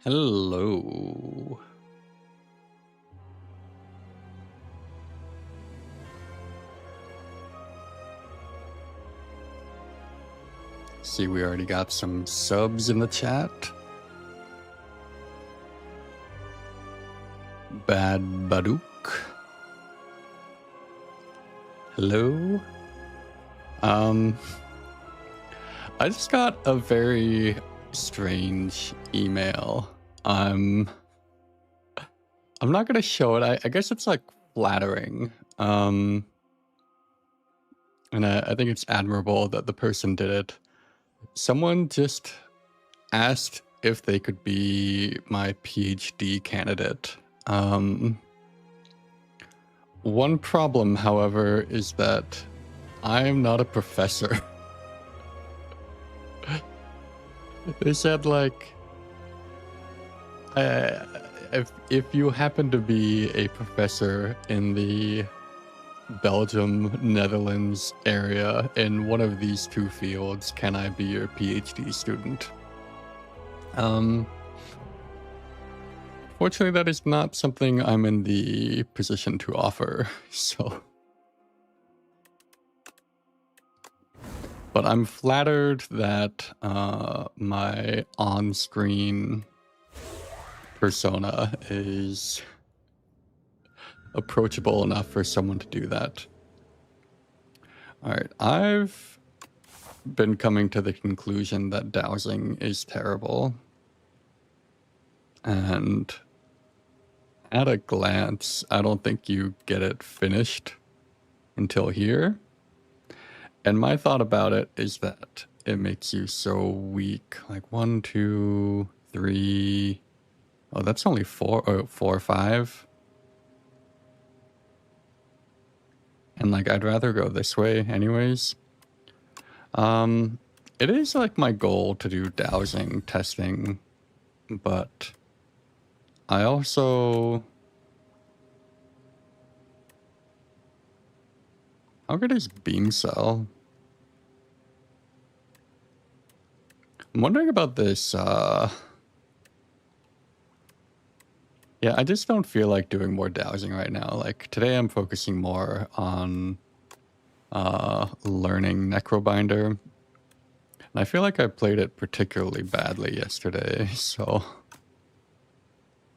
Hello. See, we already got some subs in the chat. Bad Badook. Hello. I just got a very strange email. I'm not gonna show it. I guess it's like flattering. And I think it's admirable that the person did it. Someone just asked if they could be my PhD candidate. One problem, however, is that I am not a professor. They said, like, if you happen to be a professor in the Belgium, Netherlands area in one of these two fields, can I be your PhD student? Fortunately, that is not something I'm in the position to offer, so. But I'm flattered that my on-screen persona is approachable enough for someone to do that. All right, I've been coming to the conclusion that dowsing is terrible. And at a glance, I don't think you get it finished until here. And my thought about it is that it makes you so weak. Like 1, 2, 3. Oh, that's only 4 or 5. And like, I'd rather go this way anyways. It is like my goal to do dowsing testing, but I also... How good is beam cell? I'm wondering about this, yeah, I just don't feel like doing more dowsing right now. Like, today I'm focusing more on learning Necrobinder. And I feel like I played it particularly badly yesterday, so...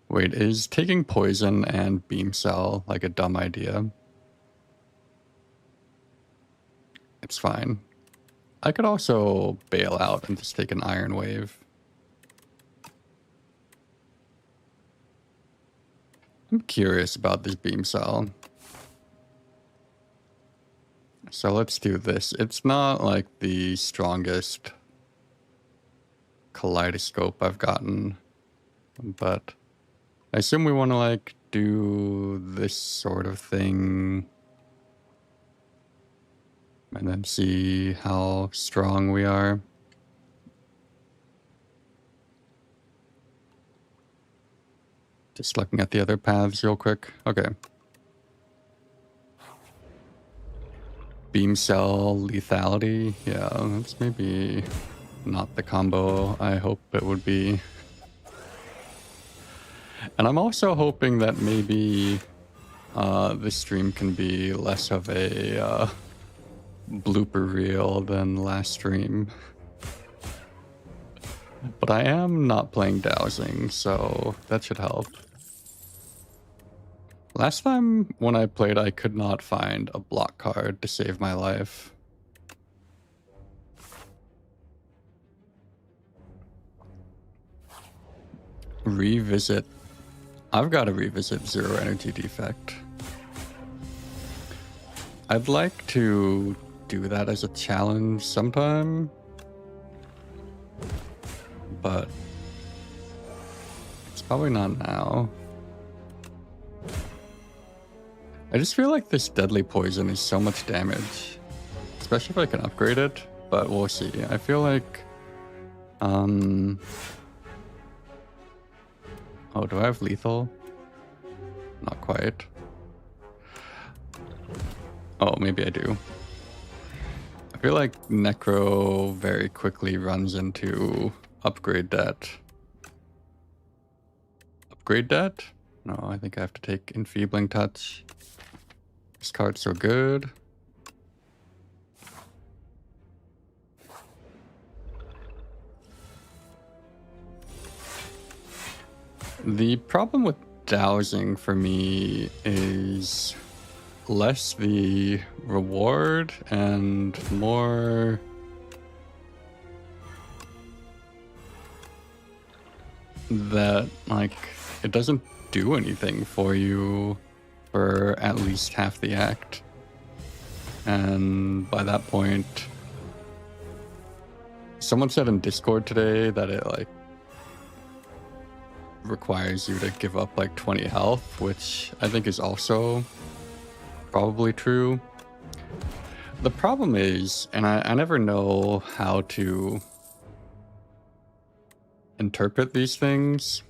Wait, is taking poison and beam cell like a dumb idea? It's fine. I could also bail out and just take an Iron Wave. I'm curious about this beam cell. So let's do this. It's not like the strongest kaleidoscope I've gotten, but I assume we want to like do this sort of thing and then see how strong we are. Just looking at the other paths real quick. Okay. Beam cell lethality. Yeah, that's maybe not the combo I hope it would be. And I'm also hoping that maybe this stream can be less of a blooper reel than last stream. But I am not playing dowsing, so that should help. Last time when I played, I could not find a block card to save my life. Revisit. I've got to revisit Zero Energy Defect. I'd like to do that as a challenge sometime, but it's probably not now. I just feel like this deadly poison is so much damage, especially if I can upgrade it, but we'll see. I feel like, oh, do I have lethal? Not quite. Oh, maybe I do. I feel like Necro very quickly runs into upgrade debt. upgrade that? No, I think I have to take Enfeebling Touch. This card's so good. The problem with dowsing for me is less the reward and more that, like, it doesn't do anything for you for at least half the act. And by that point, someone said in Discord today that it, like, requires you to give up like 20 health, which I think is also probably true. The problem is, and I never know how to interpret these things,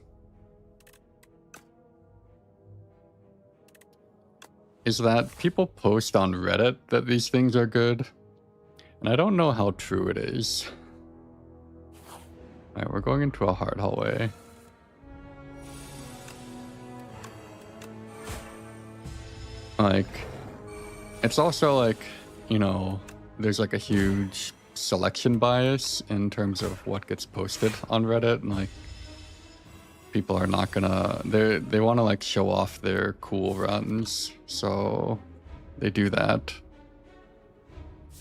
is that people post on Reddit that these things are good, and I don't know how true it is. Alright, we're going into a hard hallway. Like, it's also like, you know, there's like a huge selection bias in terms of what gets posted on Reddit, and like people are not gonna, they want to like show off their cool runs, so they do that.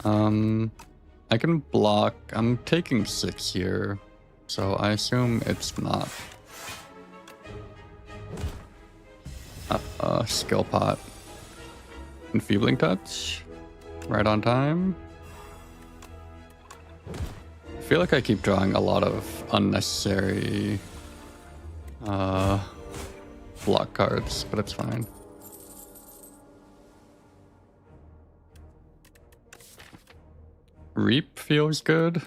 I can block. I'm taking 6 here, so I assume it's not skill pot. Enfeebling Touch, right on time. I feel like I keep drawing a lot of unnecessary block cards, but it's fine. Reap feels good.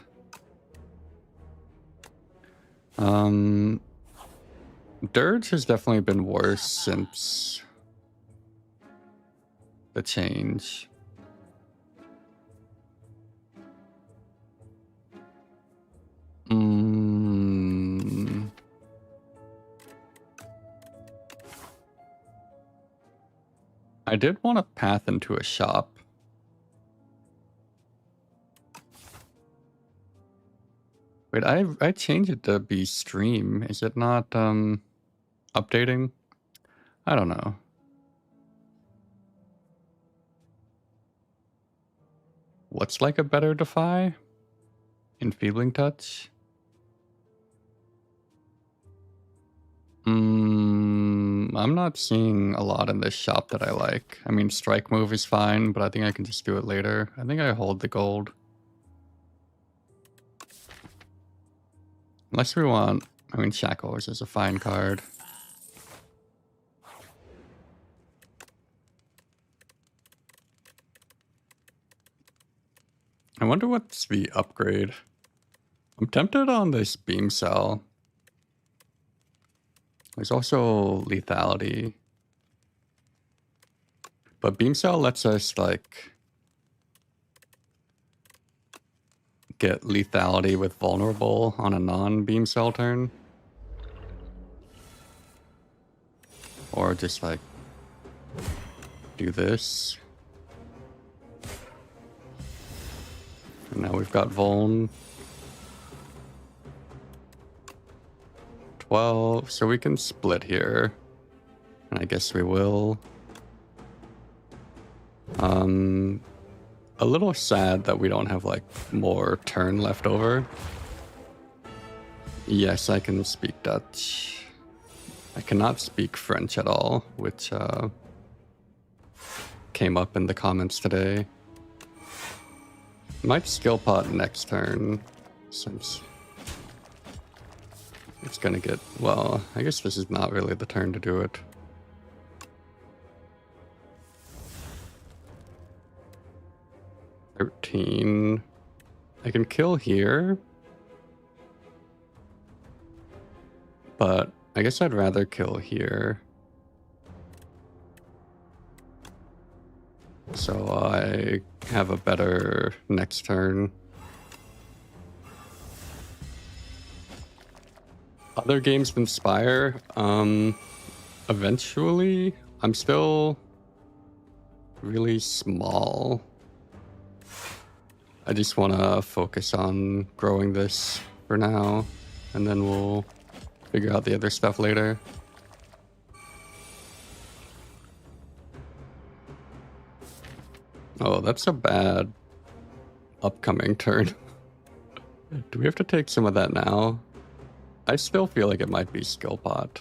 Dirge has definitely been worse since the change. I did want to path into a shop. Wait, I changed it to be stream. Is it not updating? I don't know. What's like a better Defy? Enfeebling Touch? I'm not seeing a lot in this shop that I like. I mean, Strike Move is fine, but I think I can just do it later. I think I hold the gold. Unless we want... I mean, Shackles is a fine card. I wonder what's the upgrade. I'm tempted on this Beam Cell. There's also lethality. But Beam Cell lets us, like, get lethality with vulnerable on a non-Beam Cell turn. Or just, like, do this. And now we've got Vuln. 12, so we can split here. And I guess we will. A little sad that we don't have, like, more turn left over. Yes, I can speak Dutch. I cannot speak French at all, which came up in the comments today. Might skill pot next turn, since it's gonna get, well, I guess this is not really the turn to do it. $13. I can kill here, but I guess I'd rather kill here. So I have a better next turn. Other games than Spire, eventually, I'm still really small. I just want to focus on growing this for now, and then we'll figure out the other stuff later. Oh, that's a bad upcoming turn. Do we have to take some of that now? I still feel like it might be skill pot.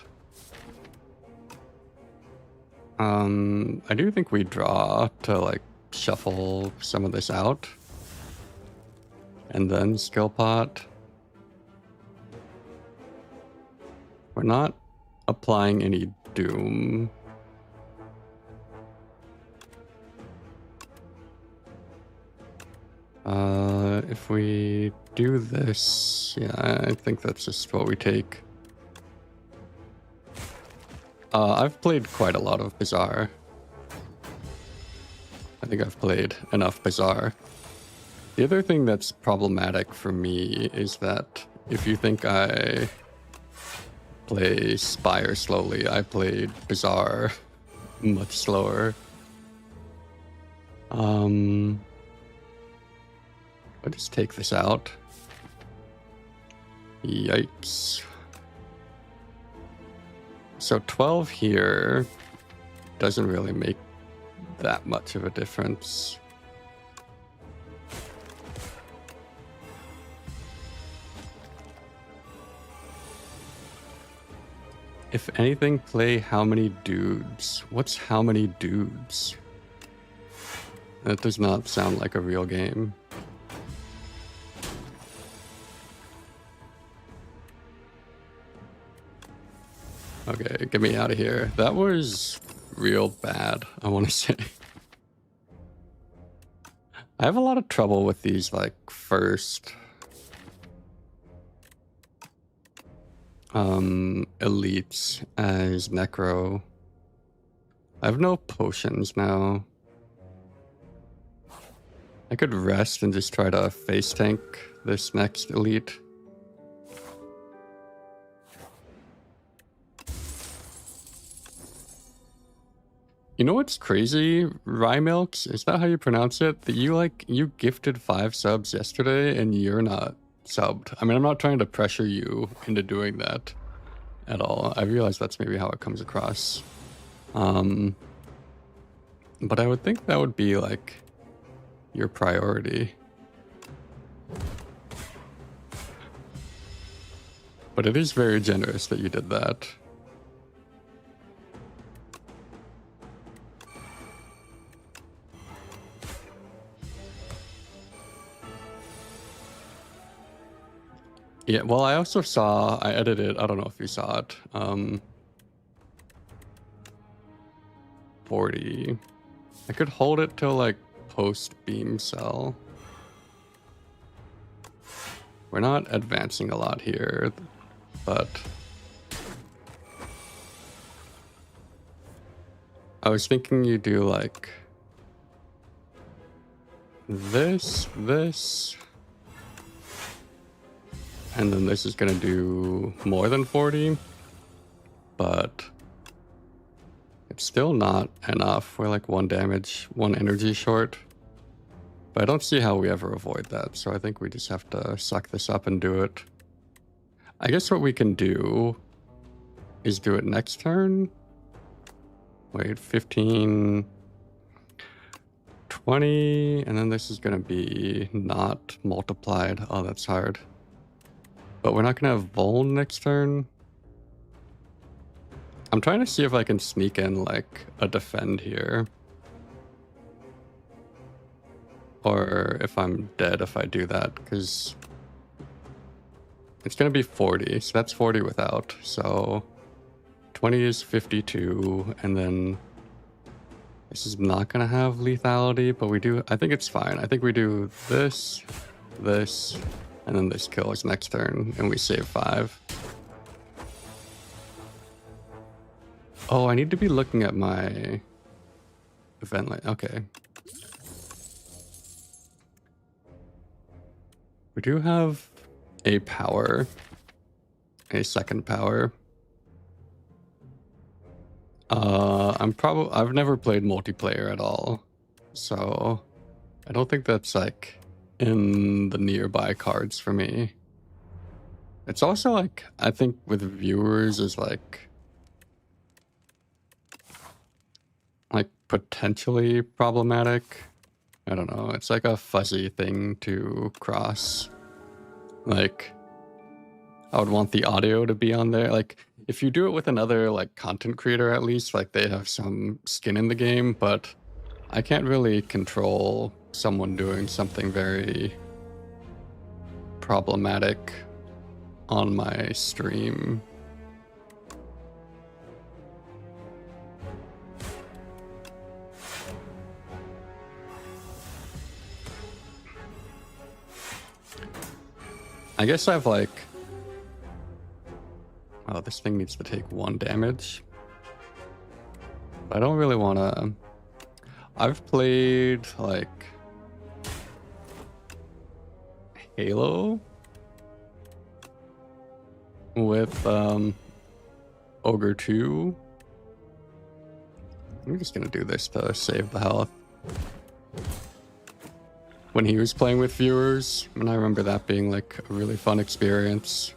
I do think we draw to like shuffle some of this out. And then skill pot. We're not applying any doom. If we do this, yeah, I think that's just what we take. I've played quite a lot of Bazaar. I think I've played enough Bazaar. The other thing that's problematic for me is that if you think I play Spire slowly, I played Bazaar much slower. I'll just take this out. Yikes. So 12 here doesn't really make that much of a difference. If anything, play how many dudes? What's how many dudes? That does not sound like a real game. Okay, get me out of here. That was real bad, I want to say. I have a lot of trouble with these, like, first elites as Necro. I have no potions now. I could rest and just try to face tank this next elite. You know what's crazy, Rymilks? Is that how you pronounce it? That you gifted 5 subs yesterday and you're not subbed. I mean, I'm not trying to pressure you into doing that at all. I realize that's maybe how it comes across. But I would think that would be like your priority. But it is very generous that you did that. Yeah, well, I also saw, I edited, I don't know if you saw it, 40. I could hold it till like post beam cell. We're not advancing a lot here, but I was thinking you do like this, and then this is gonna do more than 40, but it's still not enough. We're like 1 damage, 1 energy short. But I don't see how we ever avoid that, so I think we just have to suck this up and do it. I guess what we can do is do it next turn. Wait, 15, 20, and then this is gonna be not multiplied. Oh, that's hard. But we're not gonna have Vol next turn. I'm trying to see if I can sneak in like a defend here. Or if I'm dead if I do that, because it's gonna be 40, so that's 40 without. So 20 is 52, and then this is not gonna have lethality, but we do, I think it's fine. I think we do this, and then this kills next turn, and we save 5. Oh, I need to be looking at my event line. Okay. We do have a power. a second power. I've never played multiplayer at all, so I don't think that's like in the nearby cards for me. It's also like, I think with viewers is like potentially problematic. I don't know. It's like a fuzzy thing to cross. Like, I would want the audio to be on there. Like, if you do it with another like content creator, at least like they have some skin in the game, but I can't really control someone doing something very problematic on my stream. I guess I've like... Oh, this thing needs to take 1 damage. I don't really want to... I've played like Halo with Ogre 2. I'm just gonna do this to save the health. When he was playing with viewers, and I remember that being like a really fun experience,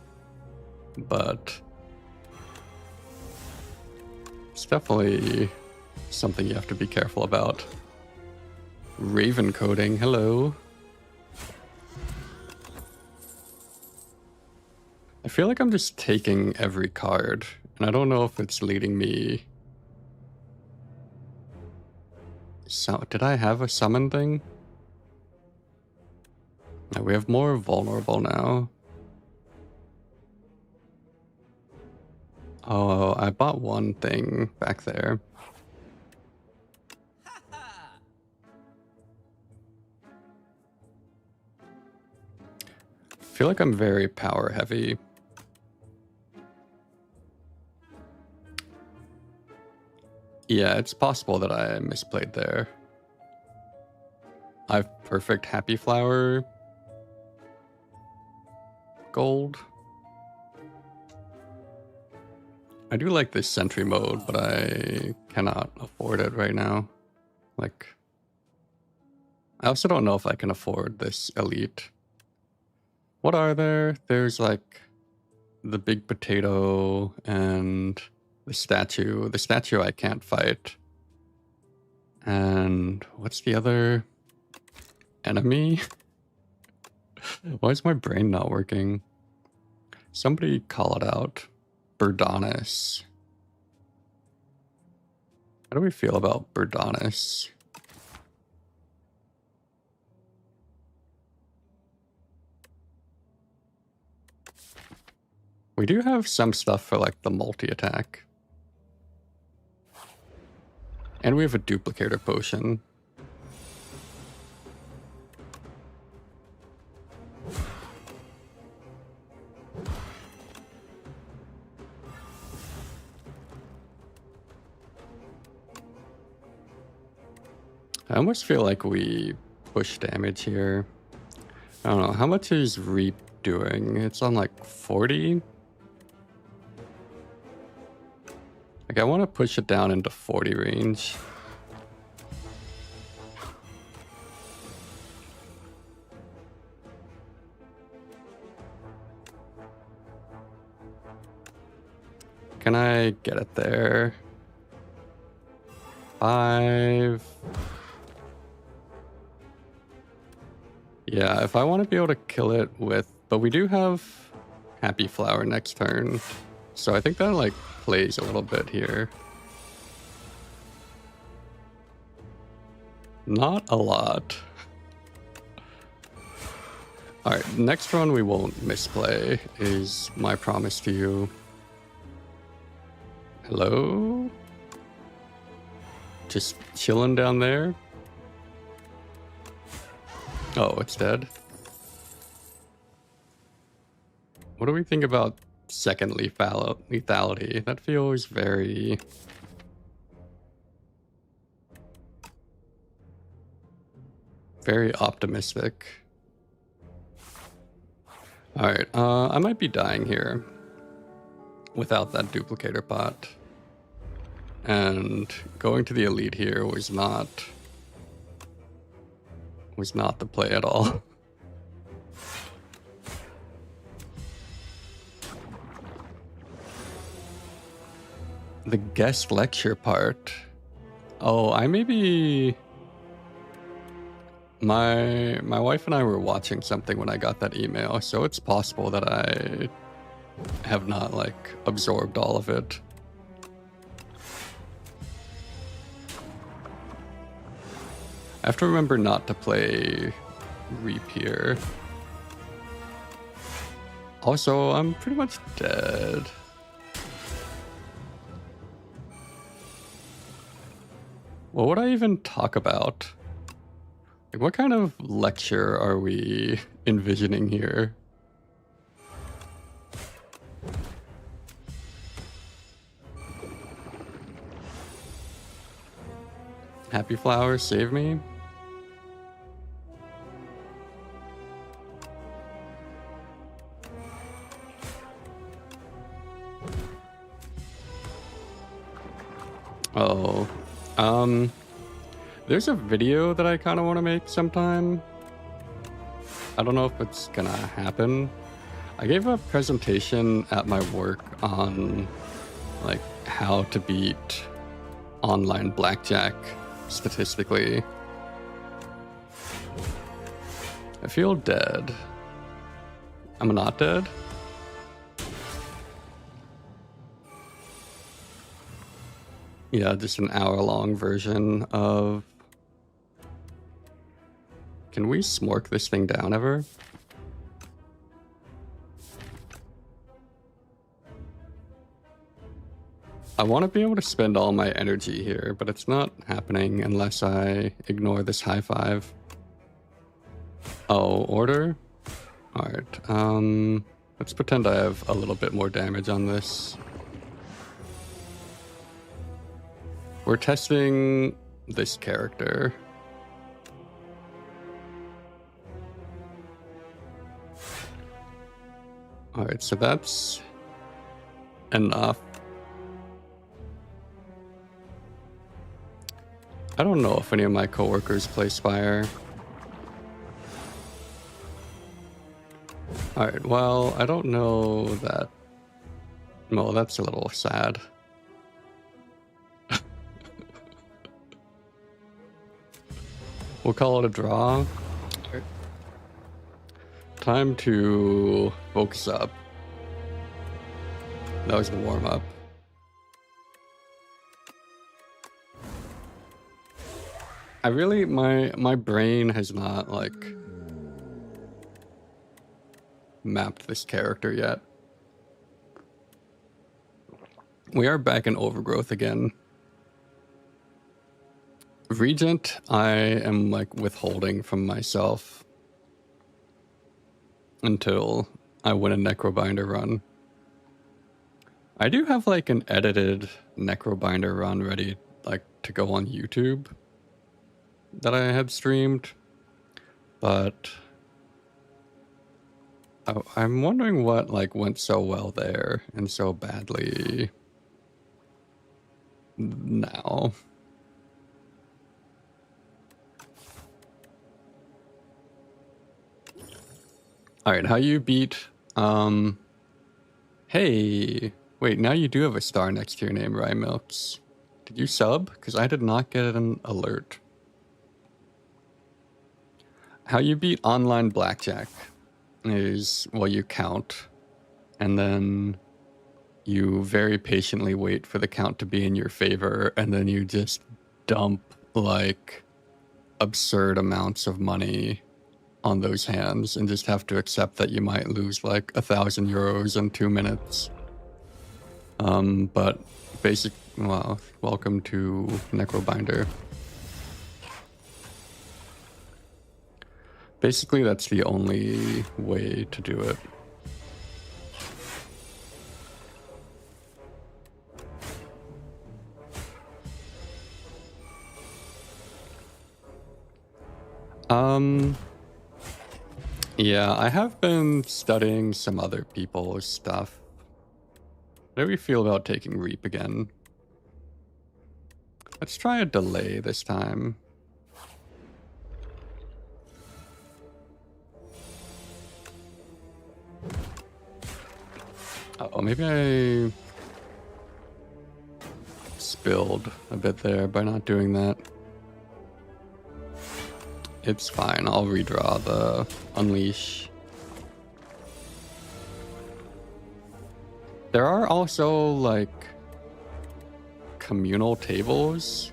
but it's definitely something you have to be careful about. Raven coding, hello. I feel like I'm just taking every card, and I don't know if it's leading me. So, did I have a summon thing? No, we have more vulnerable now. Oh, I bought one thing back there. I feel like I'm very power heavy. Yeah, it's possible that I misplayed there. I have perfect happy flower gold. I do like this sentry mode, but I cannot afford it right now. Like, I also don't know if I can afford this elite. What are there? There's like the big potato and the statue. The statue I can't fight. And what's the other enemy? Why is my brain not working? Somebody call it out. Burdonis. How do we feel about Burdonis? We do have some stuff for like the multi-attack. And we have a duplicator potion. I almost feel like we push damage here. I don't know. How much is Reap doing? It's on like 40? Like, I want to push it down into 40 range. Can I get it there? 5. Yeah, if I want to be able to kill it with... But we do have Happy Flower next turn. So I think that like plays a little bit here. Not a lot. Alright, next run we won't misplay, is my promise to you. Hello? Just chilling down there? Oh, it's dead. What do we think about second lethality? That feels very... very optimistic. Alright, I might be dying here. without that duplicator pot. And going to the elite here was not the play at all. The guest lecture part. Oh, I maybe... My wife and I were watching something when I got that email, so it's possible that I have not, like, absorbed all of it. I have to remember not to play Reap here. Also, I'm pretty much dead. What would I even talk about? Like, what kind of lecture are we envisioning here? Happy Flower, save me. Oh, there's a video that I kind of want to make sometime. I don't know if it's gonna happen. I gave a presentation at my work on, like, how to beat online blackjack statistically. I feel dead. I'm not dead. Yeah, just an hour-long version of... Can we smork this thing down ever? I want to be able to spend all my energy here, but it's not happening unless I ignore this high five. Oh, order? Alright, let's pretend I have a little bit more damage on this. We're testing this character. Alright, so that's enough. I don't know if any of my coworkers play Spire. Alright, well, I don't know that... Well, that's a little sad. We'll call it a draw. Right. Time to focus up. That was the warm-up. I really, my brain has not, like, mapped this character yet. We are back in Overgrowth again. Regent, I am, like, withholding from myself until I win a Necrobinder run. I do have, like, an edited Necrobinder run ready, like, to go on YouTube that I had streamed, but I'm wondering what, like, went so well there and so badly now. Alright, how you beat, hey, wait, now you do have a star next to your name, Rymilks. Did you sub? Because I did not get an alert. How you beat online blackjack is, well, you count, and then you very patiently wait for the count to be in your favor, and then you just dump, like, absurd amounts of money on those hands and just have to accept that you might lose like 1,000 euros in 2 minutes. But well, welcome to Necrobinder. Basically, that's the only way to do it. Yeah, I have been studying some other people's stuff How do we feel about taking Reap again? Let's try a delay this time. Uh-oh, maybe I spilled a bit there by not doing that. It's fine, I'll redraw the Unleash. There are also, like, communal tables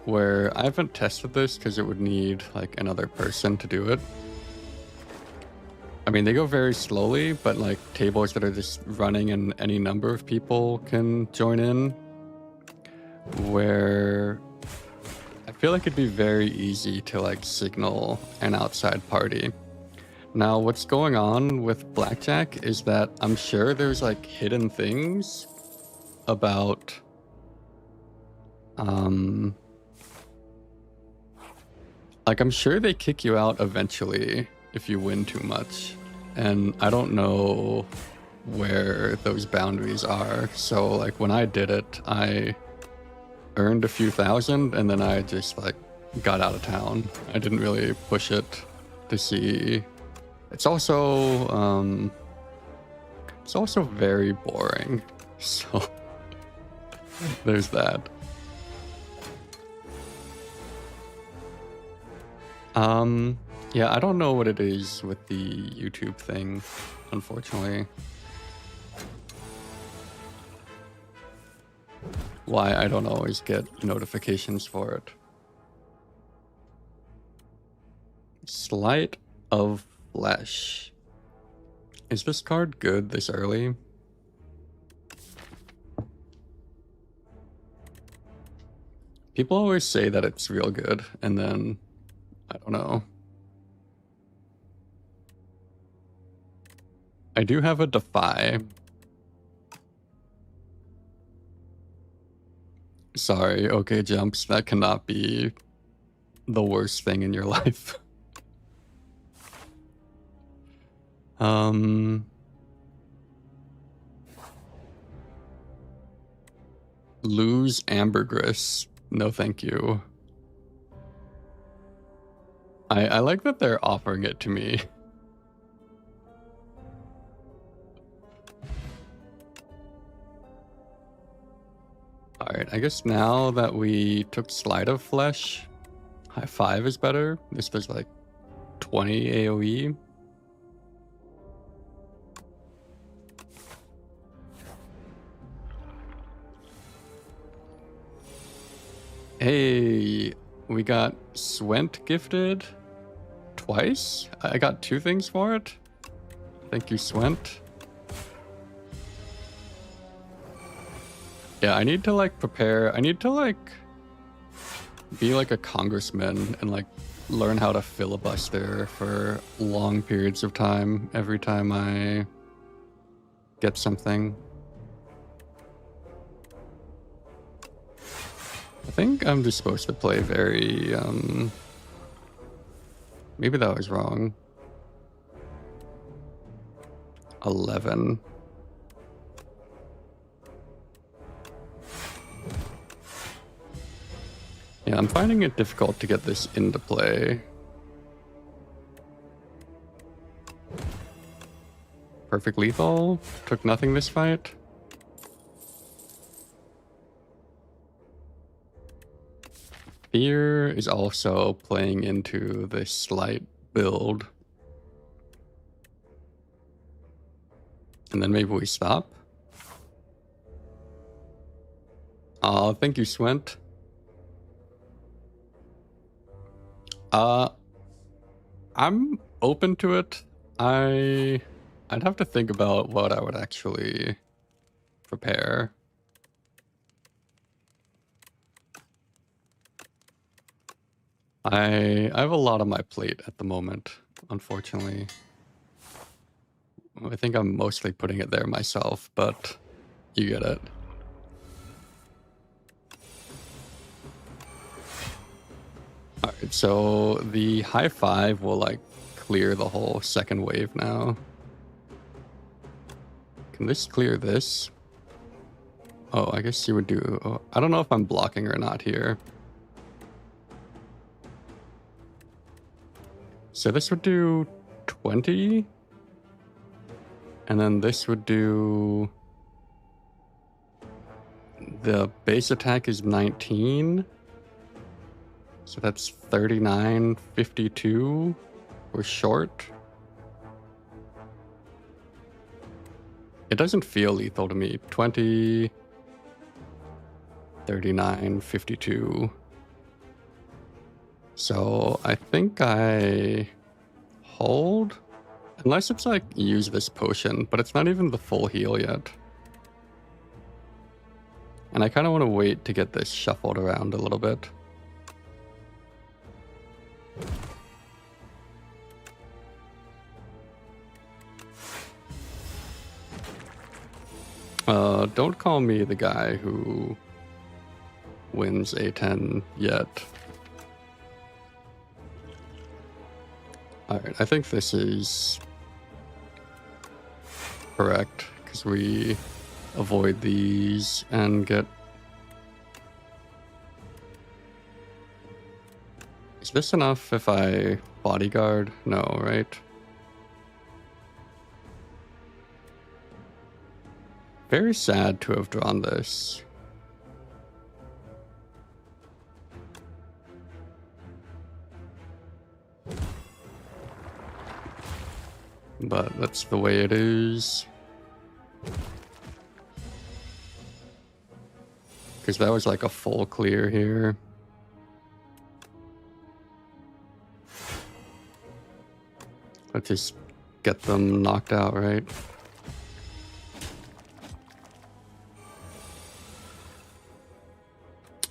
where I haven't tested this because it would need, like, another person to do it. I mean, they go very slowly, but, like, tables that are just running and any number of people can join in, where I feel like it'd be very easy to, like, signal an outside party. Now, what's going on with Blackjack is that I'm sure there's, like, hidden things about, like, I'm sure they kick you out eventually if you win too much. And I don't know where those boundaries are. So, like, when I did it, I earned a few thousand and then I just, like, got out of town. I didn't really push it to see. It's also very boring. So there's that. Yeah, I don't know what it is with the YouTube thing, unfortunately. Why I don't always get notifications for it. Sleight of Flesh. Is this card good this early? People always say that it's real good, and then I don't know. I do have a Defy. Sorry, okay, Jumps, that cannot be the worst thing in your life. Lose Ambergris. No, thank you. I like that they're offering it to me. Alright, I guess now that we took Sleight of Flesh, High 5 is better. This does like 20 AoE. Hey, we got Swent gifted twice? I got 2 things for it. Thank you, Swent. Yeah, I need to, like, prepare. I need to, like, be like a congressman and, like, learn how to filibuster for long periods of time every time I get something. I think I'm just supposed to play very, maybe that was wrong. 11. Yeah, I'm finding it difficult to get this into play. Perfect Lethal. Took nothing this fight. Fear is also playing into this slight build. And then maybe we stop. Oh, thank you, Swent. I'm open to it. I'd have to think about what I would actually prepare. I have a lot on my plate at the moment, unfortunately. I think I'm mostly putting it there myself, but you get it. Alright, so the high 5 will, like, clear the whole second wave now. Can this clear this? Oh, I guess you would do... Oh, I don't know if I'm blocking or not here. So this would do 20. And then this would do... The base attack is 19. So that's 39, 52. We're short. It doesn't feel lethal to me. 20, 39, 52. So I think I hold. Unless it's like use this potion, but it's not even the full heal yet. And I kind of want to wait to get this shuffled around a little bit. Don't call me the guy who wins A10 yet. Alright, I think this is correct, because we avoid these and get... Is this enough if I bodyguard? No, right? Very sad to have drawn this. But that's the way it is. Because that was like a full clear here. Let's just get them knocked out, right?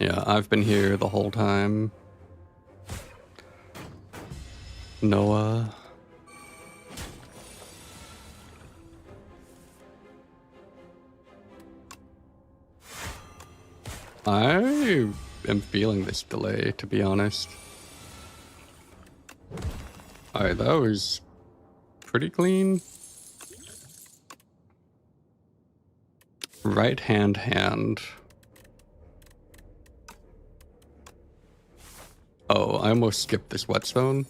Yeah, I've been here the whole time. Noah. I am feeling this delay, to be honest. Alright, that was pretty clean. Right hand. Oh, I almost skipped this whetstone.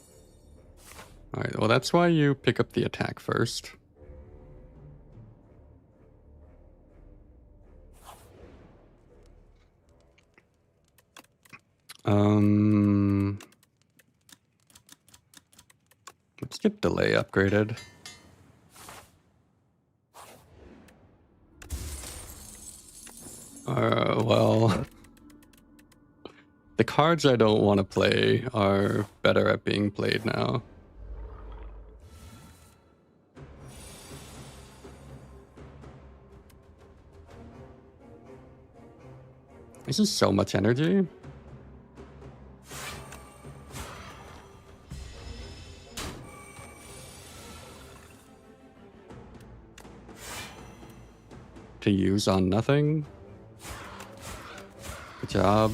Alright, well that's why you pick up the attack first. Let's get delay upgraded. Well... The cards I don't want to play are better at being played now. This is so much energy. To use on nothing. Good job.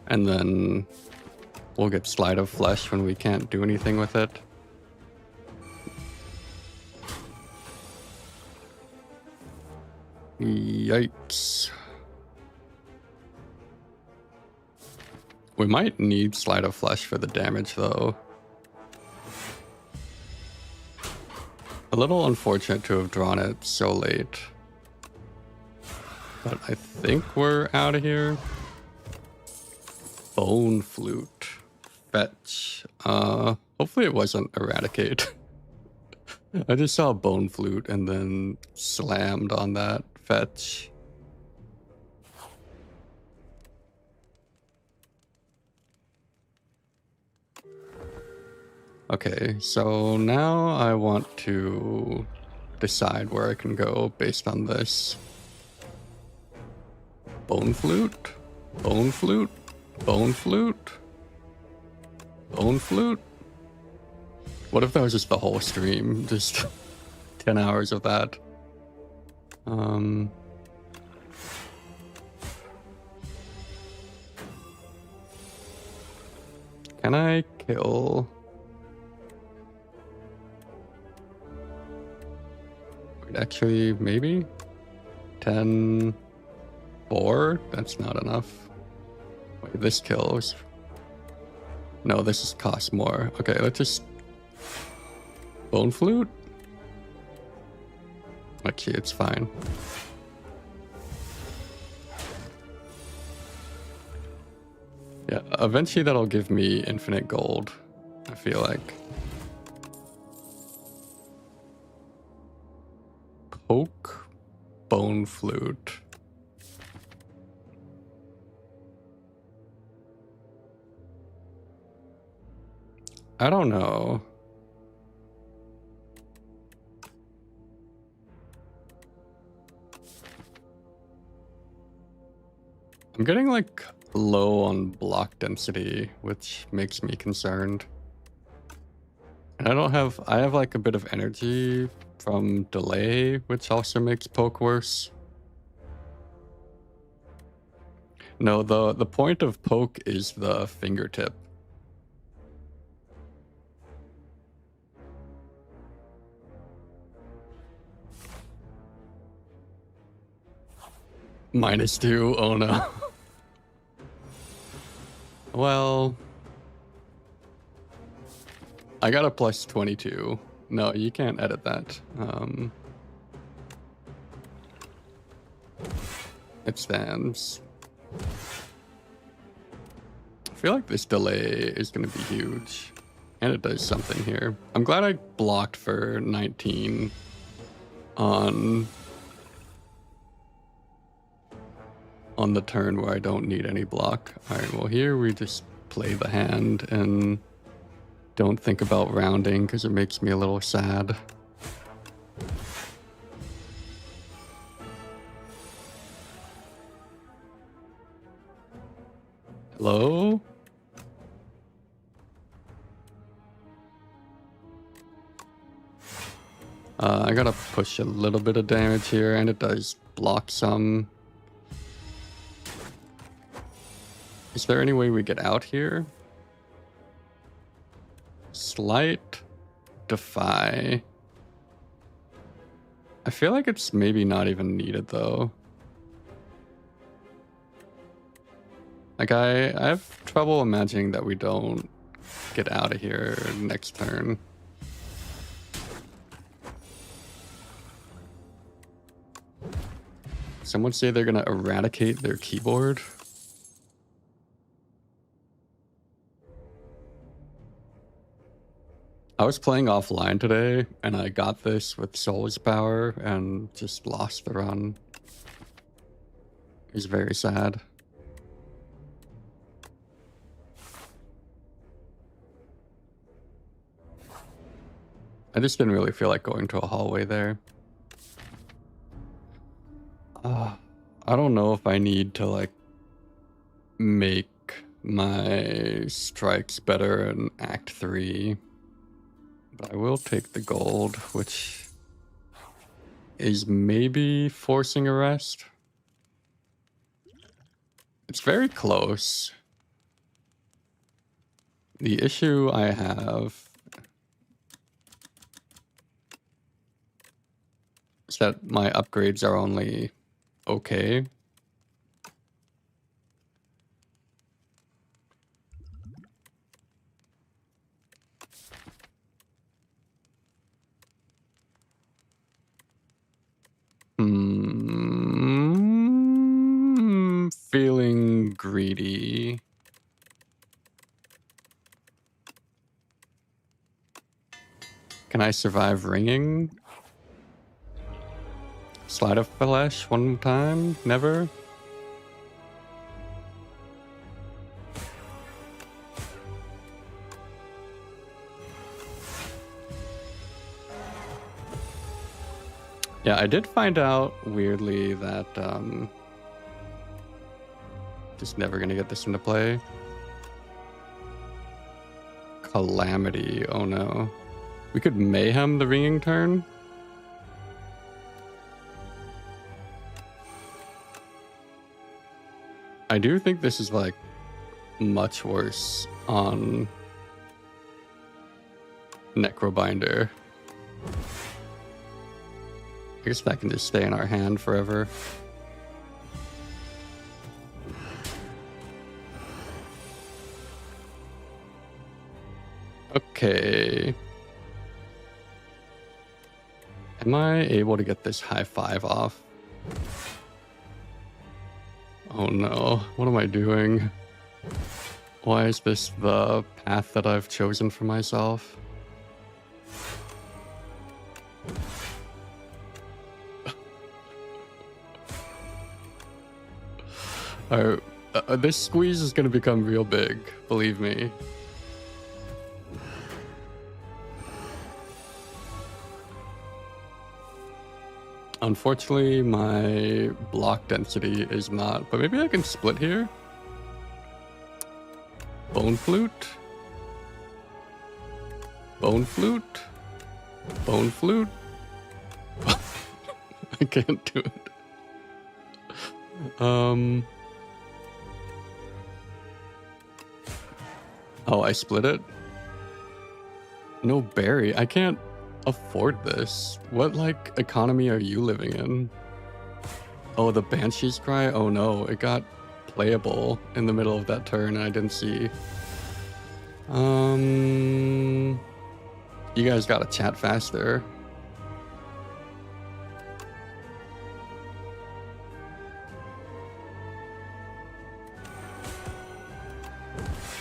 And then we'll get Slide of Flesh when we can't do anything with it. Yikes. We might need Slide of Flesh for the damage, though. A little unfortunate to have drawn it so late. But I think we're out of here. Bone Flute. Fetch. Hopefully it wasn't Eradicate. I just saw Bone Flute and then slammed on that. Fetch. Okay, so now I want to decide where I can go based on this. Bone Flute? Bone Flute? Bone Flute? Bone Flute? What if that was just the whole stream? Just 10 hours of that. Can I kill? Wait, actually, maybe 10, 4? That's not enough. Wait, this kills. No, this is cost more. Okay, let's just bone flute. Actually, it's fine. Yeah, eventually that'll give me infinite gold, I feel like. Poke, bone flute. I don't know. I'm getting like low on block density, which makes me concerned. And I have like a bit of energy from delay, which also makes poke worse. No, the point of poke is the fingertip. -2, oh no. Well, I got a +22. No, you can't edit that. It stands. I feel like this delay is going to be huge. And it does something here. I'm glad I blocked for 19 on the turn where I don't need any block. Alright, well here we just play the hand and don't think about rounding because it makes me a little sad. Hello? I gotta push a little bit of damage here, and it does block some. Is there any way we get out here? Slight defy. I feel like it's maybe not even needed though. Like I have trouble imagining that we don't get out of here next turn. Someone say they're gonna eradicate their keyboard. I was playing offline today and I got this with Soul's power and just lost the run. It was very sad. I just didn't really feel like going to a hallway there. I don't know if I need to like make my strikes better in Act 3, but I will take the gold, which is maybe forcing arrest. It's very close. The issue I have is that my upgrades are only okay. Feeling greedy. Can I survive ringing? Slide of flesh one time? Never? Yeah, I did find out weirdly that just never gonna get this into play. Calamity, oh no. We could mayhem the ringing turn. I do think this is like much worse on Necrobinder. I guess that can just stay in our hand forever. Okay. Am I able to get this high five off? Oh no, what am I doing? Why is this the path that I've chosen for myself? Alright, this squeeze is gonna become real big, believe me. Unfortunately, my block density is not, but maybe I can split here. Bone flute. Bone flute. Bone flute. I can't do it. Oh, I split it? No berry. I can't afford this. What, like, economy are you living in? Oh, the Banshee's Cry? Oh no, it got playable in the middle of that turn and I didn't see. You guys gotta chat faster.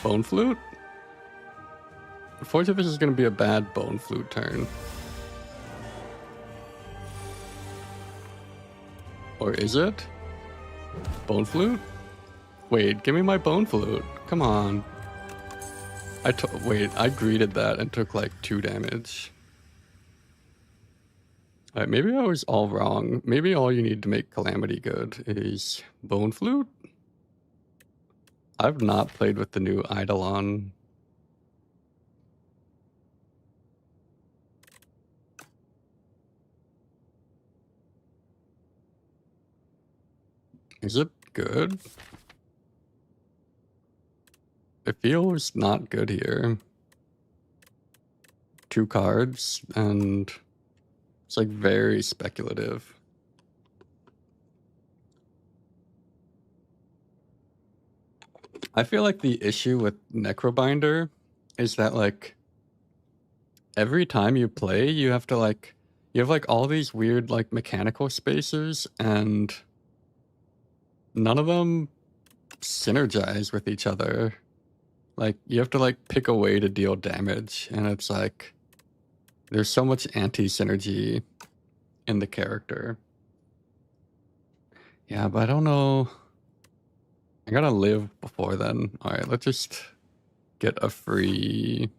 Bone flute? Unfortunately, this is gonna be a bad bone flute turn. Or is it? Bone flute? Wait, give me my bone flute. Come on. Wait, I greeted that and took like 2 damage. Alright, maybe I was all wrong. Maybe all you need to make Calamity good is bone flute? I've not played with the new Eidolon. Is it good? It feels not good here. 2 cards, and it's like very speculative. I feel like the issue with Necrobinder is that like every time you play, you have to like, you have like all these weird like mechanical spaces and none of them synergize with each other. Like you have to like pick a way to deal damage and it's like there's so much anti-synergy in the character. Yeah, but I don't know. I gotta live before then. Alright, let's just get a free...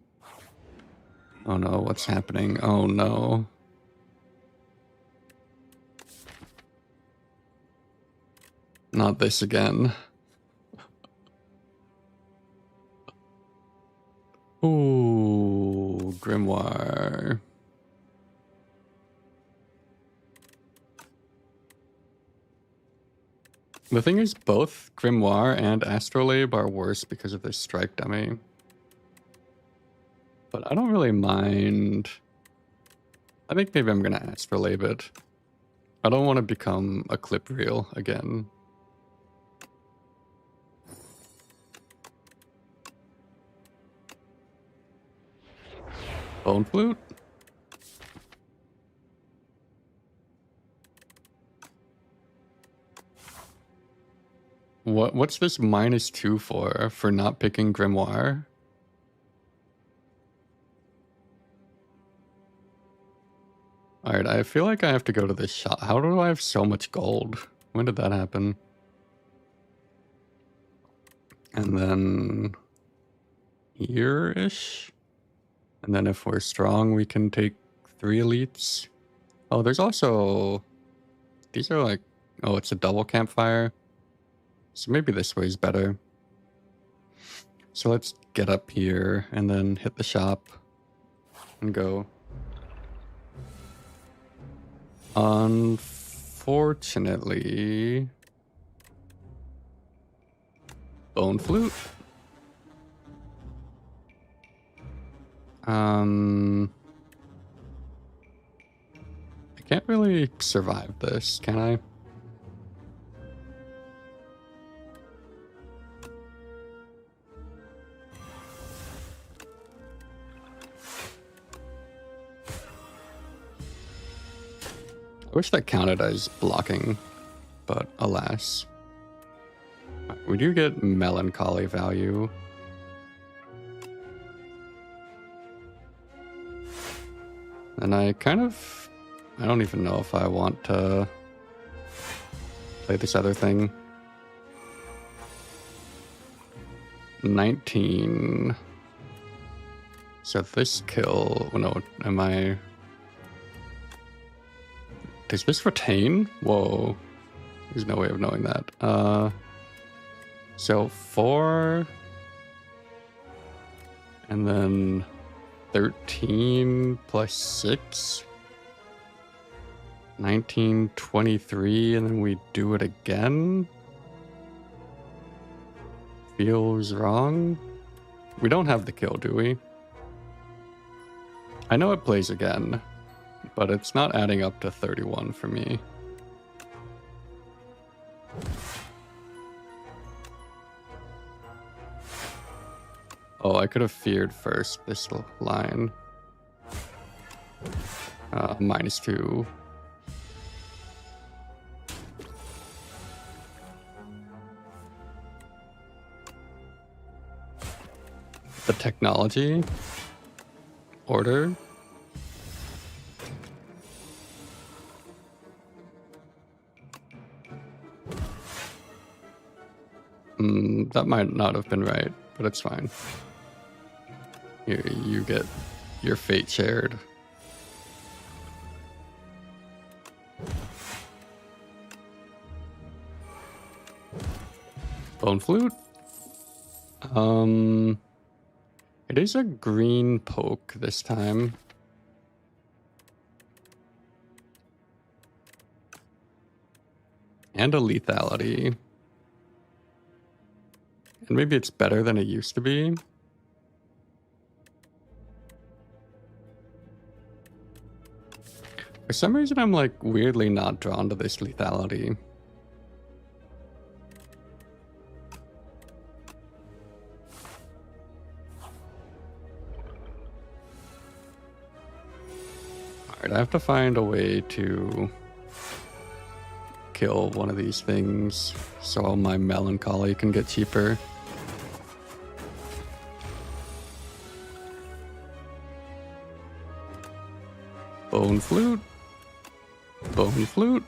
Oh no, what's happening? Oh no. Not this again. Ooh, Grimoire. The thing is, both Grimoire and Astrolabe are worse because of this strike dummy. But I don't really mind. I think maybe I'm gonna Astrolabe it. I don't want to become a clip reel again. Bone flute? What's this -2 for? For not picking Grimoire? Alright, I feel like I have to go to this shop. How do I have so much gold? When did that happen? And then... here-ish? And then if we're strong, we can take 3 elites. Oh, there's also... These are like... Oh, it's a double campfire. So maybe this way is better. So let's get up here and then hit the shop and go. Unfortunately... Bone flute. I can't really survive this, can I? I wish that counted as blocking, but alas. We do get melancholy value. And I don't even know if I want to play this other thing. 19. So this kill, no, does this retain? Whoa. There's no way of knowing that. So 4. And then 13 plus 6. 19, 23, and then we do it again? Feels wrong. We don't have the kill, do we? I know it plays again, but it's not adding up to 31 for me. Oh, I could have feared first this line. -2. The technology order. That might not have been right, but it's fine. Here, you get your fate shared. Bone flute. It is a green poke this time. And a lethality. And maybe it's better than it used to be. For some reason, I'm like weirdly not drawn to this lethality. Alright, I have to find a way to kill one of these things so my melancholy can get cheaper. Bone flute. Bone flute.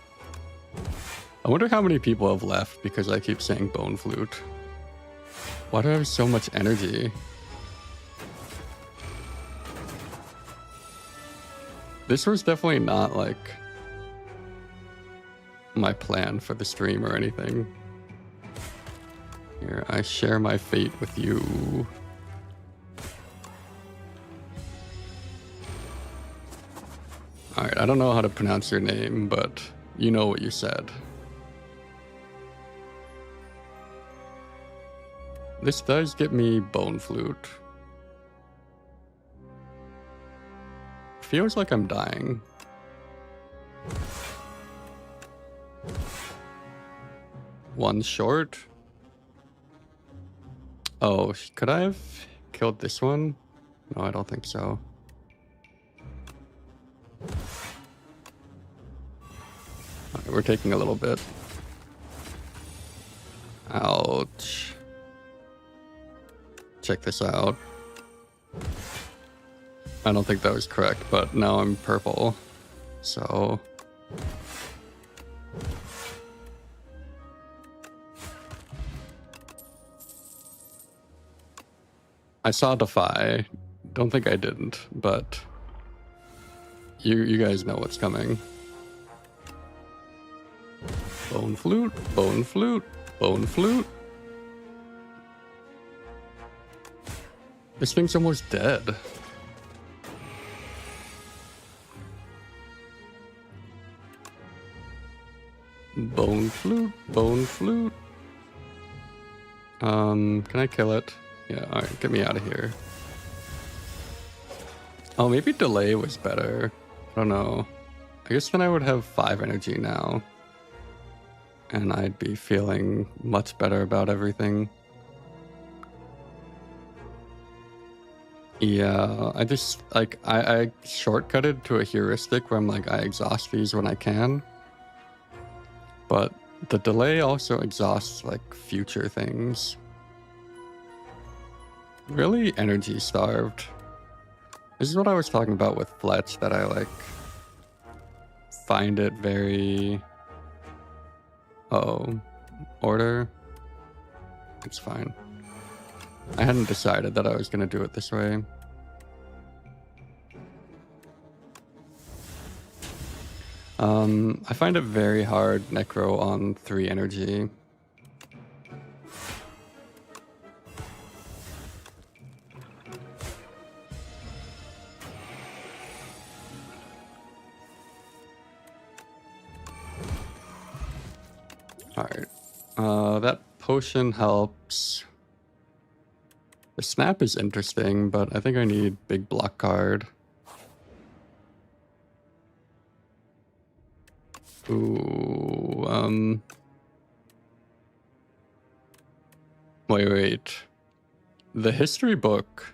I wonder how many people have left because I keep saying bone flute. Why do I have so much energy? This was definitely not like my plan for the stream or anything. Here, I share my fate with you. Alright, I don't know how to pronounce your name, but you know what you said. This does get me bone flute. Feels like I'm dying. One short. Oh, could I have killed this one? No, I don't think so. Alright, we're taking a little bit. Ouch. Check this out. I don't think that was correct, but now I'm purple. So... I saw Defy. Don't think I didn't, but... You guys know what's coming. Bone flute, bone flute, bone flute. This thing's almost dead. Bone flute, bone flute. Can I kill it? Yeah, alright, get me out of here. Oh, maybe delay was better. I don't know. I guess then I would have 5 energy now. And I'd be feeling much better about everything. Yeah, I just, like, I shortcutted to a heuristic where I'm like, I exhaust these when I can. But the delay also exhausts, like, future things. Really energy starved. This is what I was talking about with Fletch, that I, like, find it very... Oh, order? It's fine. I hadn't decided that I was going to do it this way. I find it very hard Necro on 3 energy. Alright. That potion helps. The snap is interesting, but I think I need big block card. Ooh, wait. The history book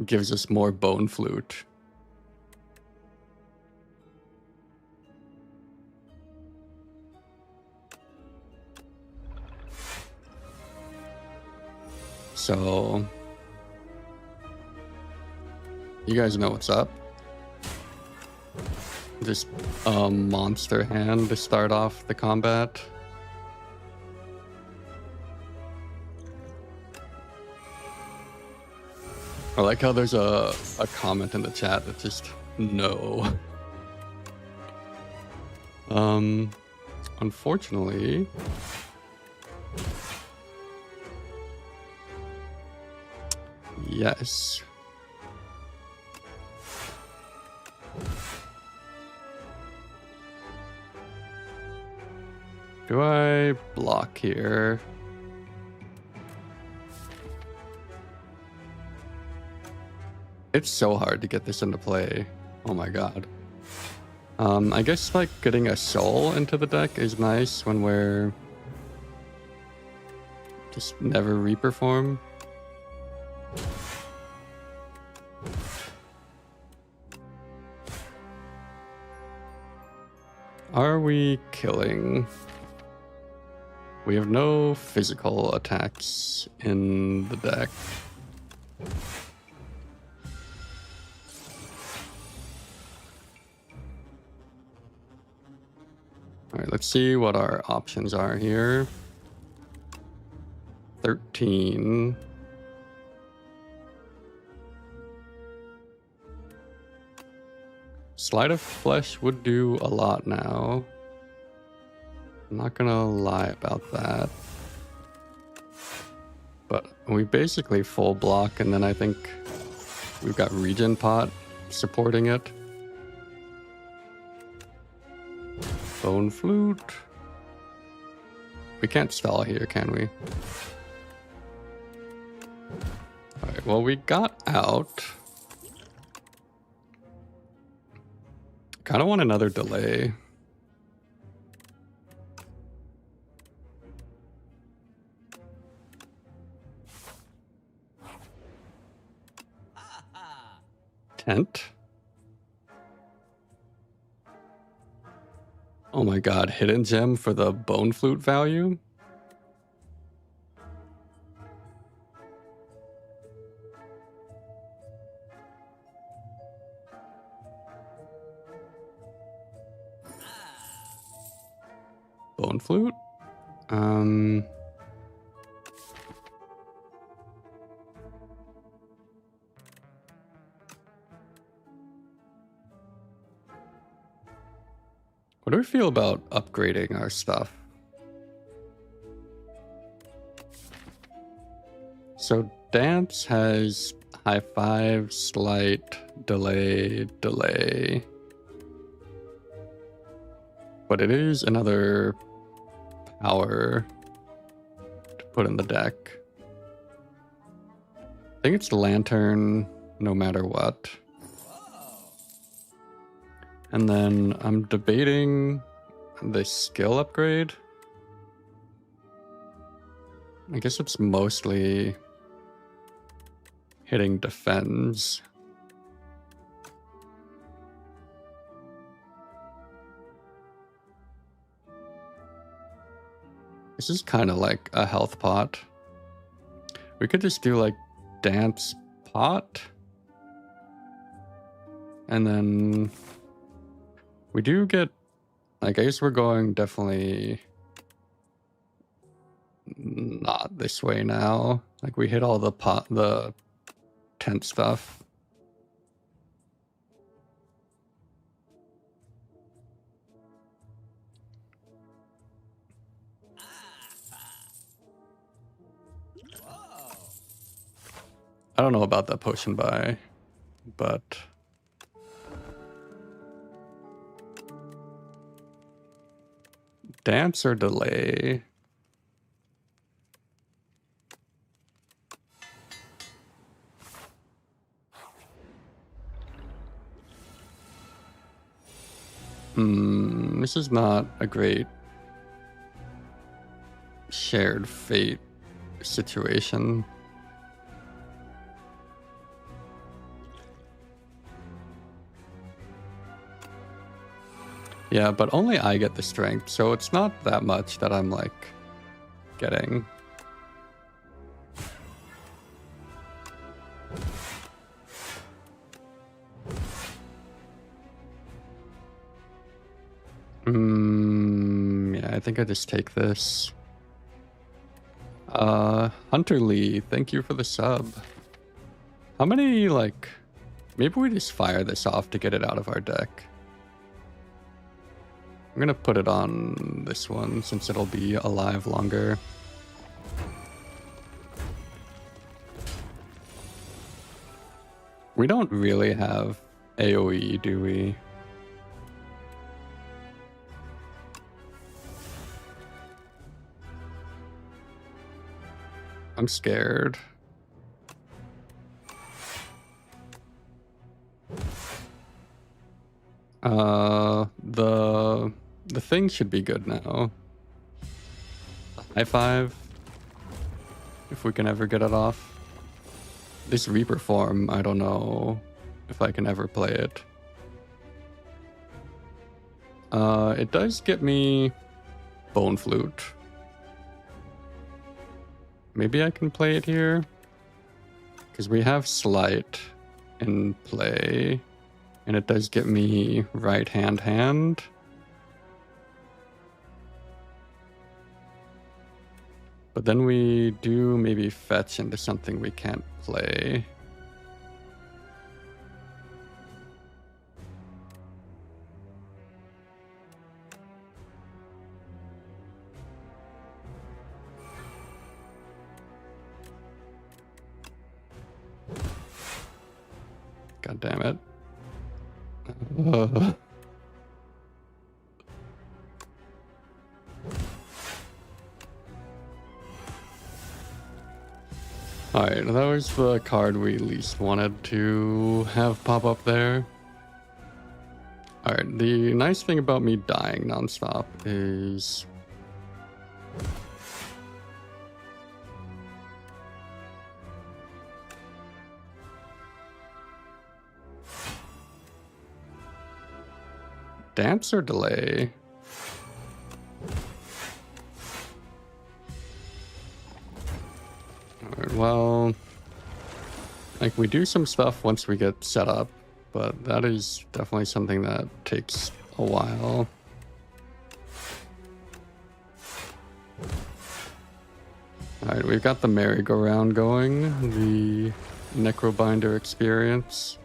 gives us more bone flute. So, you guys know what's up. Just a monster hand to start off the combat. I like how there's a comment in the chat that just no. Unfortunately, yes. Do I block here? It's so hard to get this into play. Oh my god. I guess like getting a soul into the deck is nice when we're just never reperform. Are we killing? We have no physical attacks in the deck. Alright, let's see what our options are here. 13. Sleight of Flesh would do a lot now. I'm not gonna lie about that. But we basically full block, and then I think we've got Regen Pot supporting it. Bone Flute. We can't stall here, can we? Alright, well, we got out. Kind of want another delay. Tent. Oh my god, hidden gem for the bone flute value? Bone flute? What do we feel about upgrading our stuff? So dance has high five, slight, delay, delay. But it is another power to put in the deck. I think it's lantern, no matter what. And then I'm debating the skill upgrade. I guess it's mostly hitting defense. This is kind of like a health pot. We could just do like dance pot. And then we do get, I guess we're going definitely not this way now. Like we hit all the tent stuff. I don't know about that potion buy, but dance or delay. This is not a great shared fate situation. Yeah, but only I get the strength, so it's not that much that I'm like getting. Yeah, I think I just take this. Hunter Lee, thank you for the sub. How many, like, maybe we just fire this off to get it out of our deck. I'm gonna put it on this one since it'll be alive longer. We don't really have AoE, do we? I'm scared. The thing should be good now. High five. If we can ever get it off. This Reaper form, I don't know if I can ever play it. It does get me Bone Flute. Maybe I can play it here. Because we have Sleight in play. And it does get me right hand. But then we do maybe fetch into something we can't play. God damn it. Alright, that was the card we least wanted to have pop up there. Alright, the nice thing about me dying nonstop is... Dance or delay? Alright, well... Like, we do some stuff once we get set up, but that is definitely something that takes a while. Alright, we've got the merry-go-round going, the Necrobinder experience.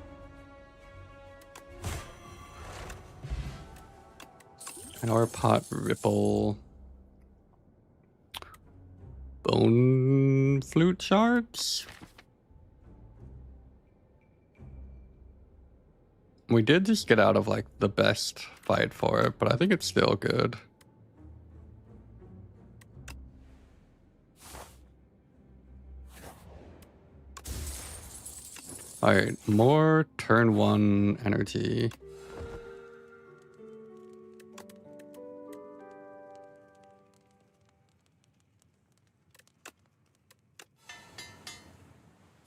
Power Pot Ripple. Bone Flute Shards? We did just get out of like the best fight for it, but I think it's still good. Alright, more turn 1 energy.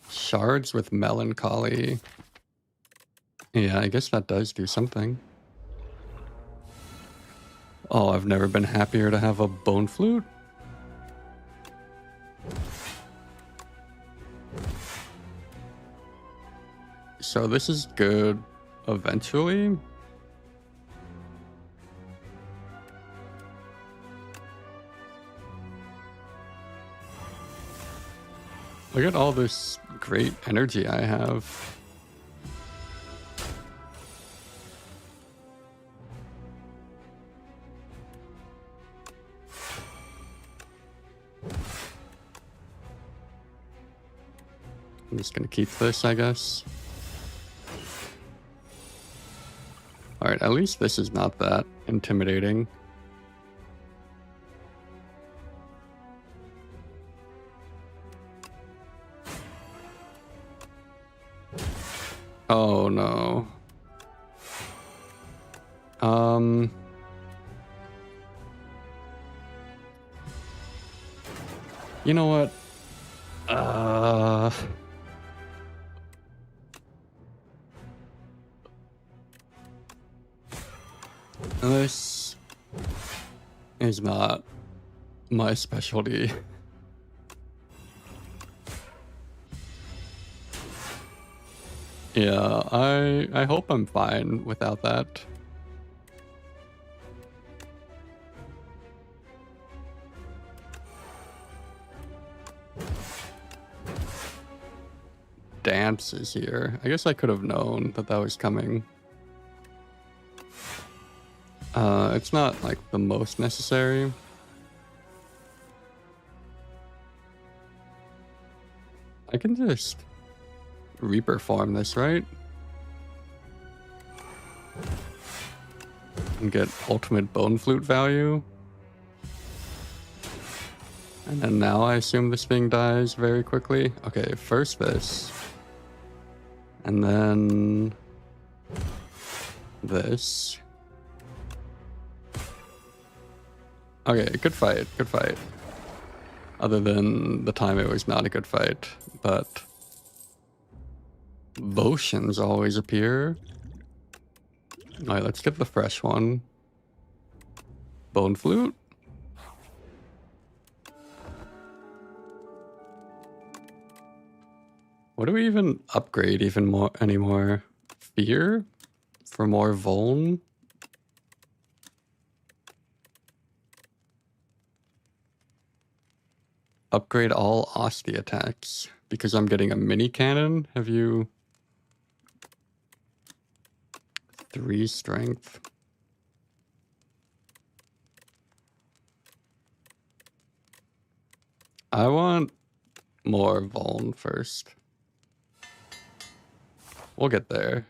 Shards with melancholy. Yeah, I guess that does do something. Oh, I've never been happier to have a bone flute. So this is good eventually. Look at all this great energy I have. I'm just gonna keep this, I guess. Alright, at least this is not that intimidating. Oh no. You know what? This is not my specialty. Yeah, I hope I'm fine without that. Dance is here. I guess I could have known that that was coming. It's not like the most necessary. I can just reperform this, right? And get ultimate bone flute value. And then now I assume this thing dies very quickly. Okay, first this. And then this. Okay, good fight, good fight. Other than the time it was not a good fight, but lotions always appear. Alright, let's get the fresh one. Bone flute. What do we even upgrade even more anymore? Fear? For more vuln? Upgrade all Osti attacks. Because I'm getting a mini cannon? Have you... 3 strength. I want more vuln first. We'll get there.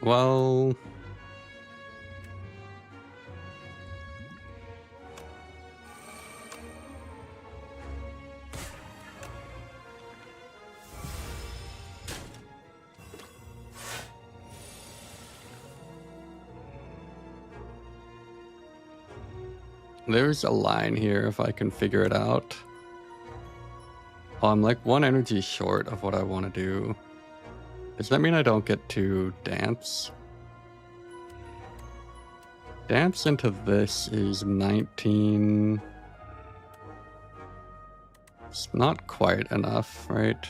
Well... There's a line here if I can figure it out. Oh, I'm like 1 energy short of what I want to do. Does that mean I don't get to dance? Dance into this is 19. It's not quite enough, right?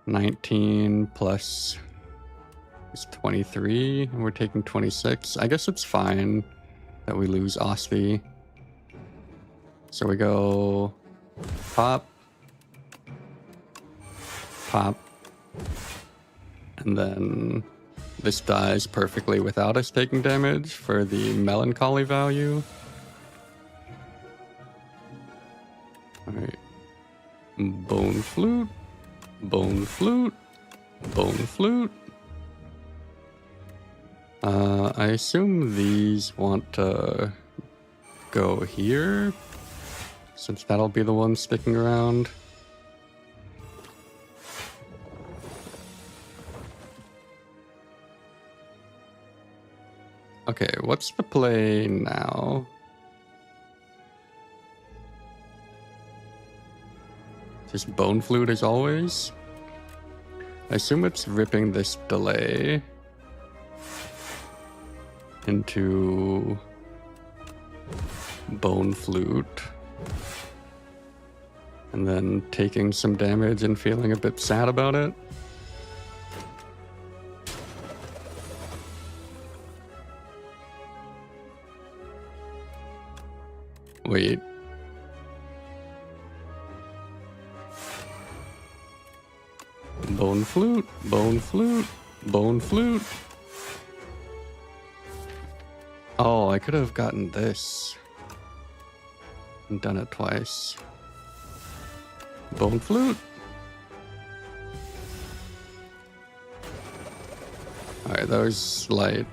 19 plus is 23, and we're taking 26. I guess it's fine that we lose Osti. So we go pop, pop, and then this dies perfectly without us taking damage for the melancholy value. Alright. Bone flute, bone flute, Bone flute. I assume these want to go here, since that'll be the one sticking around. Okay, what's the play now? Just bone flute as always? I assume it's ripping this delay into bone flute. And then taking some damage and feeling a bit sad about it. Wait. Bone flute, bone flute, bone flute. Oh, I could have gotten this and done it twice. Bone flute. Alright, that was slight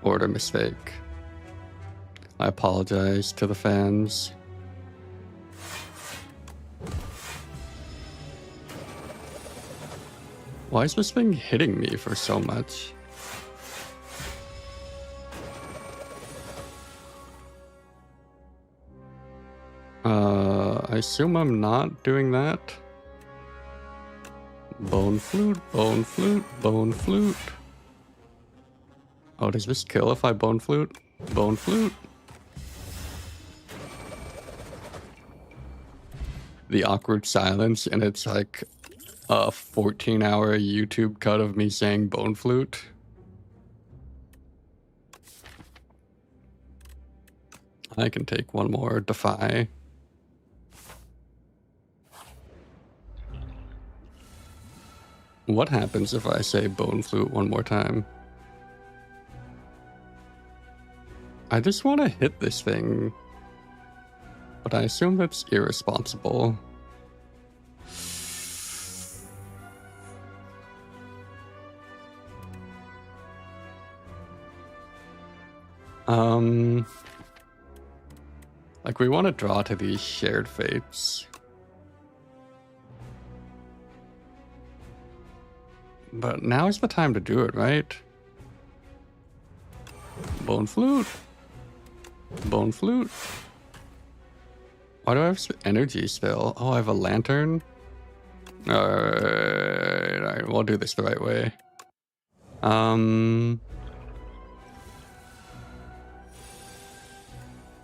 order mistake. I apologize to the fans. Why is this thing hitting me for so much? I assume I'm not doing that. Bone flute, bone flute, bone flute. Oh, does this kill if I bone flute? Bone flute. The awkward silence, and it's like a 14-hour YouTube cut of me saying bone flute. I can take one more defy. What happens if I say bone flute one more time? I just want to hit this thing, but I assume that's irresponsible. Like, we want to draw to these shared fates. But now is the time to do it, right? Bone flute. Bone flute. Why do I have energy still? Oh, I have a lantern? Alright, we'll do this the right way.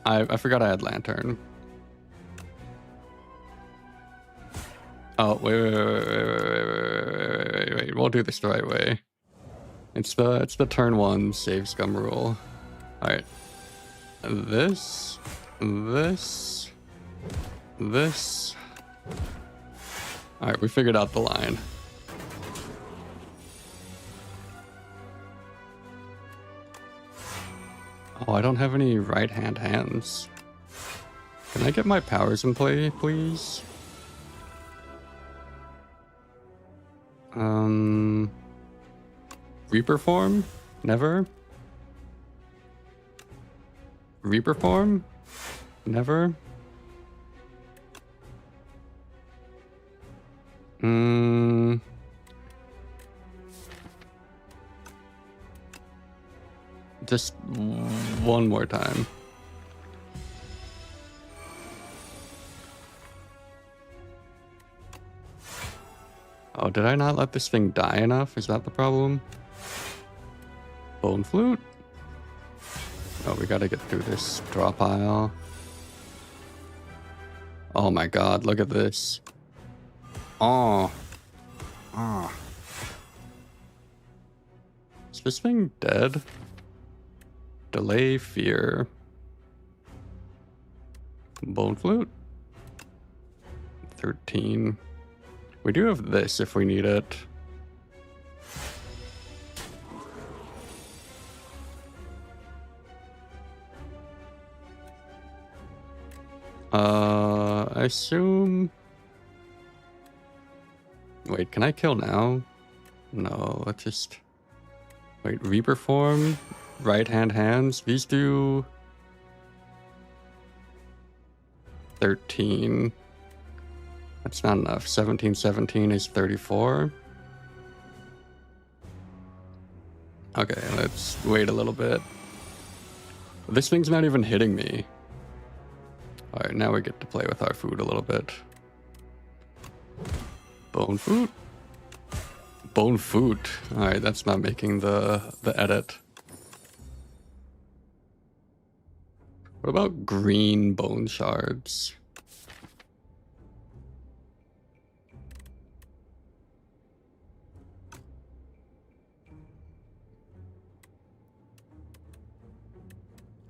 I forgot I had lantern. Oh, wait, we'll do this the right way. It's the turn one save scum rule. Alright. This. Alright, we figured out the line. Oh, I don't have any right-hand hands. Can I get my powers in play, please? Reaper form? Never. Reaper form? Never. Just one more time. Oh, did I not let this thing die enough? Is that the problem? Bone flute? Oh, we gotta get through this draw pile. Oh my god, look at this. Oh. Ah. Is this thing dead? Delay fear. Bone flute. 13. We do have this if we need it. I assume... Wait, can I kill now? No, let's just... Wait, Reaper form, right hand hands. These do 13. That's not enough. 17, 17 is 34. Okay, let's wait a little bit. This thing's not even hitting me. All right, now we get to play with our food a little bit. Bone food. Bone food. All right, that's not making the edit. What about green bone shards?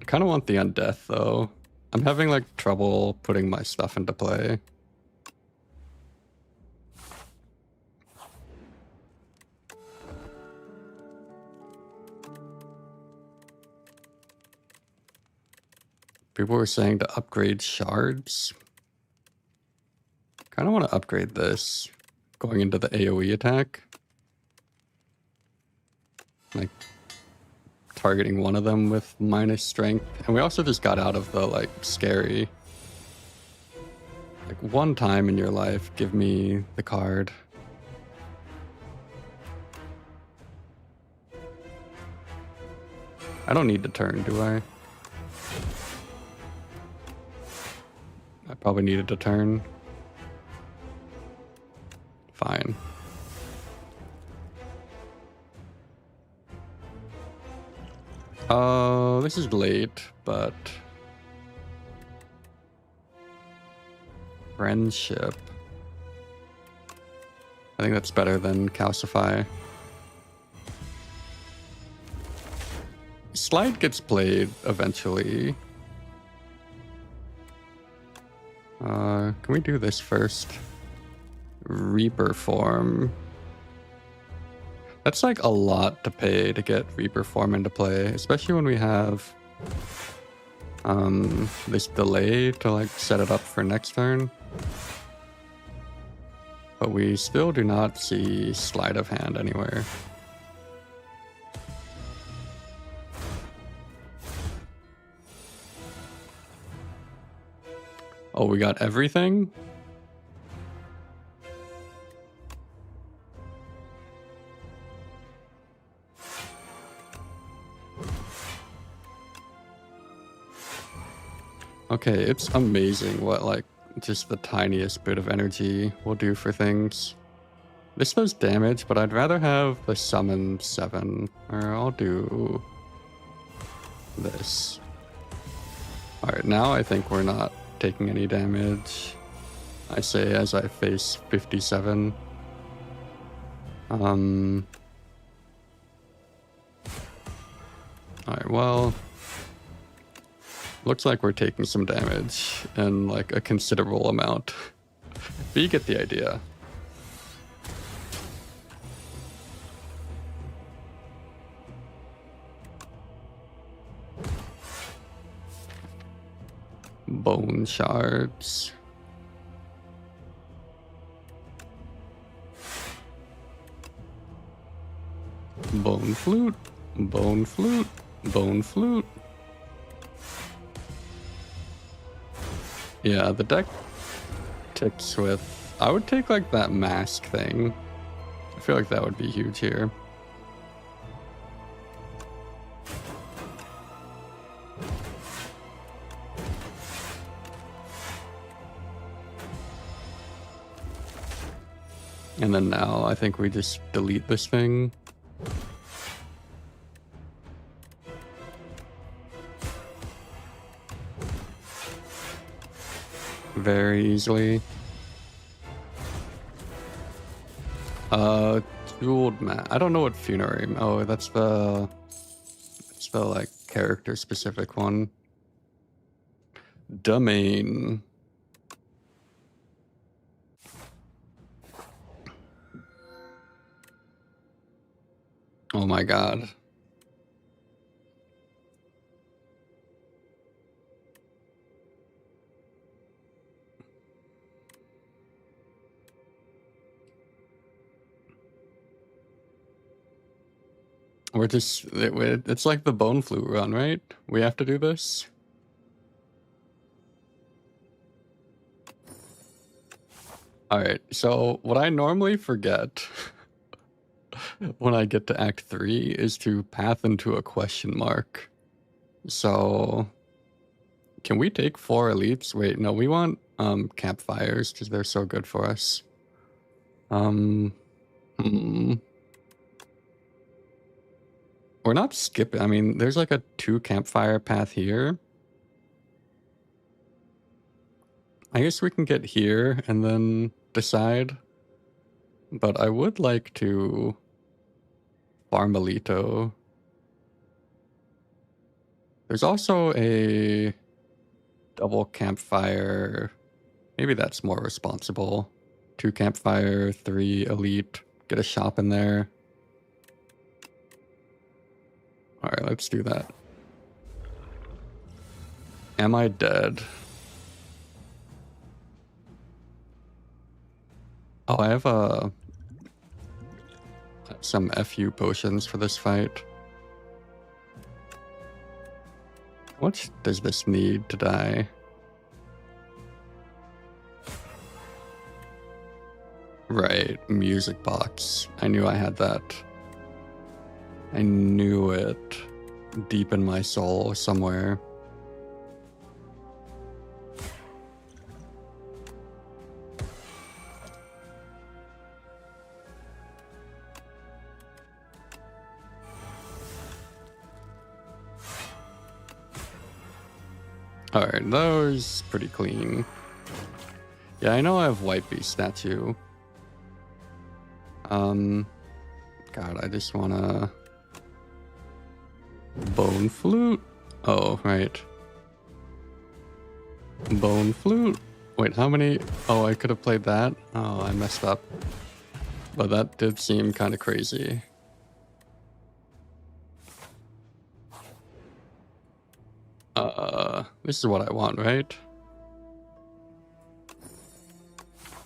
I kind of want the undeath though. I'm having like trouble putting my stuff into play. People were saying to upgrade shards. Kind of want to upgrade this going into the AoE attack. Like targeting one of them with minus strength. And we also just got out of the like scary. Like one time in your life, give me the card. I don't need to turn, do I? I probably needed to turn. Fine. This is late, but... Friendship. I think that's better than Calcify. Slide gets played eventually. Can we do this first? Reaper form. That's like a lot to pay to get Reaper form into play, especially when we have this delay to like set it up for next turn. But we still do not see sleight of hand anywhere. Oh, we got everything? Okay, it's amazing what like just the tiniest bit of energy will do for things. This does damage, but I'd rather have the summon 7, or I'll do this. Alright, now I think we're not taking any damage. I say as I face 57. Alright, well... Looks like we're taking some damage, and like a considerable amount. But you get the idea. Bone shards. Bone flute. Bone flute. Bone flute. Yeah, the deck ticks with... I would take like that mask thing. I feel like that would be huge here. And then now I think we just delete this thing. Very easily. Jeweled mat. I don't know what funerary. Oh, that's the like character specific one. Domain. Oh my god. We're just, it's like the bone flute run, right? We have to do this. All right, so what I normally forget when I get to Act 3 is to path into a question mark. So, can we take 4 elites? Wait, no, we want campfires because they're so good for us. We're not skipping. I mean, there's like a 2 campfire path here. I guess we can get here and then decide. But I would like to farm Alito. There's also a double campfire. Maybe that's more responsible. 2 campfire, 3 elite. Get a shop in there. Alright, let's do that. Am I dead? Oh, I have some FU potions for this fight. How much does this need to die? Right, music box. I knew I had that. I knew it deep in my soul somewhere. Alright, that was pretty clean. Yeah, I know I have White Beast statue. God, I just wanna... Bone flute? Oh, right. Bone flute? Wait, how many? Oh, I could have played that? Oh, I messed up. But that did seem kind of crazy. This is what I want, right?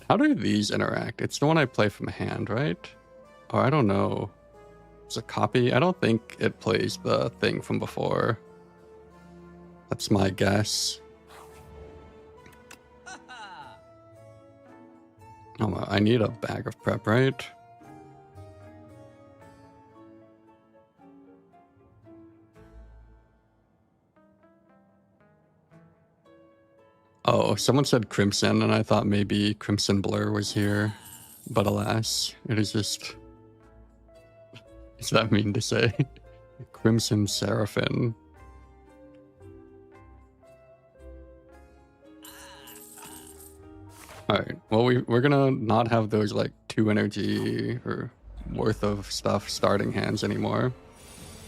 How do these interact? It's the one I play from hand, right? Or I don't know. It's a copy. I don't think it plays the thing from before. That's my guess. Oh, I need a bag of prep, right? Oh, someone said Crimson, and I thought maybe Crimson Blur was here. But alas, it is just... Is that mean to say? Crimson Seraphim. Alright, well, we're gonna not have those, like, 2 energy or worth of stuff starting hands anymore.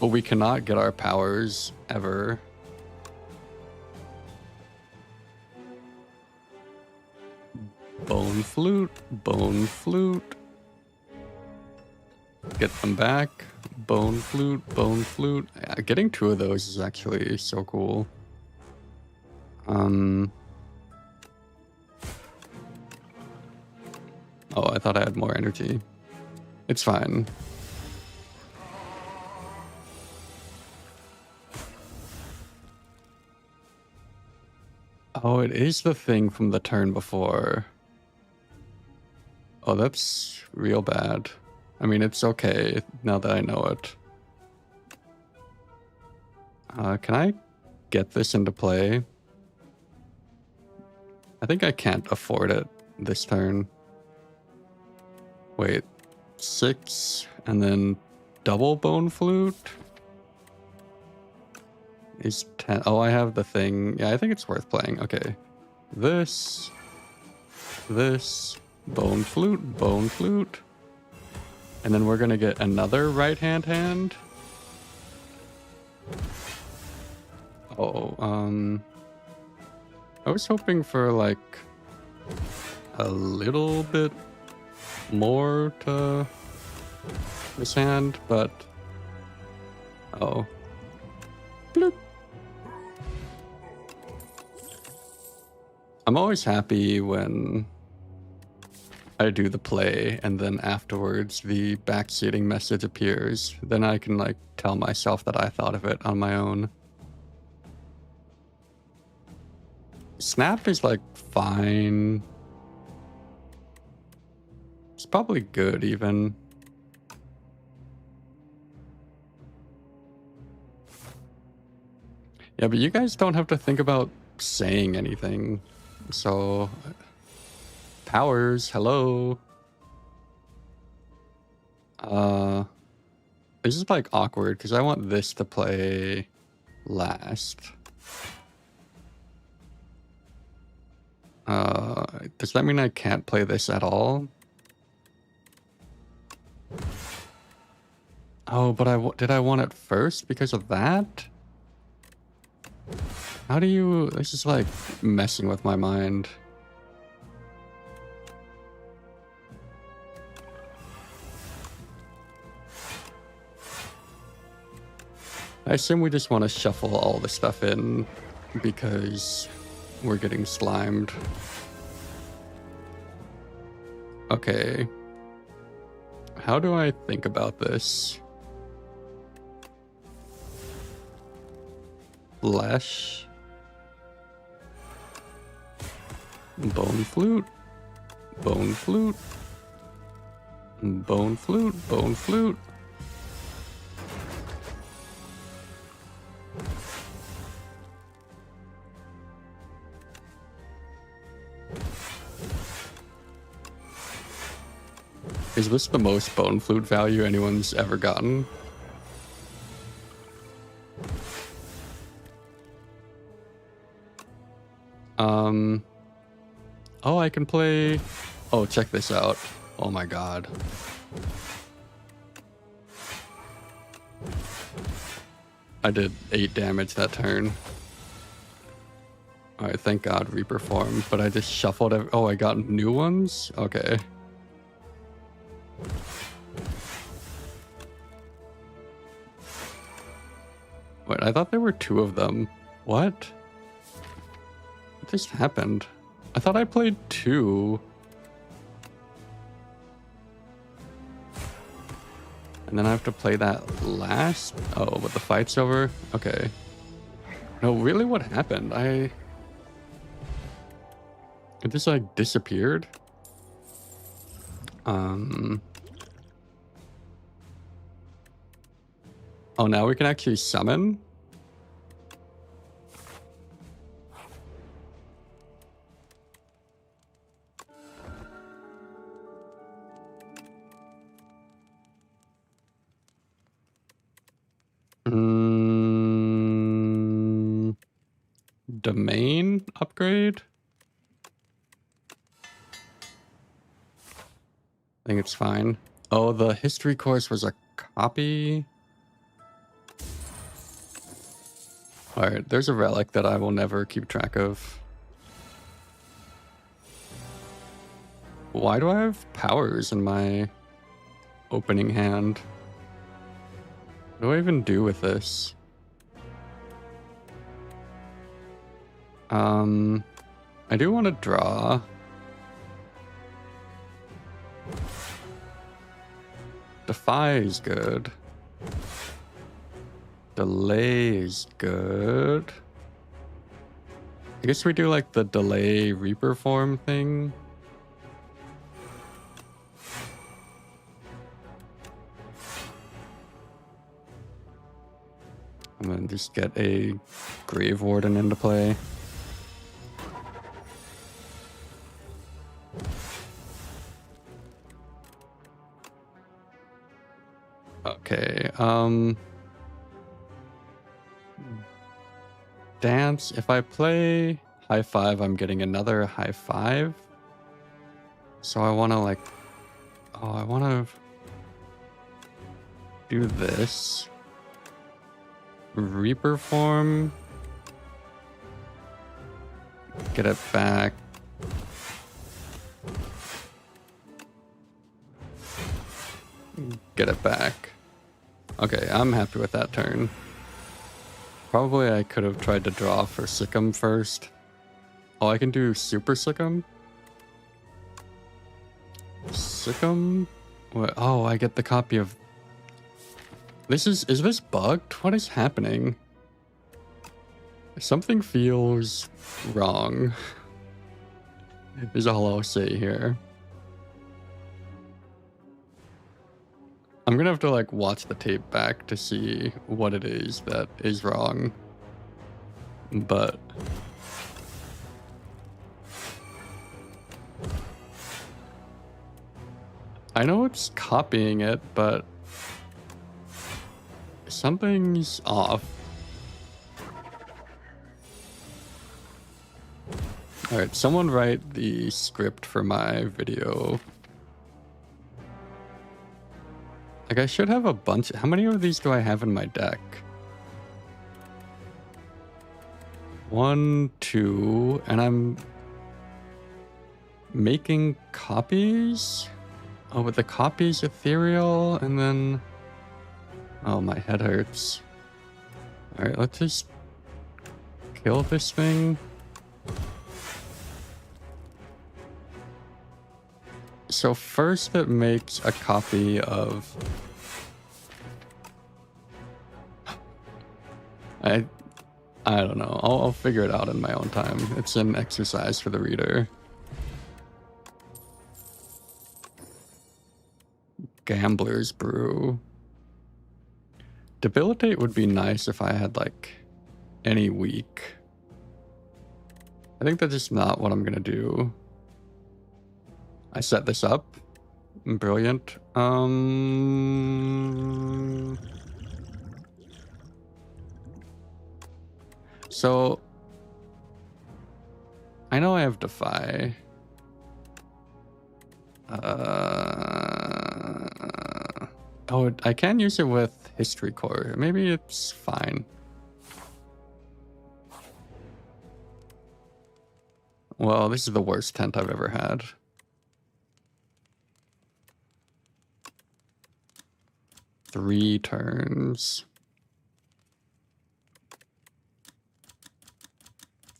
But we cannot get our powers ever. Bone flute, bone flute. Get them back. Bone flute, bone flute. Yeah, getting 2 of those is actually so cool. Oh, I thought I had more energy. It's fine. Oh, it is the thing from the turn before. Oh, that's real bad. I mean, it's okay now that I know it. Can I get this into play? I think I can't afford it this turn. Wait, 6 and then double bone flute is 10. Oh, I have the thing. Yeah, I think it's worth playing. Okay. This, bone flute. And then we're gonna get another right hand. Oh, I was hoping for like a little bit more to this hand, but oh. Bloop. I'm always happy when I do the play, and then afterwards the backseating message appears. Then I can, like, tell myself that I thought of it on my own. Snap is, like, fine. It's probably good, even. Yeah, but you guys don't have to think about saying anything. So, powers, hello. This is like awkward because I want this to play last. Does that mean I can't play this at all? Oh, but did I want it first because of that? How do you... This is like messing with my mind. I assume we just want to shuffle all the stuff in because we're getting slimed. Okay. How do I think about this? Flesh. Bone flute. Bone flute. Bone flute. Bone flute. Is this the most bone flute value anyone's ever gotten? Oh, I can play... Oh, check this out. Oh my god. I did 8 damage that turn. Alright, thank god Reaper formed, but I just shuffled... Oh, I got new ones? Okay. Wait, I thought there were 2 of them. What? What just happened? I thought I played 2. And then I have to play that last? Oh, but the fight's over? Okay. No, really what happened? It just like disappeared? Oh, now we can actually summon? Domain upgrade? I think it's fine. Oh, the history course was a copy? Alright, there's a relic that I will never keep track of. Why do I have powers in my opening hand? What do I even do with this? I do want to draw. Defy is good. Delay is good. I guess we do like the delay Reaper form thing. And then just get a Grave Warden into play. Okay, dance. If I play high 5, I'm getting another high 5. So I want to like... Oh, I want to do this. Reaper form. Get it back. Get it back. Okay, I'm happy with that turn. Probably I could have tried to draw for Sikkim first. Oh, I can do Super Sikkim? Sikkim? What? Oh, I get the copy of... Is this bugged? What is happening? Something feels wrong. Is all I'll say here. I'm gonna have to like watch the tape back to see what it is that is wrong. But I know it's copying it, but something's off. All right, someone write the script for my video. Like, I should have a bunch. How many of these do I have in my deck? 1, 2, and I'm making copies? Oh, but the copy's ethereal, and then... Oh, my head hurts. Alright, let's just kill this thing. So first it makes a copy of... I don't know. I'll figure it out in my own time. It's an exercise for the reader. Gambler's Brew. Debilitate would be nice if I had, like, any week. I think that's just not what I'm gonna do. I set this up. Brilliant. So I know I have Defy. Oh, I can use it with History Core. Maybe it's fine. Well, this is the worst tent I've ever had. Three turns.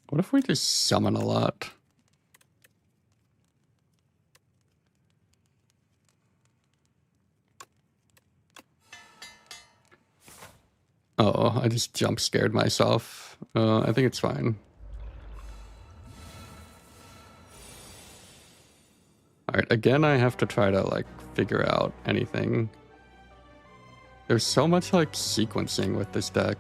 What if we just summon a lot? Oh, I just jump scared myself. I think it's fine. Alright, again, I have to try to, like, figure out anything. There's so much, like, sequencing with this deck.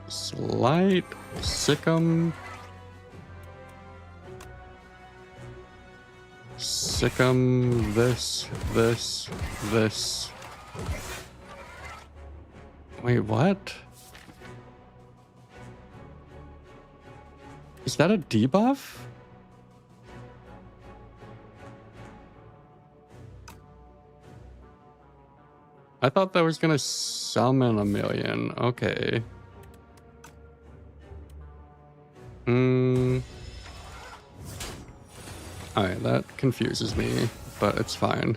Slight Sikkim. Sikkim, this. Wait, what? Is that a debuff? I thought that was gonna summon a million. Okay. Alright, that confuses me, but it's fine.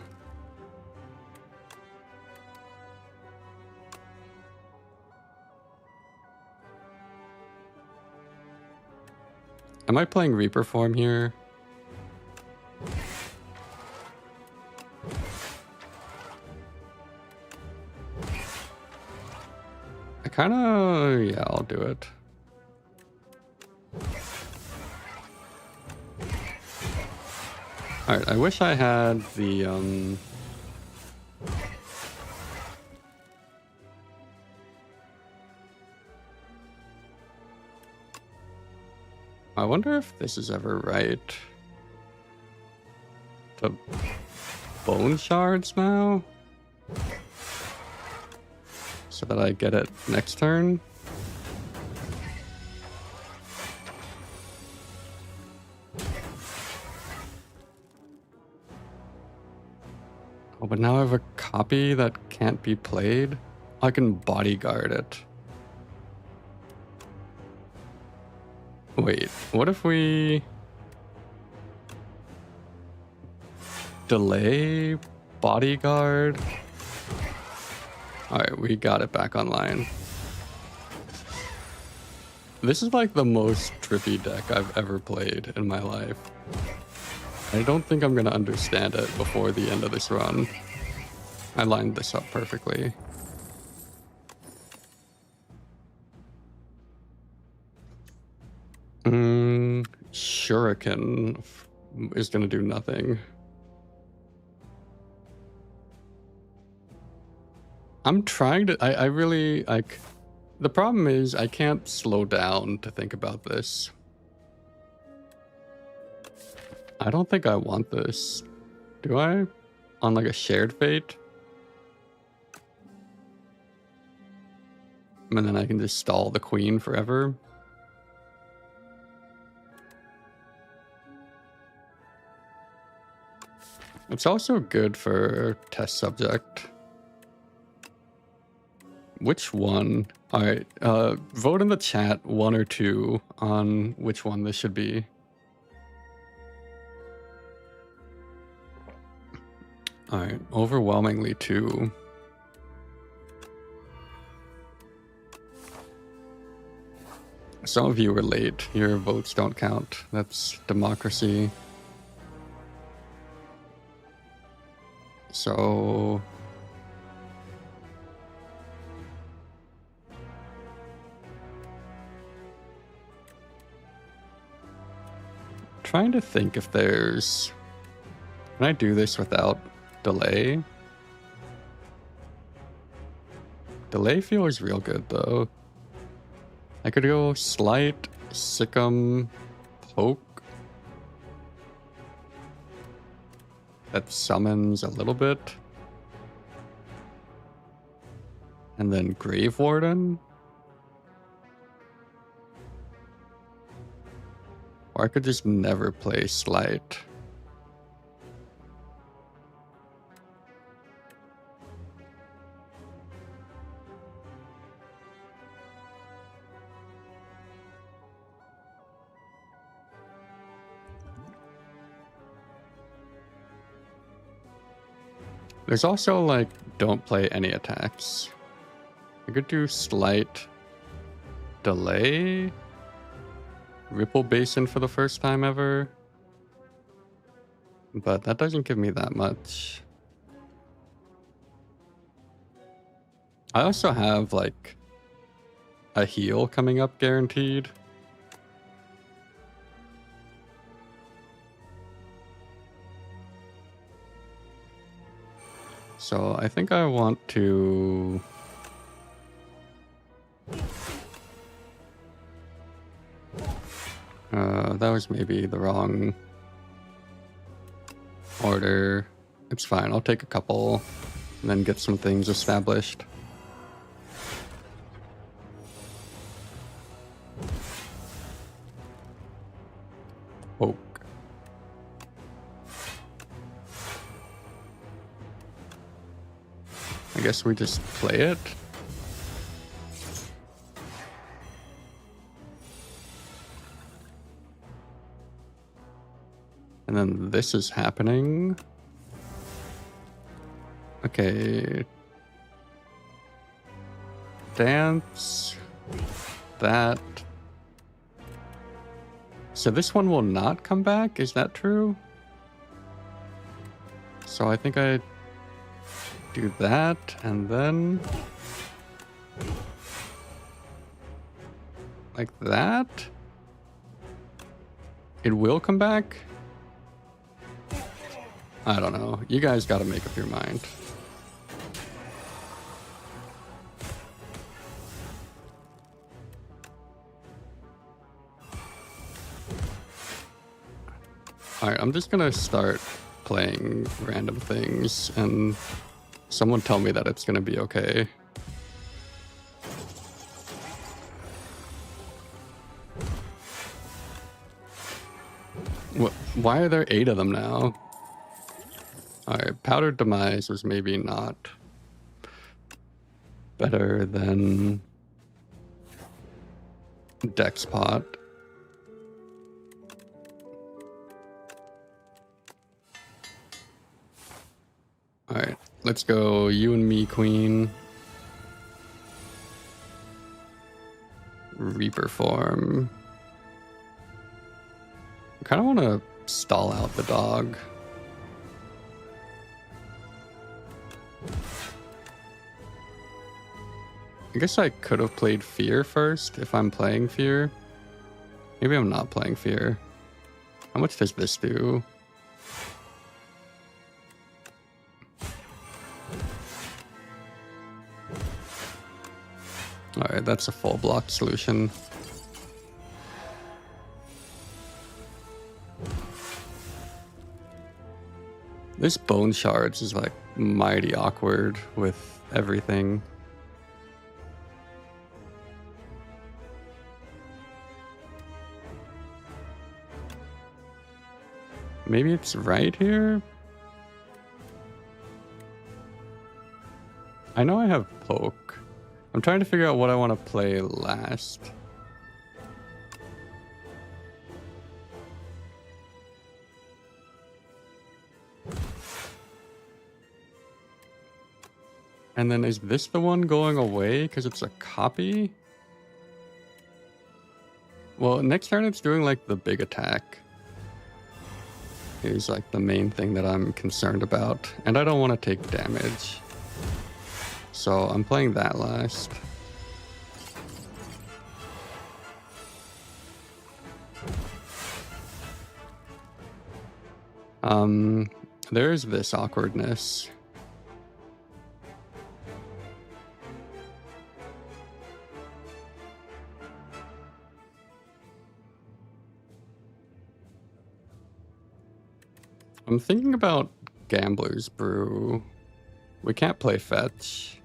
Am I playing Reaper form here? I kinda... yeah, I'll do it. Alright, I wish I had the, I wonder if this is ever right. The bone shards now? So that I get it next turn? Oh, but now I have a copy that can't be played? I can bodyguard it. Wait, what if we delay bodyguard? Alright, we got it back online. This is like the most trippy deck I've ever played in my life. I don't think I'm gonna understand it before the end of this run. I lined this up perfectly. Shuriken is gonna do nothing. I'm trying to... I really... like... The problem is I can't slow down to think about this. I don't think I want this. Do I? On like a shared fate? And then I can just stall the queen forever. It's also good for test subject. Which one? Alright, vote in the chat 1 or 2 on which one this should be. Alright, overwhelmingly 2. Some of you were late. Your votes don't count. That's democracy. So... trying to think if there's... Can I do this without delay? Delay feels real good though. I could go Slight, Sick'em, Poke. That summons a little bit. And then Grave Warden. Or I could just never play Slight. There's also like, don't play any attacks. I could do Slight, Delay, Ripple Basin for the first time ever. But that doesn't give me that much. I also have like a heal coming up guaranteed. So I think I want to... that was maybe the wrong order. It's fine, I'll take a couple and then get some things established. Poke. I guess we just play it. And then this is happening. Okay. Dance. That. So this one will not come back? Is that true? So I think I do that and then... like that? It will come back? I don't know. You guys gotta make up your mind. Alright, I'm just gonna start playing random things and someone tell me that it's gonna be okay. Why are there 8 of them now? Alright, Powdered Demise was maybe not better than Dex Pot. Alright, let's go you and me, Queen. Reaper form. I kind of want to stall out the dog. I guess I could have played Fear first if I'm playing Fear. Maybe I'm not playing Fear. How much does this do? Alright, that's a full block solution. This Bone Shards is like mighty awkward with everything. Maybe it's right here? I know I have Poke. I'm trying to figure out what I want to play last. And then is this the one going away because it's a copy? Well, next turn it's doing like the big attack. Is like the main thing that I'm concerned about. And I don't want to take damage. So I'm playing that last. There's this awkwardness. I'm thinking about Gambler's Brew. We can't play fetch.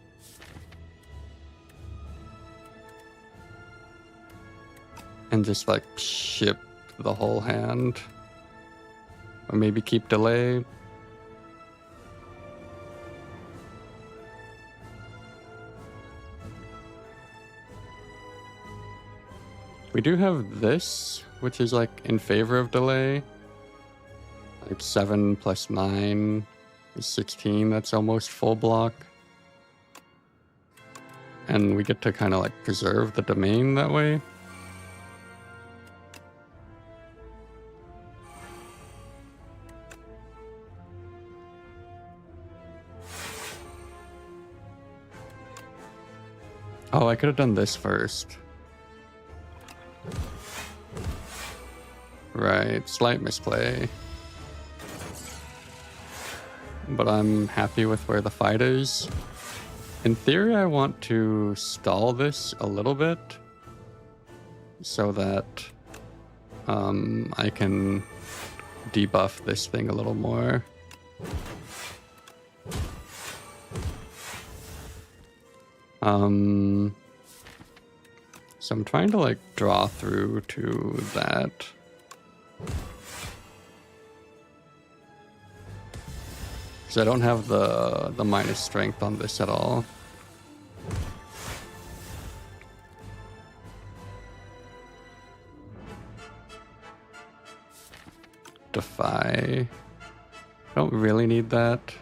And just like ship the whole hand. Or maybe keep delay. We do have this, which is like in favor of delay. Like 7 plus 9 is 16. That's almost full block. And we get to kind of like preserve the domain that way. Oh, I could have done this first. Right, slight misplay. But I'm happy with where the fight is. In theory, I want to stall this a little bit so that I can debuff this thing a little more. So I'm trying to like draw through to that. Because I don't have the minus strength on this at all. Defy. Don't really need that.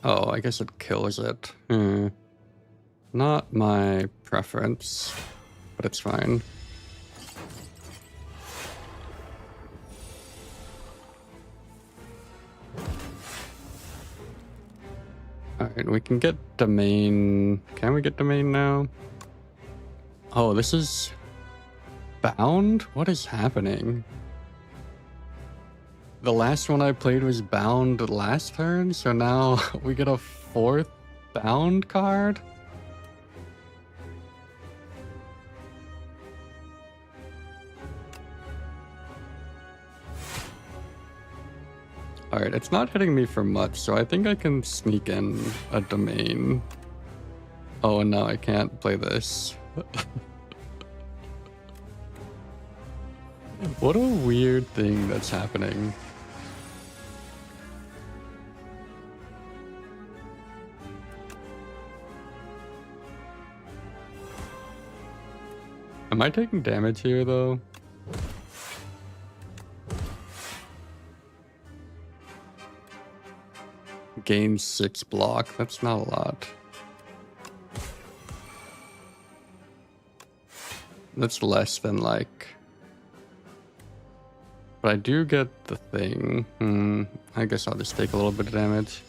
Oh, I guess it kills it. Not my preference, but it's fine. Alright, we can get domain. Can we get domain now? Oh, this is bound? What is happening? The last one I played was bound last turn, so now we get a 4th bound card? Alright, it's not hitting me for much, so I think I can sneak in a domain. Oh, and now I can't play this. What a weird thing that's happening. Am I taking damage here, though? gain 6 block. That's not a lot. That's less than like... But I do get the thing. I guess I'll just take a little bit of damage.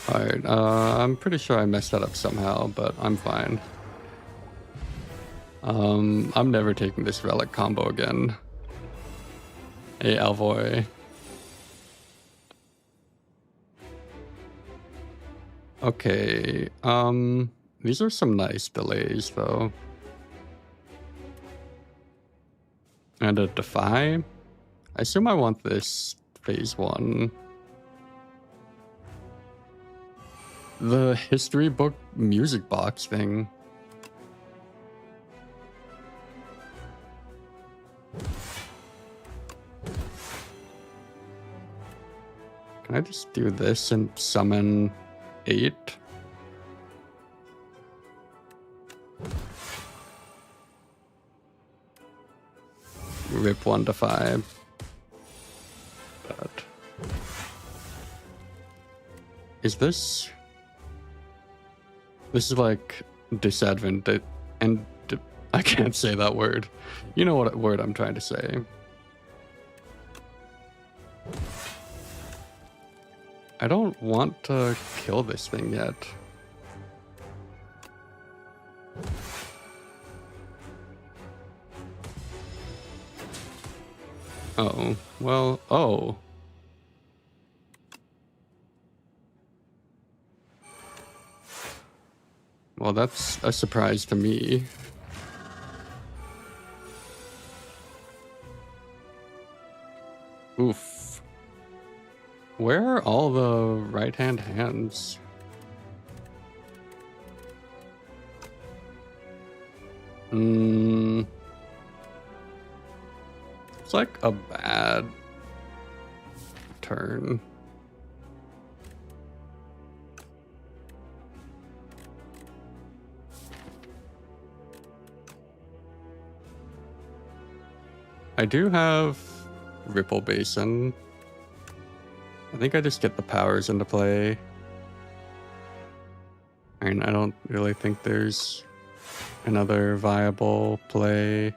Alright, I'm pretty sure I messed that up somehow, but I'm fine. I'm never taking this relic combo again. Hey, Alvoy. Okay, these are some nice delays, though. And a Defy? I assume I want this phase 1. The history book music box thing. Can I just do this and summon 8? Rip 1 to 5. But is this... This is like disadvantage, and I can't say that word. You know what word I'm trying to say. I don't want to kill this thing yet. Oh, well, oh. Well, that's a surprise to me. Oof. Where are all the right-hand hands? It's like a bad turn. I do have Ripple Basin. I think I just get the powers into play. I mean, I don't really think there's another viable play.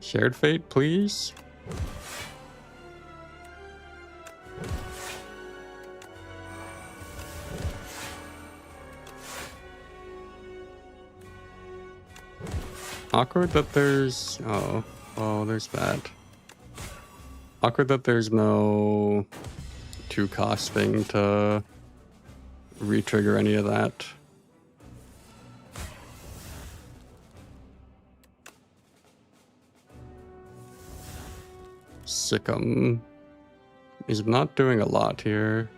Shared Fate, please. Awkward that there's... Oh, there's that. Awkward that there's no 2-cost thing to re-trigger any of that. Sikkim is not doing a lot here,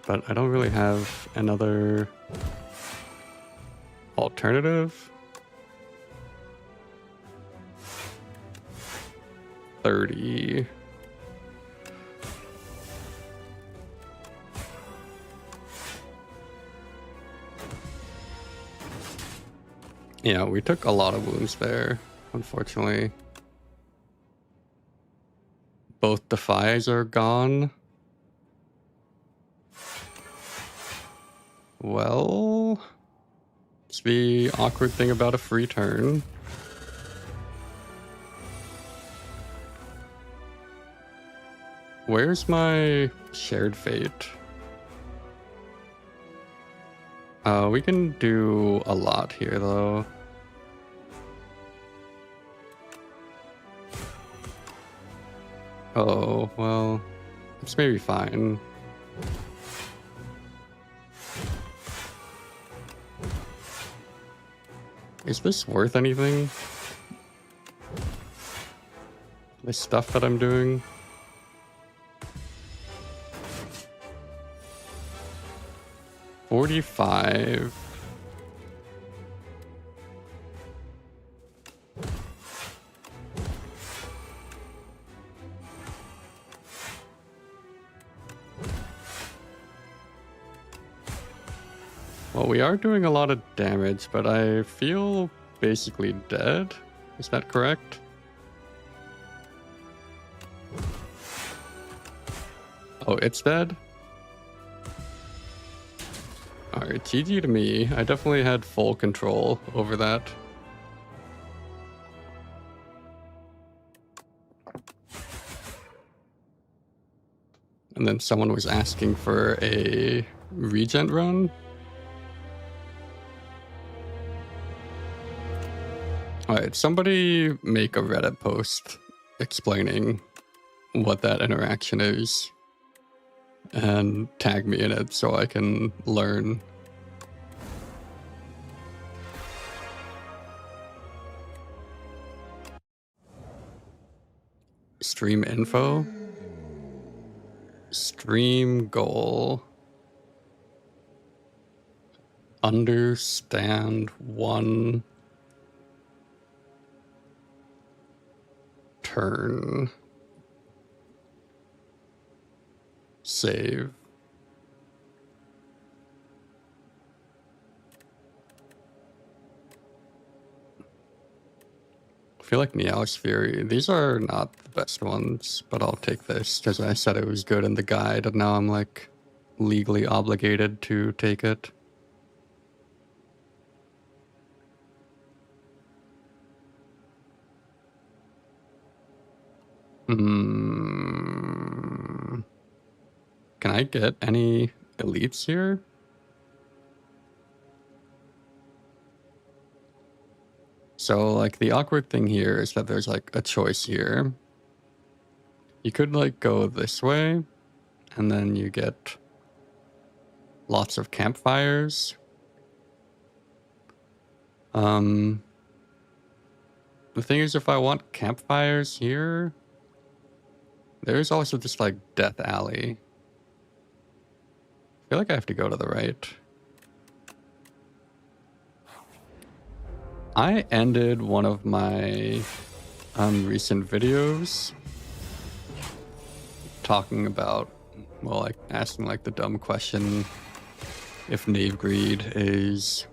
but I don't really have another alternative. 30. Yeah, we took a lot of wounds there, unfortunately. Both Defies are gone. Well, it's the awkward thing about a free turn. Where's my Shared Fate? We can do a lot here, though. Oh, well, it's maybe fine. Is this worth anything? The stuff that I'm doing? $45. Well, we are doing a lot of damage, but I feel basically dead. Is that correct? Oh, it's dead? Alright, GG to me. I definitely had full control over that. And then someone was asking for a regen run. Alright, somebody make a Reddit post explaining what that interaction is and tag me in it so I can learn. Stream info. Stream goal. Understand one turn. Save. I feel like Meow's Fury. These are not the best ones, but I'll take this because I said it was good in the guide, and now I'm like legally obligated to take it. Can I get any elites here? So, like, the awkward thing here is that there's, like, a choice here. You could, like, go this way, and then you get lots of campfires. The thing is, if I want campfires here, there's also just, like, Death Alley. I feel like I have to go to the right. I ended one of my recent videos talking about, well, like asking like the dumb question if Knave Greed is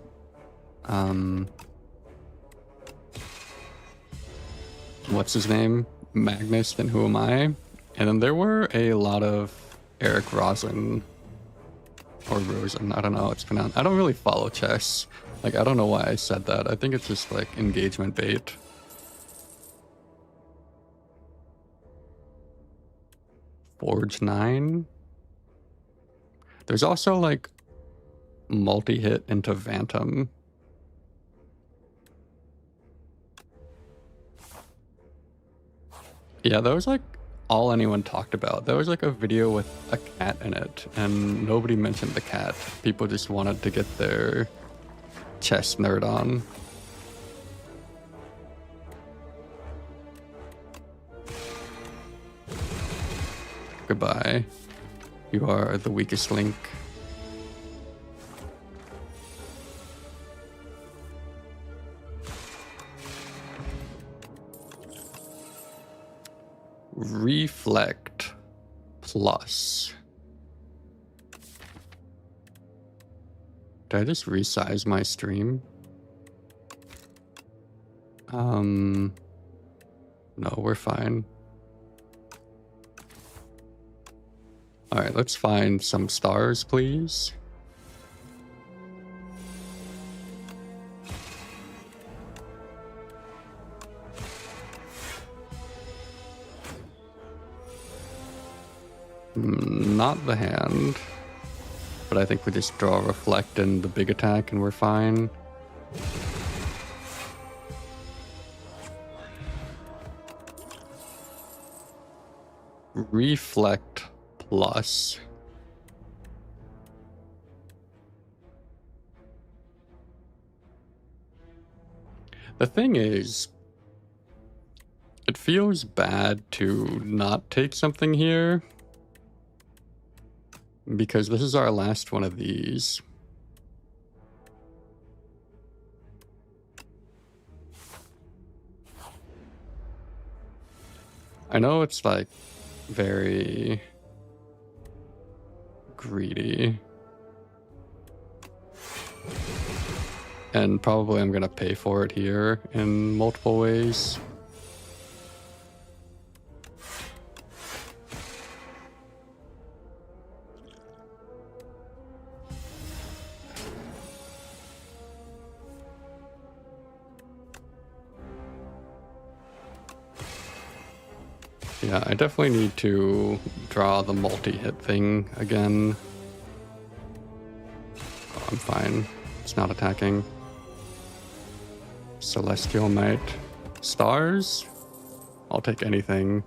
what's his name? Magnus, then who am I? And then there were a lot of Eric Rosen or Rosen, I don't know how it's pronounced. I don't really follow chess. Like, I don't know why I said that. I think it's just like engagement bait. Forge 9. There's also like multi-hit into Phantom. Yeah, that was like all anyone talked about. There was like a video with a cat in it, and nobody mentioned the cat. People just wanted to get their chess nerd on. Goodbye. You are the weakest link. Reflect plus. Did I just resize my stream? No, we're fine. All right, let's find some stars, please. Not the hand, but I think we just draw reflect in the big attack and we're fine. Reflect plus. The thing is, it feels bad to not take something here, because this is our last one of these. I know it's like very greedy. And probably I'm gonna pay for it here in multiple ways. Yeah, I definitely need to draw the multi-hit thing again. Oh, I'm fine. It's not attacking. Celestial Might. Stars? I'll take anything.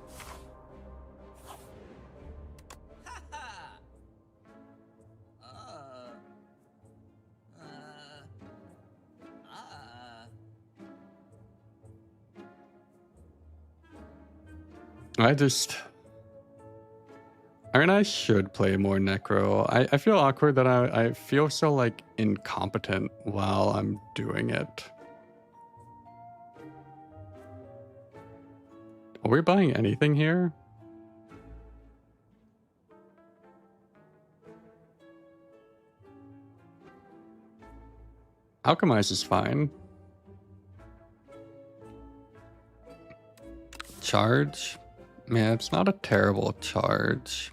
I mean, I should play more Necro. I feel awkward that I feel so, like, incompetent while I'm doing it. Are we buying anything here? Alchemize is fine. Charge? Man, it's not a terrible charge.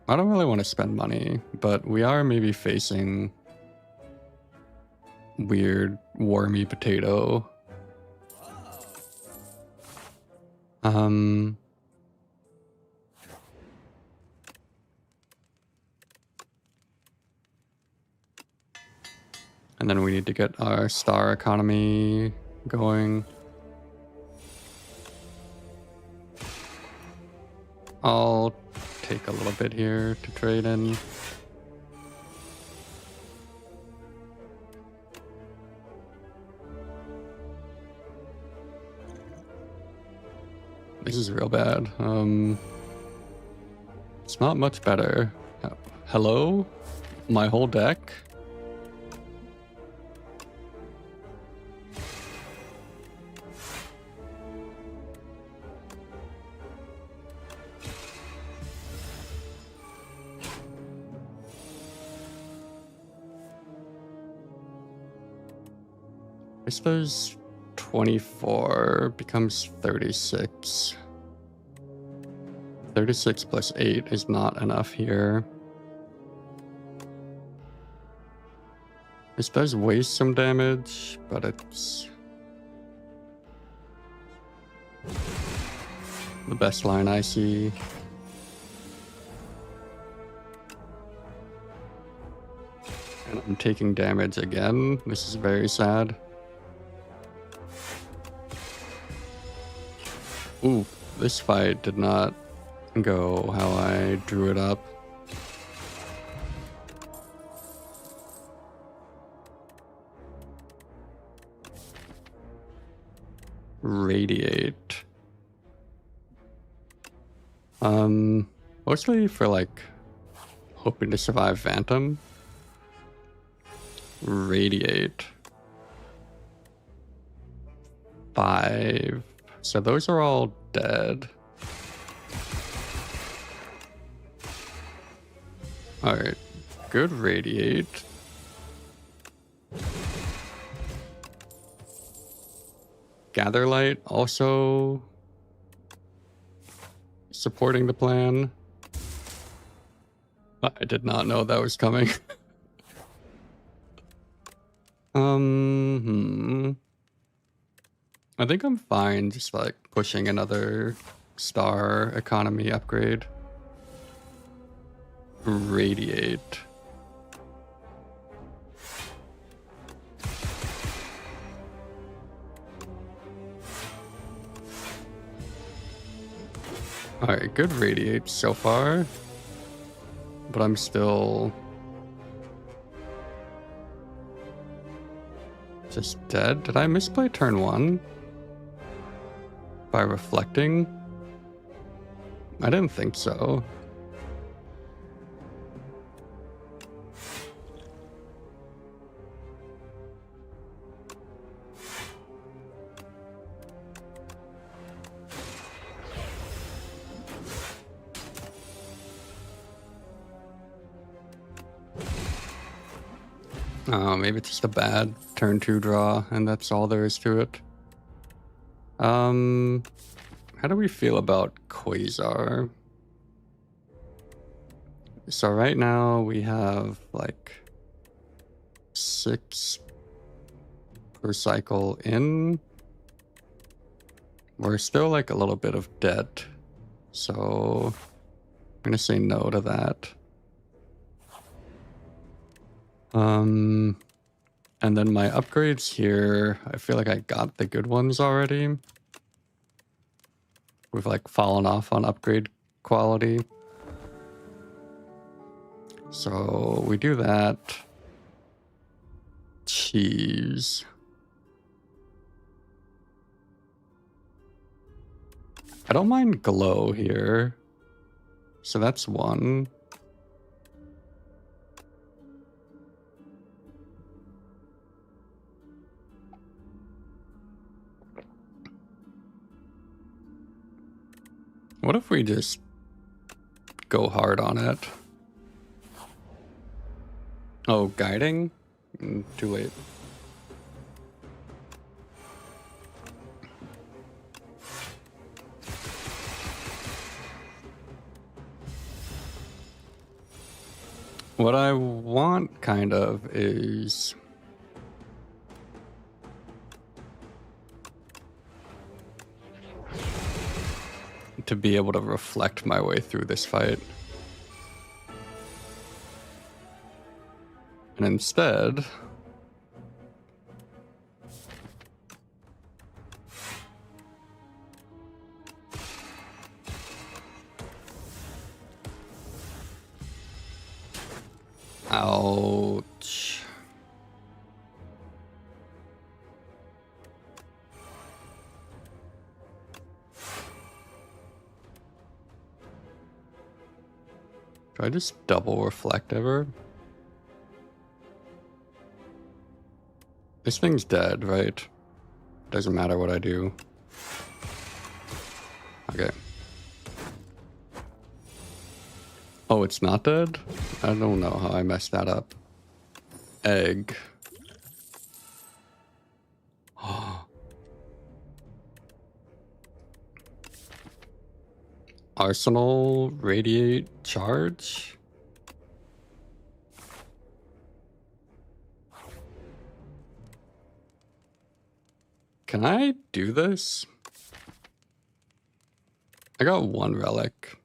I don't really want to spend money, but we are maybe facing weird wormy potato. And then we need to get our star economy going. I'll take a little bit here to trade in. This is real bad. It's not much better. Hello? My whole deck? I suppose 24 becomes 36. 36 plus 8 is not enough here. This does waste some damage, but it's the best line I see. And I'm taking damage again. This is very sad. Ooh, this fight did not go how I drew it up. Radiate. Mostly for, like, hoping to survive Phantom. Radiate. 5. So those are all dead. Alright. Good radiate. Gather Light also supporting the plan. I did not know that was coming. I think I'm fine just like pushing another star economy upgrade. Radiate. Alright, good radiate so far. But I'm still just dead. Did I misplay turn 1? By reflecting? I didn't think so. Maybe it's just a bad turn 2 draw, and that's all there is to it. How do we feel about Quasar? So right now we have like 6 per cycle in. We're still like a little bit of debt, so I'm gonna say no to that. And then my upgrades here, I feel like I got the good ones already. We've like fallen off on upgrade quality. So we do that. Cheese. I don't mind glow here. So that's 1. What if we just go hard on it? Oh, guiding? Too late. What I want, kind of, is... to be able to reflect my way through this fight. And instead... Ouch. Do I just double reflect ever? This thing's dead, right? Doesn't matter what I do. Okay. Oh, it's not dead? I don't know how I messed that up. Egg. Arsenal, radiate, charge? Can I do this? I got 1 relic,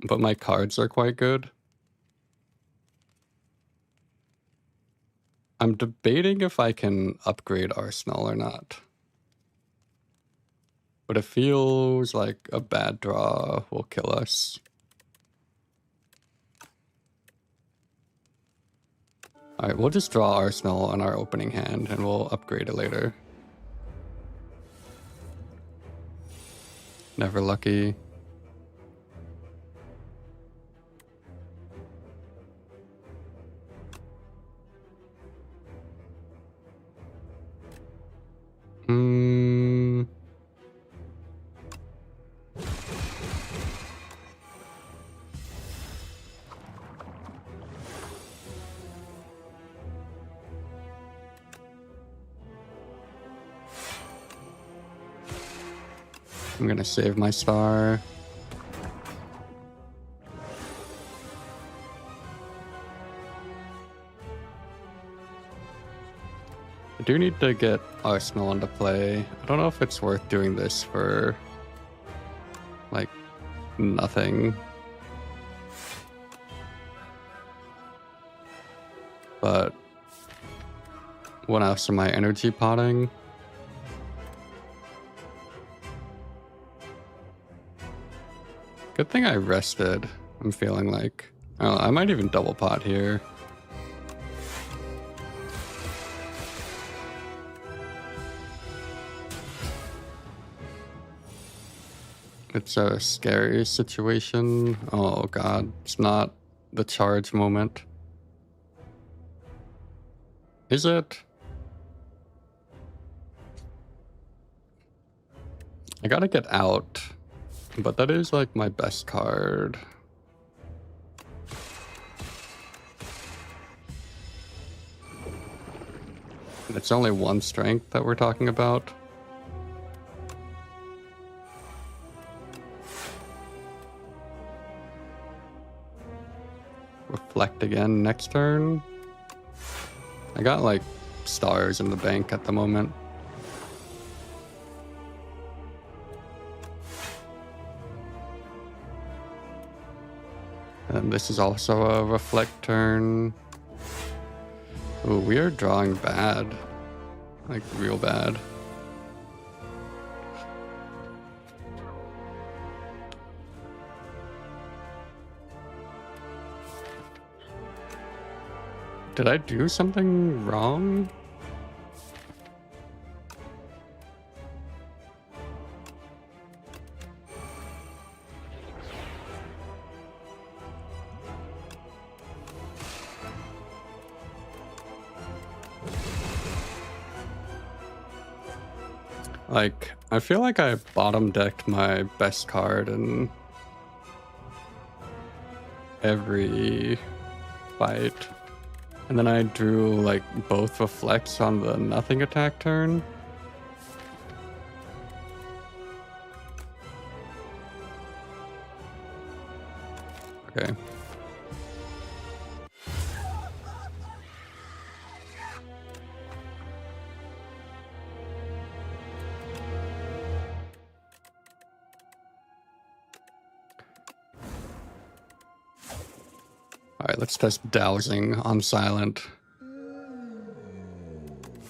but my cards are quite good. I'm debating if I can upgrade Arsenal or not. But it feels like a bad draw will kill us. Alright, we'll just draw Arsenal on our opening hand and we'll upgrade it later. Never lucky. I'm gonna save my star. I do need to get Arsenal into play. I don't know if it's worth doing this for, like, nothing. But what else am I energy potting? Good thing I rested. I'm feeling like... Oh, I might even double pot here. It's a scary situation. Oh god, it's not the charge moment. Is it? I gotta get out. But that is like my best card. It's only one strength that we're talking about. Reflect again next turn. I got like stars in the bank at the moment. And this is also a reflect turn. Ooh, we are drawing bad. Like real bad. Did I do something wrong? Like, I feel like I bottom decked my best card in every fight. And then I drew like both reflects on the nothing attack turn. Okay. Alright, let's test dowsing on silent.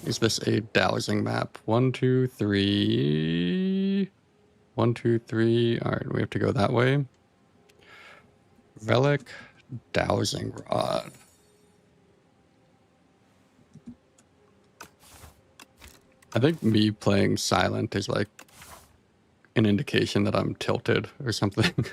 Is this a dowsing map? 1, 2, 3. 1, 2, 3. Alright, we have to go that way. Relic, dowsing rod. I think me playing silent is like an indication that I'm tilted or something.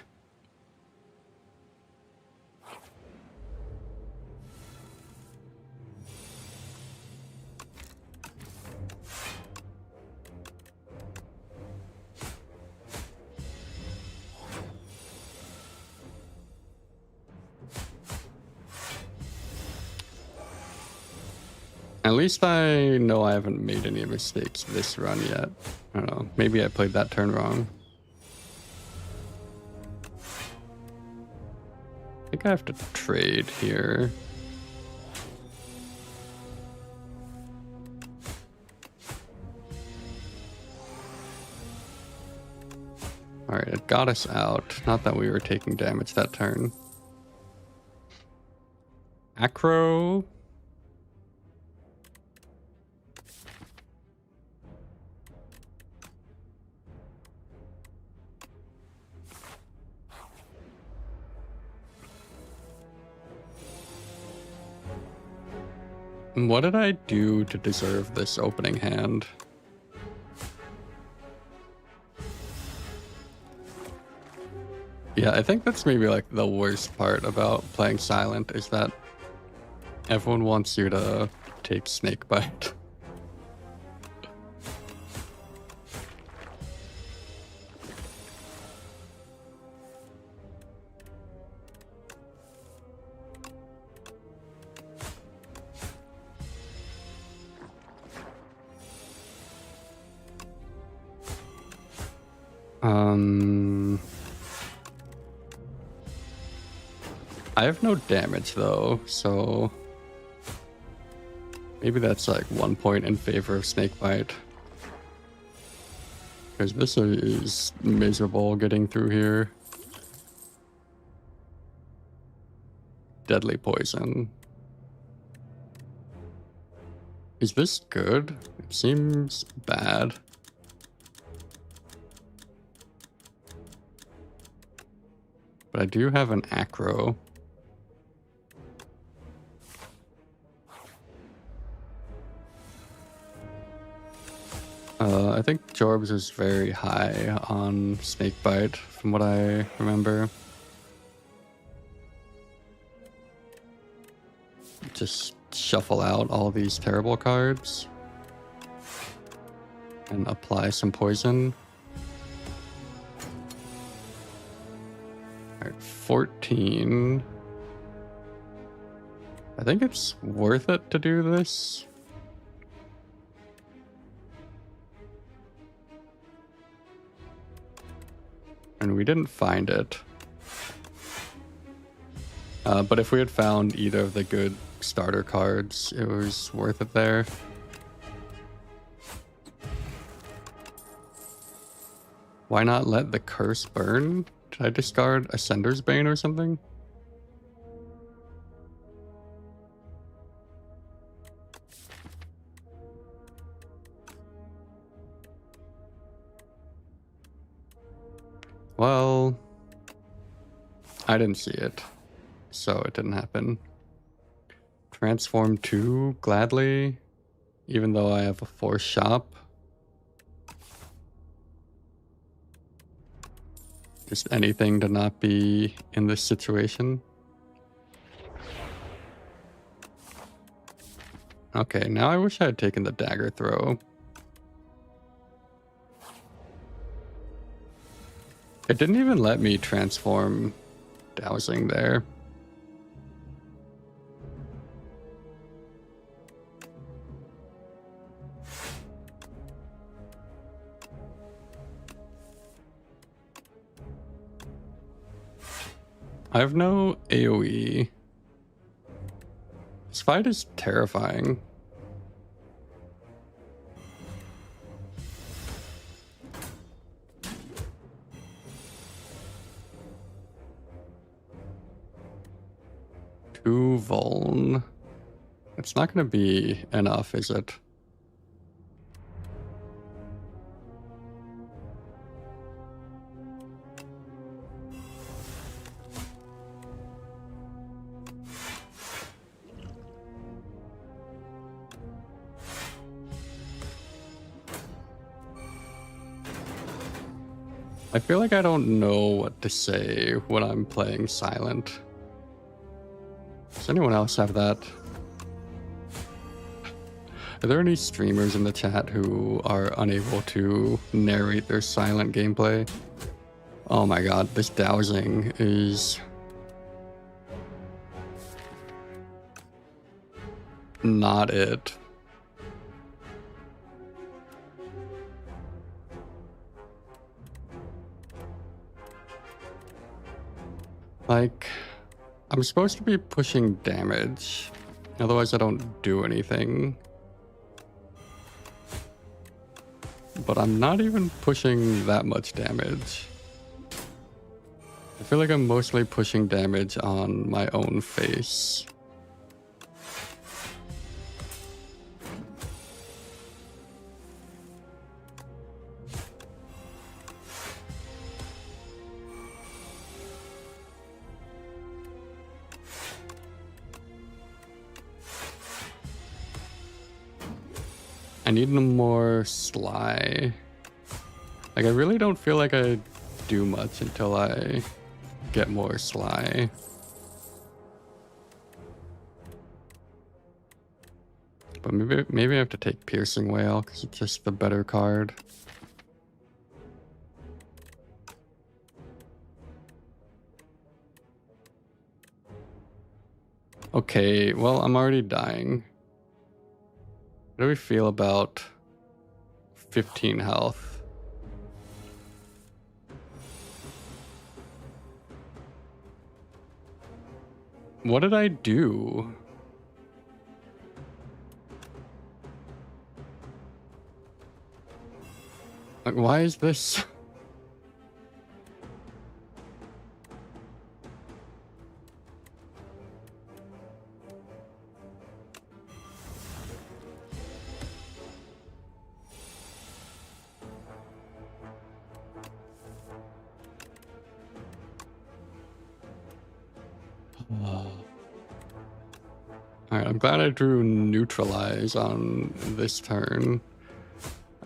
At least I know I haven't made any mistakes this run yet. I don't know. Maybe I played that turn wrong. I think I have to trade here. Alright, it got us out. Not that we were taking damage that turn. Acro. What did I do to deserve this opening hand? Yeah, I think that's maybe like the worst part about playing silent is that everyone wants you to take snakebite. I have no damage though, so maybe that's like 1 point in favor of snakebite. Because this is miserable getting through here. Deadly poison. Is this good? It seems bad. But I do have an acro. I think Jorbs is very high on snakebite from what I remember. Just shuffle out all these terrible cards and apply some poison. Alright, 14. I think it's worth it to do this. And we didn't find it. But if we had found either of the good starter cards, it was worth it there. Why not let the curse burn? Did I discard Ascender's Bane or something? Well, I didn't see it, so it didn't happen. Transform 2, gladly, even though I have a force shop. Just anything to not be in this situation. Okay, now I wish I had taken the dagger throw. It didn't even let me transform dowsing there. I have no AoE. This fight is terrifying. Two vuln. It's not going to be enough, is it? I feel like I don't know what to say when I'm playing silent. Does anyone else have that? Are there any streamers in the chat who are unable to narrate their silent gameplay? Oh my god, this dowsing is not it. Like, I'm supposed to be pushing damage, otherwise I don't do anything. But I'm not even pushing that much damage. I feel like I'm mostly pushing damage on my own face. I need more sly. Like, I really don't feel like I do much until I get more sly. But maybe I have to take Piercing Whale because it's just the better card. Okay, well, I'm already dying. How do we feel about 15 health? What did I do? Like, why is this? Alright, I'm glad I drew neutralize on this turn.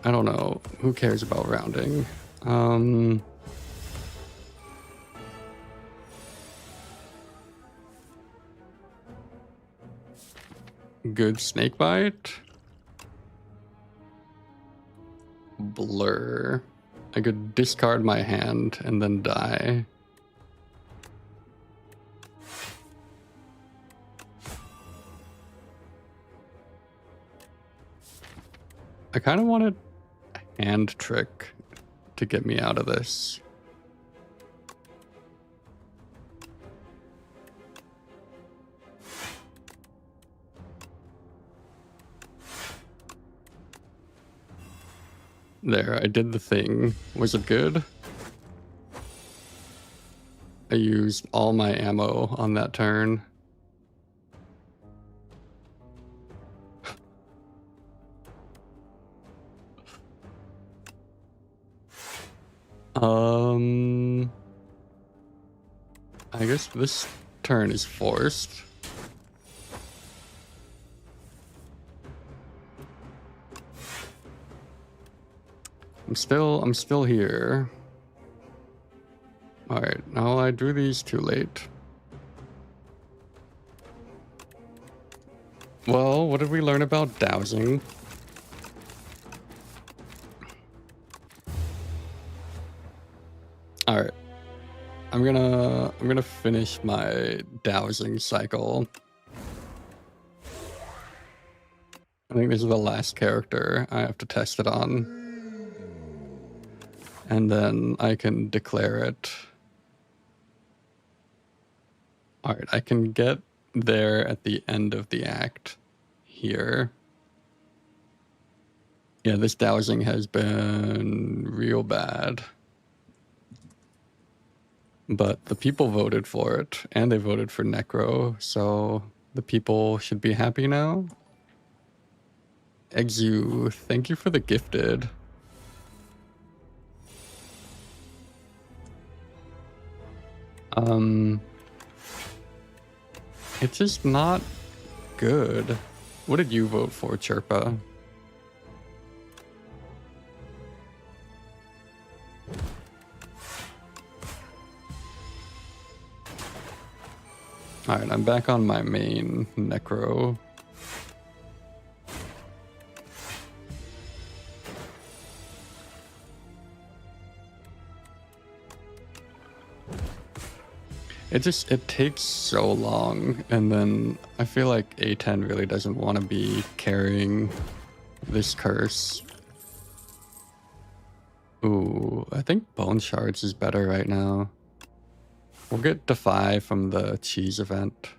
I don't know. Who cares about rounding? Good snakebite. Blur. I could discard my hand and then die. I kind of wanted a hand trick to get me out of this. There, I did the thing. Was it good? I used all my ammo on that turn. I guess this turn is forced. I'm still here. All right, now I drew these too late. Well, what did we learn about dowsing? All right. I'm gonna finish my dowsing cycle. I think this is the last character I have to test it on. And then I can declare it. All right, I can get there at the end of the act here. Yeah, this dowsing has been real bad. But the people voted for it, and they voted for Necro, so the people should be happy now. Exu, thank you for the gifted. It's just not good. What did you vote for, Chirpa? Alright, I'm back on my main Necro. It takes so long, and then I feel like A10 really doesn't want to be carrying this curse. Ooh, I think Bone Shards is better right now. We'll get Defy from the cheese event.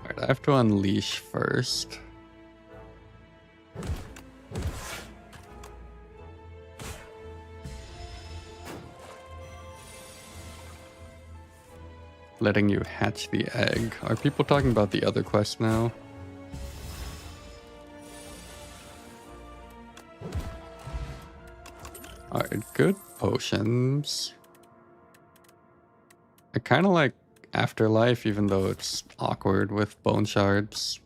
Alright, I have to unleash first. Letting you hatch the egg. Are people talking about the other quest now? Alright, good potions. I kind of like Afterlife, even though it's awkward with bone shards.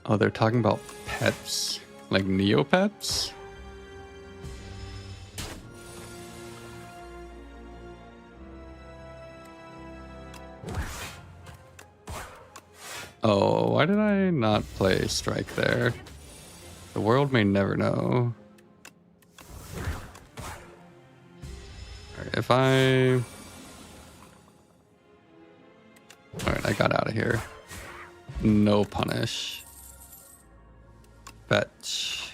Oh, they're talking about pets. Like Neopets? Oh, why did I not play Strike there? The world may never know. Alright, if I... Alright, I got out of here. No punish. Fetch.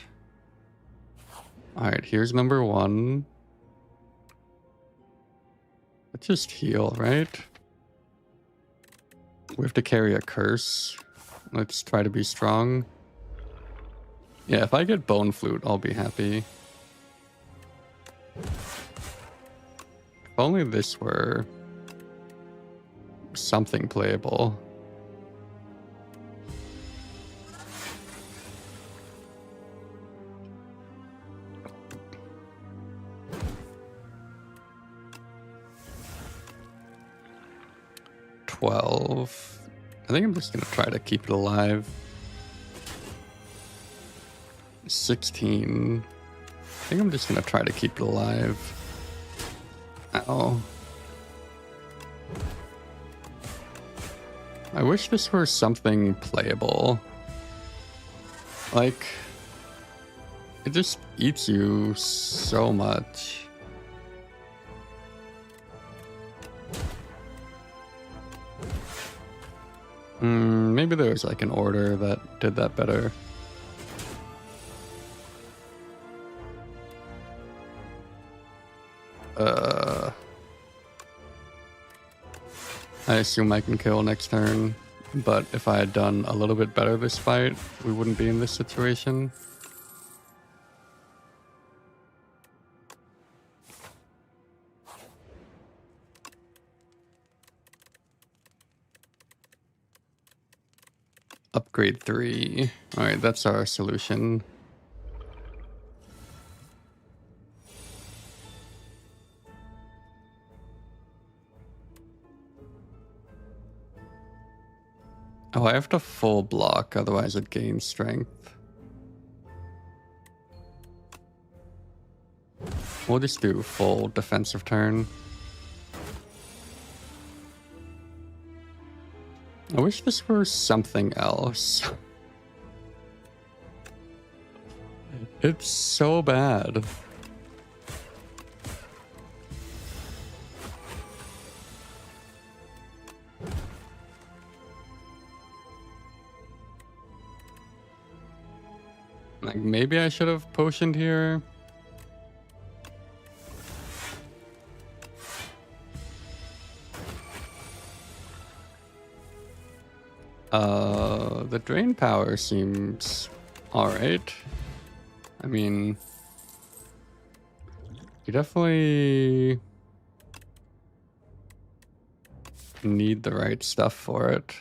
Alright, here's number one. Let's just heal, right? We have to carry a curse. Let's try to be strong. Yeah, if I get Bone Flute, I'll be happy. If only this were something playable. I think I'm just gonna try to keep it alive. 16. I think I'm just gonna try to keep it alive. Ow. I wish this were something playable. Like, it just eats you so much. Maybe there was like an order that did that better. I assume I can kill next turn, but if I had done a little bit better this fight, we wouldn't be in this situation. Upgrade 3. Alright, that's our solution. Oh, I have to full block, otherwise it gains strength. We'll just do full defensive turn. I wish this were something else. It's so bad. Like, maybe I should have potioned here. The drain power seems alright. I mean, you definitely need the right stuff for it.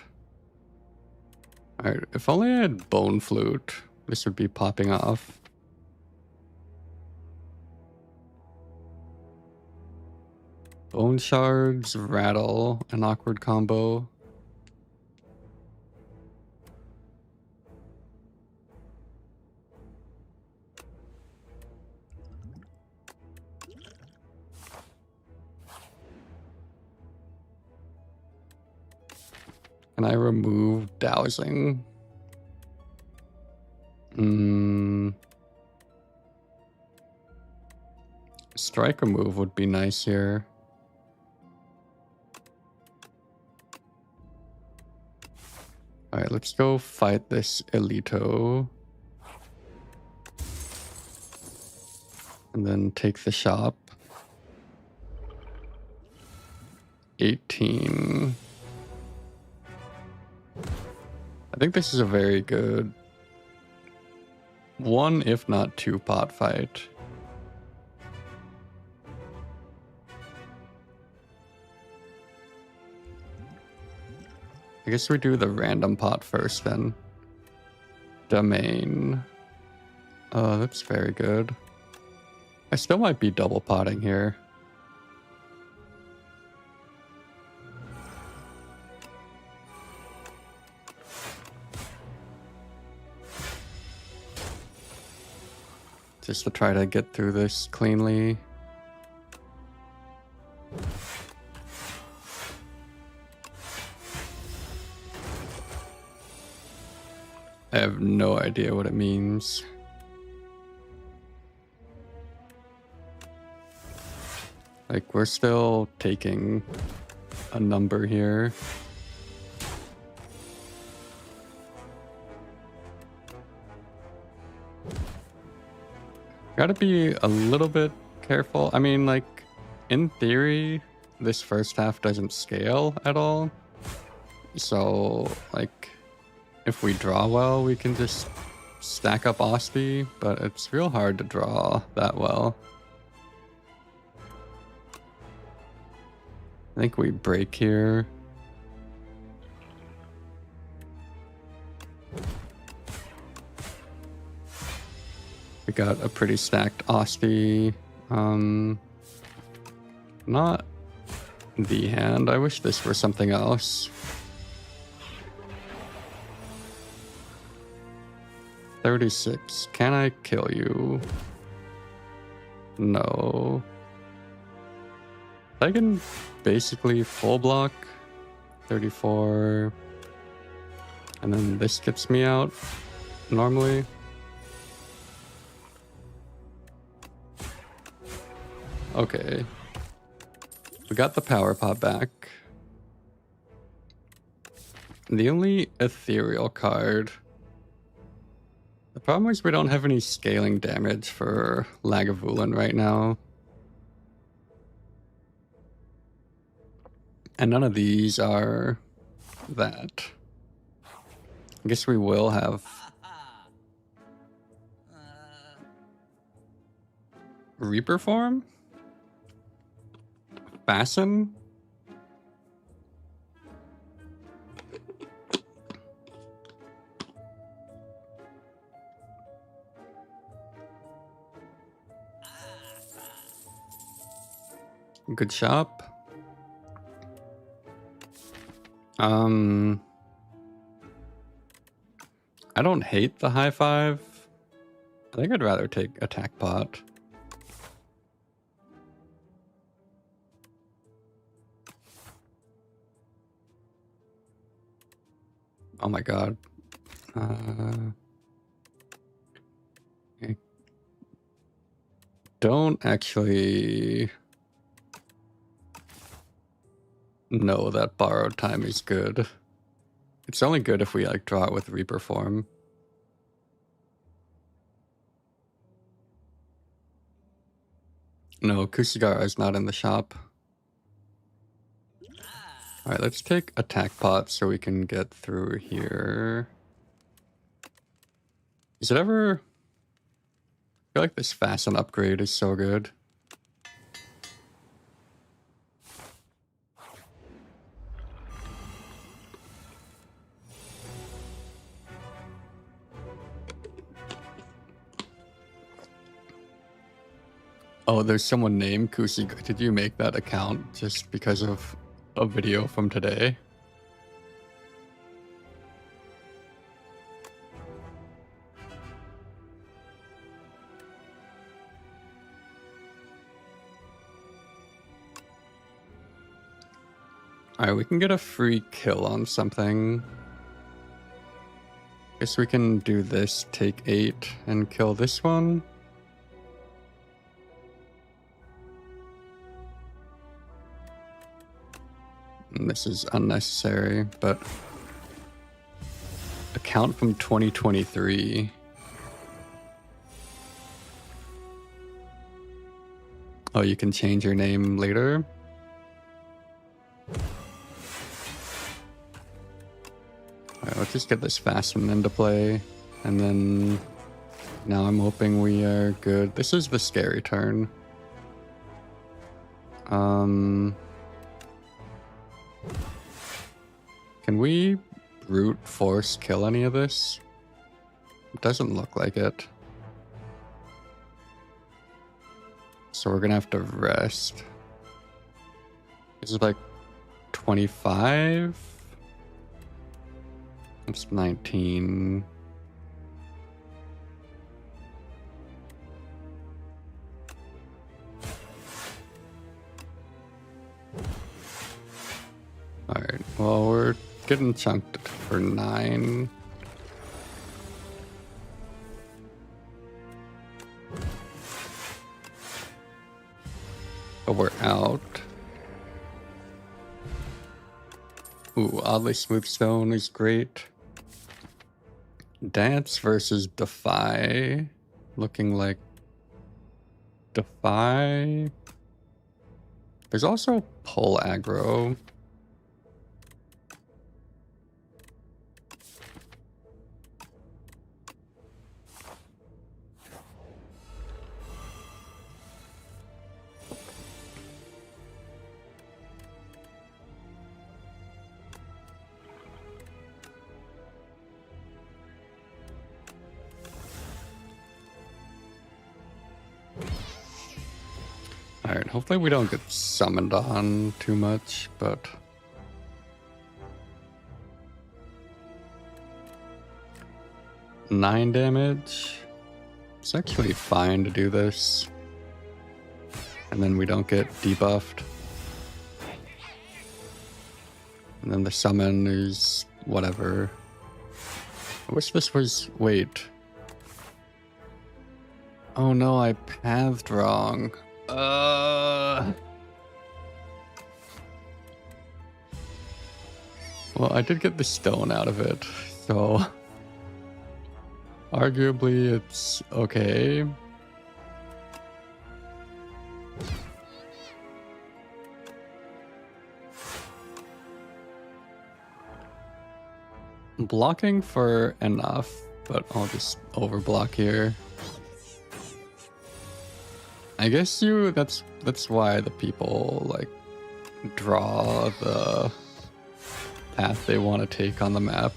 Alright, if only I had Bone Flute, this would be popping off. Bone Shards, Rattle, an awkward combo. Can I remove Dowsing? Strike remove would be nice here. Alright, let's go fight this Elito. And then take the shop. 18. I think this is a very good 1, if not 2 pot fight. I guess we do the random pot first then. Domain. Oh, that's very good. I still might be double potting here. Just to try to get through this cleanly. I have no idea what it means. Like, we're still taking a number here. Gotta be a little bit careful. I mean, like, in theory, this first half doesn't scale at all. So, like, if we draw well, we can just stack up Osti, but it's real hard to draw that well. I think we break here. We got a pretty stacked Osti. Not the hand. I wish this were something else. 36. Can I kill you? No. I can basically full block. 34. And then this gets me out normally. Okay. We got the power pot back. The only ethereal card. The problem is we don't have any scaling damage for Lagavulin right now. And none of these are that. I guess we will have Reaper form? Fasten? Good shop. I don't hate the high five. I think I'd rather take attack pot. Oh my god. I don't actually know that borrowed time is good. It's only good if we like draw it with Reaper form. No, Kusigara is not in the shop. Alright, let's take attack pot so we can get through here. Is it ever... I feel like this fasten upgrade is so good. Oh, there's someone named Kusigara. Did you make that account just because of a video from today? Alright, we can get a free kill on something. Guess we can do this, take 8, and kill this one. And this is unnecessary, but... Account from 2023. Oh, you can change your name later? Alright, let's just get this fasten into play. And then... Now I'm hoping we are good. This is the scary turn. Can we brute force kill any of this? It doesn't look like it. So we're gonna have to rest. This is like 25? It's 19. Alright, well, we're getting chunked for 9. But we're out. Ooh, oddly smooth stone is great. Dance versus Defy. Looking like Defy. There's also pull aggro. Alright, hopefully we don't get summoned on too much, but... 9 damage. It's actually fine to do this. And then we don't get debuffed. And then the summon is whatever. I wish this was... Wait. Oh no, I pathed wrong. Well, I did get the stone out of it, so arguably it's okay. blocking for enough, but I'll just overblock here. I guess that's why the people like draw the path they want to take on the map.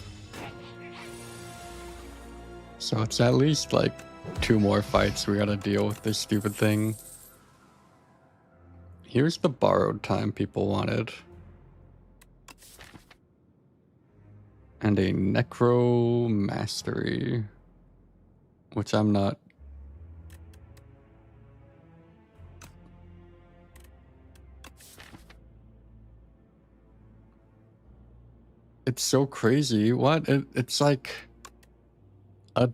So it's at least like 2 more fights we gotta deal with this stupid thing. Here's the borrowed time people wanted. And a Necro Mastery, which I'm not. It's so crazy. What? It's like a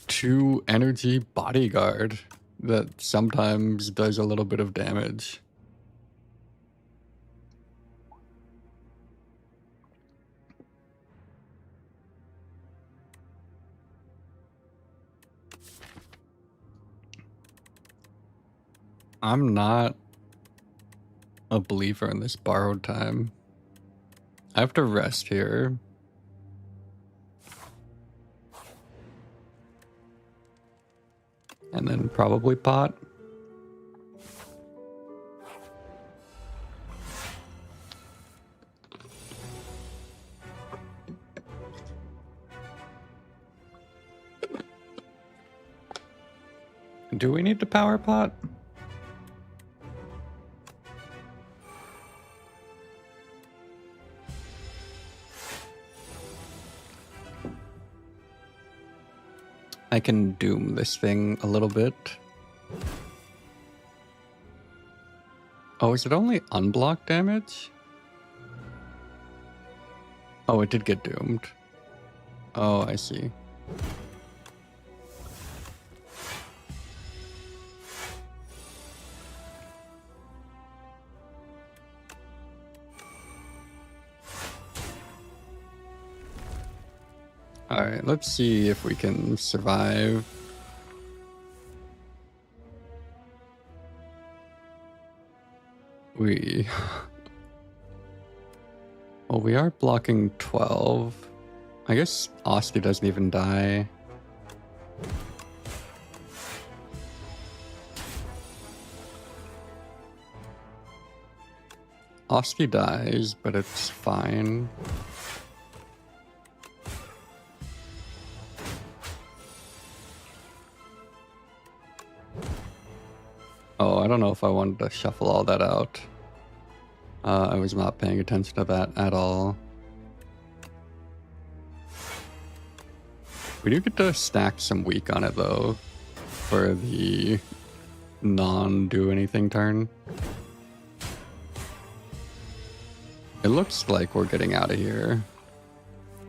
2 energy bodyguard that sometimes does a little bit of damage. I'm not a believer in this borrowed time. I have to rest here. And then probably pot. Do we need to power pot? I can doom this thing a little bit. Oh, is it only unblocked damage? Oh, it did get doomed. Oh, I see. Alright, let's see if we can survive. Well, we are blocking 12. I guess Osti doesn't even die. Osti dies, but it's fine. Oh, I don't know if I wanted to shuffle all that out. I was not paying attention to that at all. We do get to stack some weak on it though, for the non-do anything turn. It looks like we're getting out of here.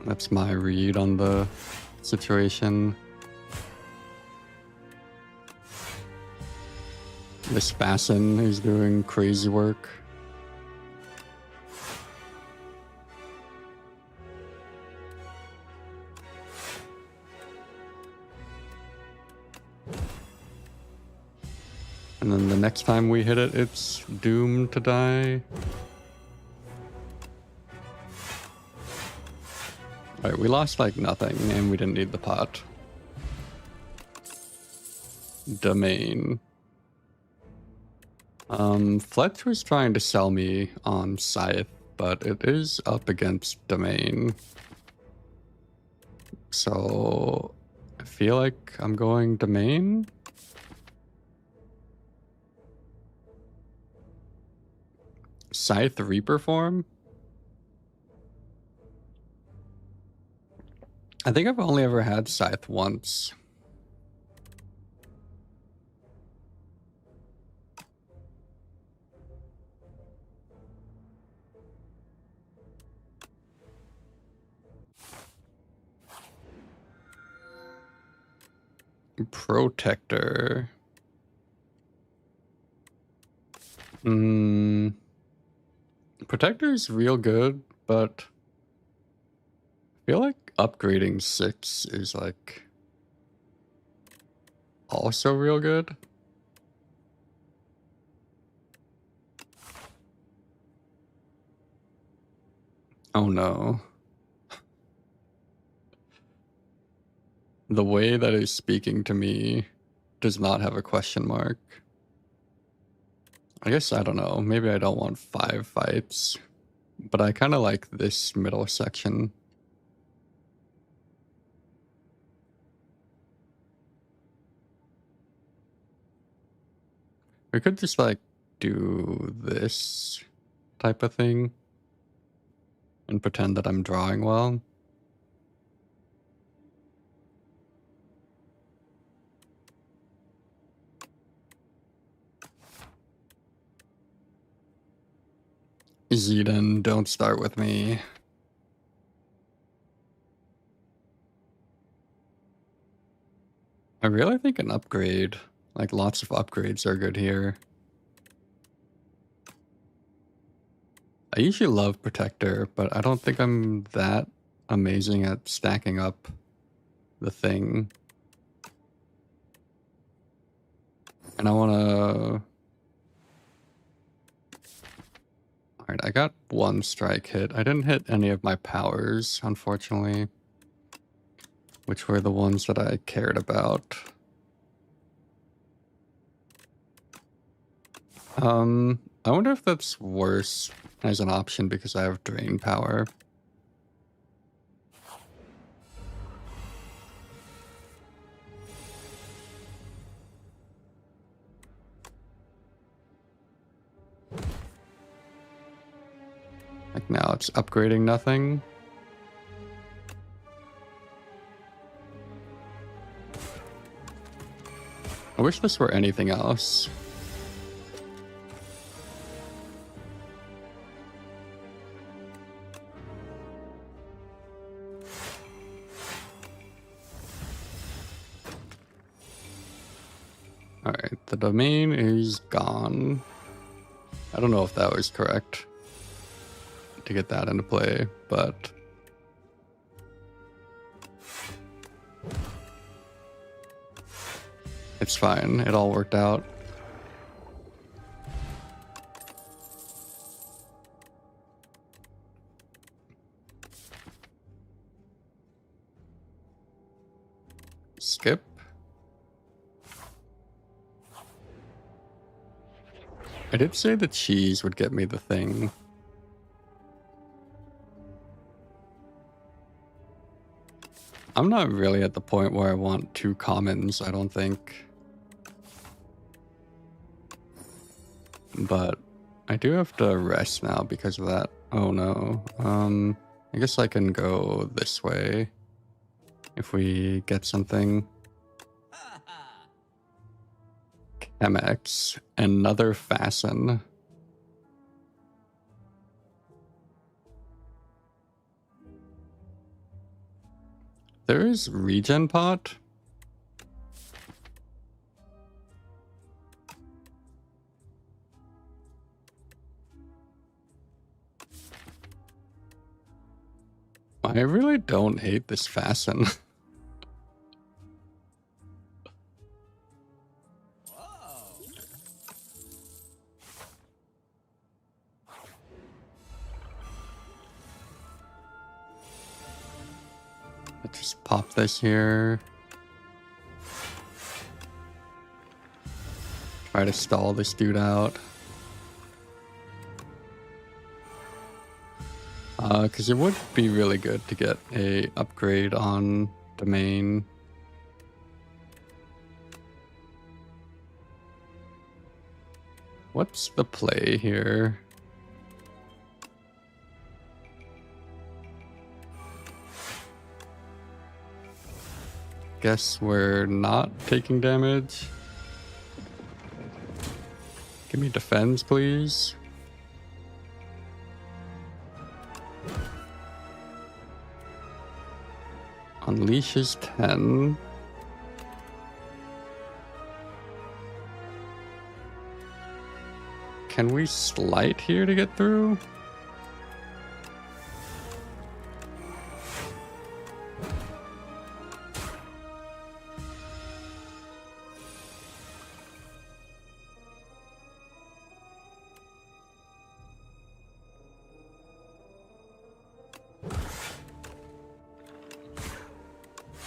That's my read on the situation. This Fasten is doing crazy work. And then the next time we hit it, it's doomed to die. Alright, we lost like nothing, and we didn't need the pot. Domain. Fletch was trying to sell me on Scythe, but it is up against Domain. So I feel like I'm going Domain. Scythe Reaper form? I think I've only ever had Scythe once. Protector. Protector is real good, but I feel like upgrading 6 is like also real good. Oh no. The way that is speaking to me does not have a question mark. I guess, I don't know, maybe I don't want 5 fights, but I kind of like this middle section. We could just like do this type of thing and pretend that I'm drawing well. Zeden, don't start with me. I really think an upgrade, like lots of upgrades are good here. I usually love Protector, but I don't think I'm that amazing at stacking up the thing. And I want to... Alright, I got 1 strike hit. I didn't hit any of my powers, unfortunately, which were the ones that I cared about. I wonder if that's worse as an option because I have drain power. Like now it's upgrading nothing. I wish this were anything else. Alright, the domain is gone. I don't know if that was correct to get that into play, but... it's fine, it all worked out. Skip. I did say the cheese would get me the thing. I'm not really at the point where I want 2 commons, I don't think. But I do have to rest now because of that. Oh no. I guess I can go this way if we get something. MX, another fasten. There is regen pot. I really don't hate this fasten. Let's just pop this here. Try to stall this dude out. Because it would be really good to get a upgrade on domain. What's the play here? Guess we're not taking damage. Give me defense, please. Unleashes 10. Can we slight here to get through?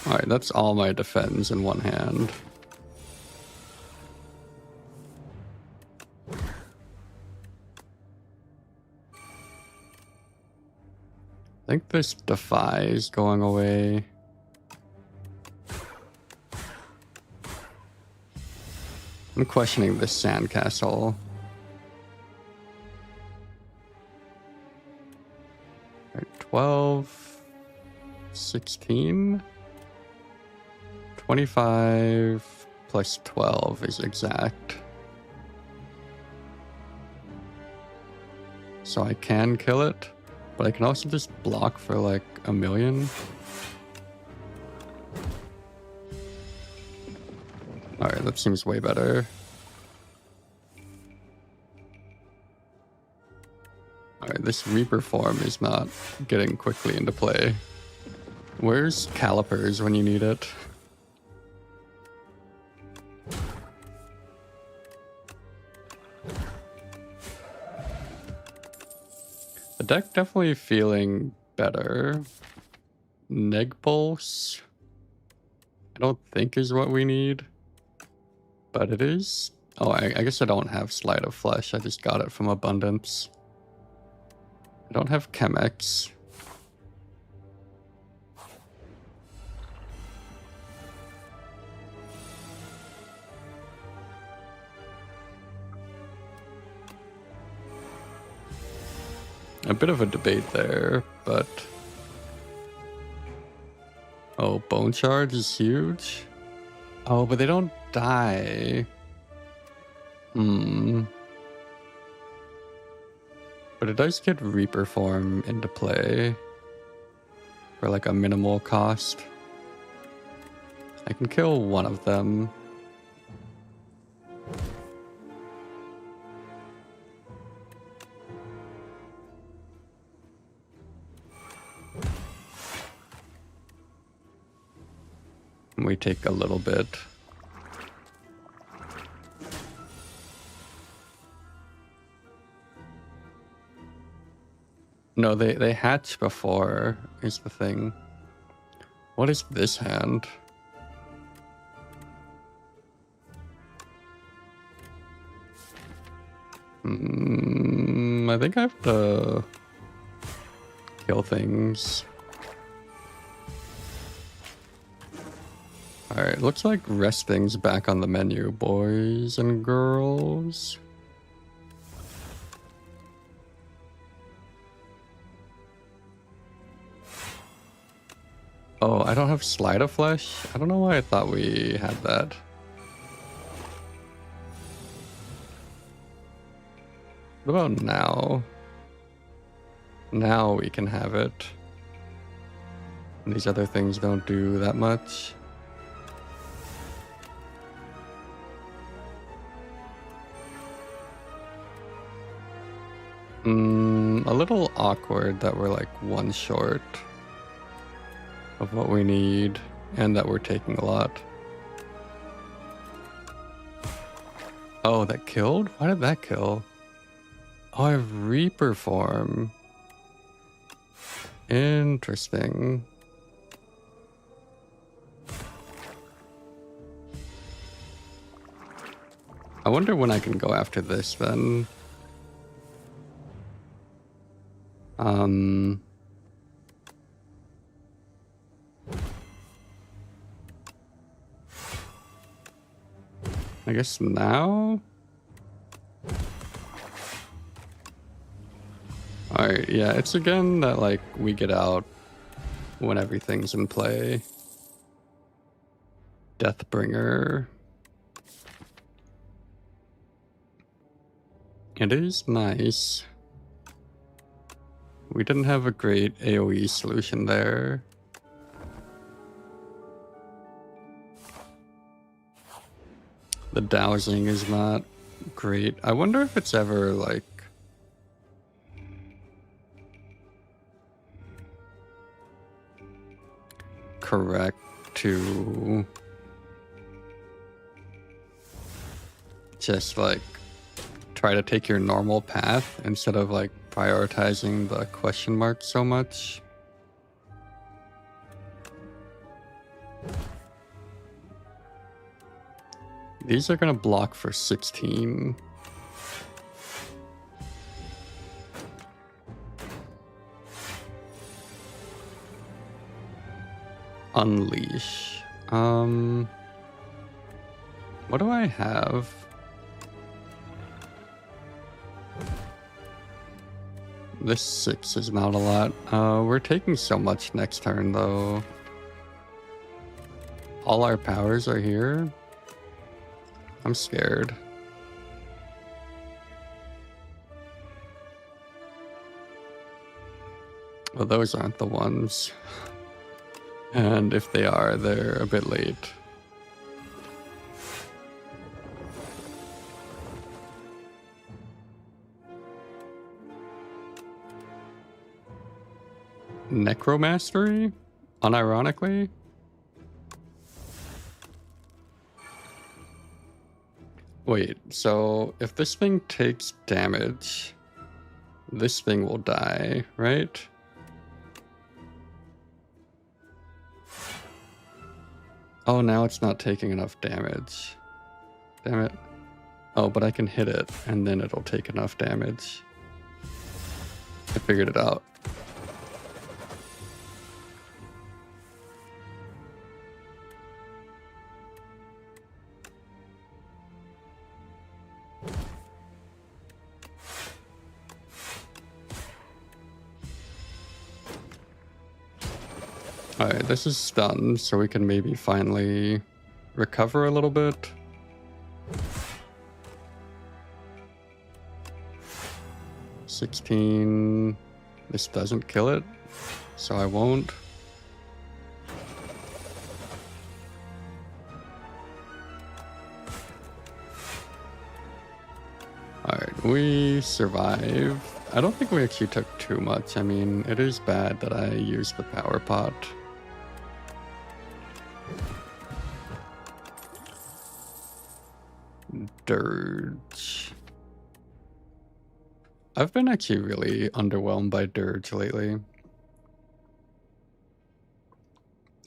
Alright, that's all my defense in one hand. I think this Defy is going away. I'm questioning this Sandcastle. Right, 12, 16, 25 plus 12 is exact. So I can kill it, but I can also just block for like 1,000,000. Alright, that seems way better. Alright, this Reaper form is not getting quickly into play. Where's Calipers when you need it? The deck definitely feeling better. Neg Pulse, I don't think is what we need, but it is. Oh, I guess I don't have Sleight of Flesh. I just got it from Abundance. I don't have Chemex. A bit of a debate there, but... Oh, Bone Charge is huge? Oh, but they don't die. But it does get Reaper form into play for like a minimal cost. I can kill one of them. And we take a little bit. No, they hatch before, is the thing. What is this hand? I think I have to kill things. Alright, looks like resting's back on the menu, boys and girls. Oh, I don't have Sleight of Flesh? I don't know why I thought we had that. What about now? Now we can have it. And these other things don't do that much. A little awkward that we're like one short of what we need, and that we're taking a lot. Oh, that killed? Why did that kill? Oh, I have Reaper form. Interesting. I wonder when I can go after this then. I guess now? Alright, yeah, it's again that like we get out when everything's in play. Deathbringer. It is nice. We didn't have a great AoE solution there. The dowsing is not great. I wonder if it's ever like correct to just like try to take your normal path instead of like prioritizing the question mark so much. These are gonna block for 16. Unleash. What do I have? This 6 is not a lot. We're taking so much next turn though. All our powers are here. I'm scared. Well, those aren't the ones. And if they are, they're a bit late. Necromastery? Unironically? Wait, so if this thing takes damage, this thing will die, right? Oh, now it's not taking enough damage. Damn it. Oh, but I can hit it, and then it'll take enough damage. I figured it out. Alright, this is stunned, so we can maybe finally recover a little bit. $16. This doesn't kill it, so I won't. Alright, we survive. I don't think we actually took too much. I mean, it is bad that I used the power pot. Dirge. I've been actually really underwhelmed by Dirge lately.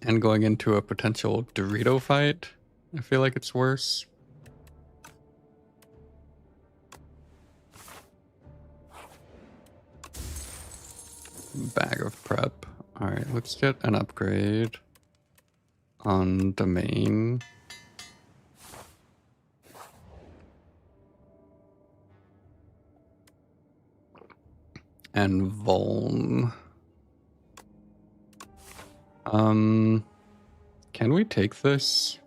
And going into a potential Dorito fight, I feel like it's worse. Bag of prep. Alright, let's get an upgrade on domain. And Vuln. Can we take this?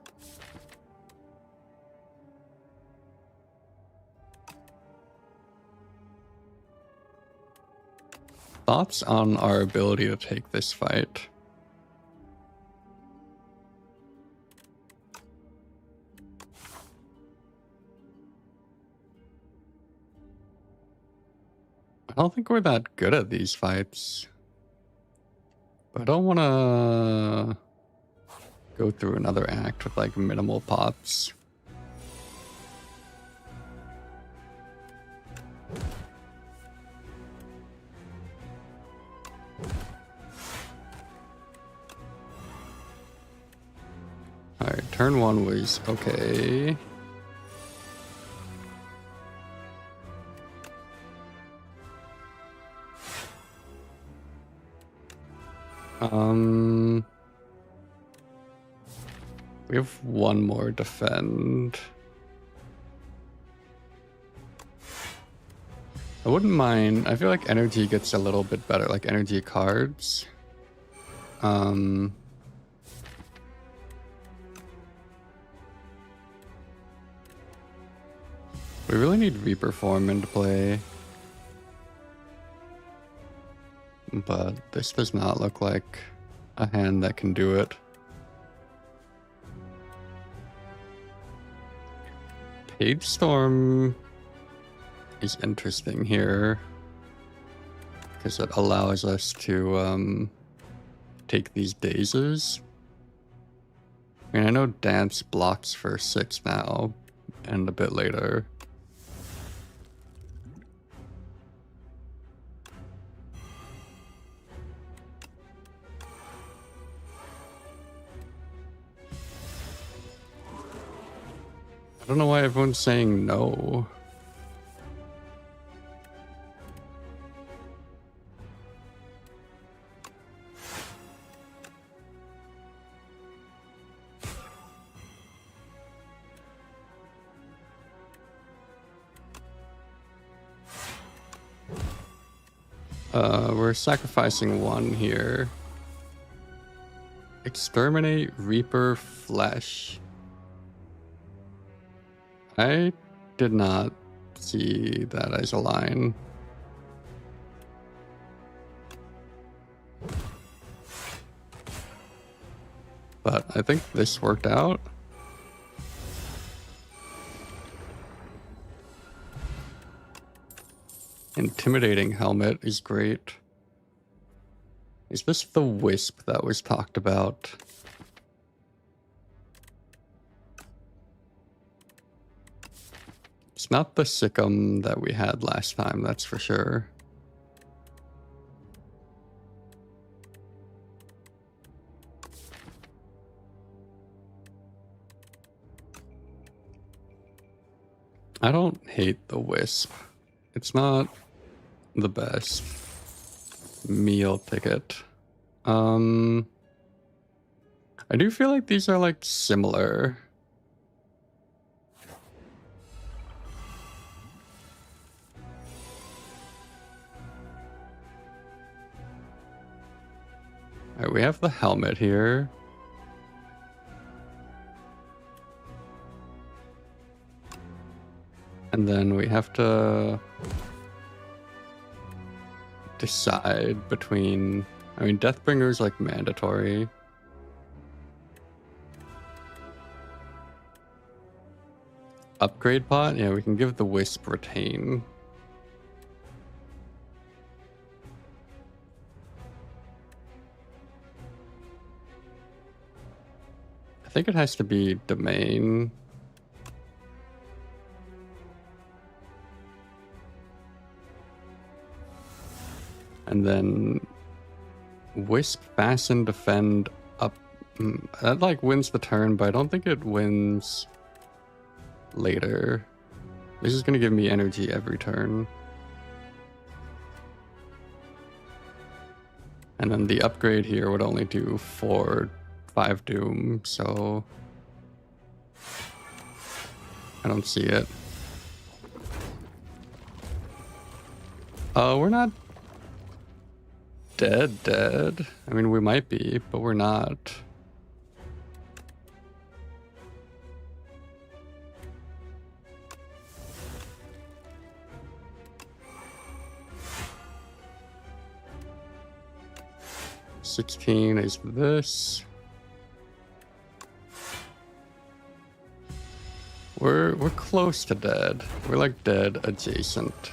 Thoughts on our ability to take this fight? I don't think we're that good at these fights. But I don't want to go through another act with like minimal pops. Alright, turn 1 was okay. We have 1 more defend. I wouldn't mind. I feel like energy gets a little bit better, like energy cards. We really need Reaper form into play. But this does not look like a hand that can do it. Page Storm is interesting here because it allows us to take these dazes. I mean, I know Dance blocks for 6 now and a bit later. I don't know why everyone's saying no. We're sacrificing one here. Exterminate Reaper Flesh. I did not see that as a line. But I think this worked out. Intimidating helmet is great. Is this the wisp that was talked about? It's not the Sikkim that we had last time, that's for sure. I don't hate the wisp. It's not the best meal ticket. I do feel like these are like similar. All right, we have the helmet here. And then we have to decide between... I mean, Deathbringer's like mandatory. Upgrade pot? Yeah, we can give the Wisp Retain. I think it has to be Domain. And then Wisp, Fasten, Defend, up. That like wins the turn, but I don't think it wins later. This is going to give me energy every turn. And then the upgrade here would only do 5 Doom, so I don't see it. We're not dead. I mean, we might be, but we're not. $16 is this. We're close to dead. We're like dead adjacent.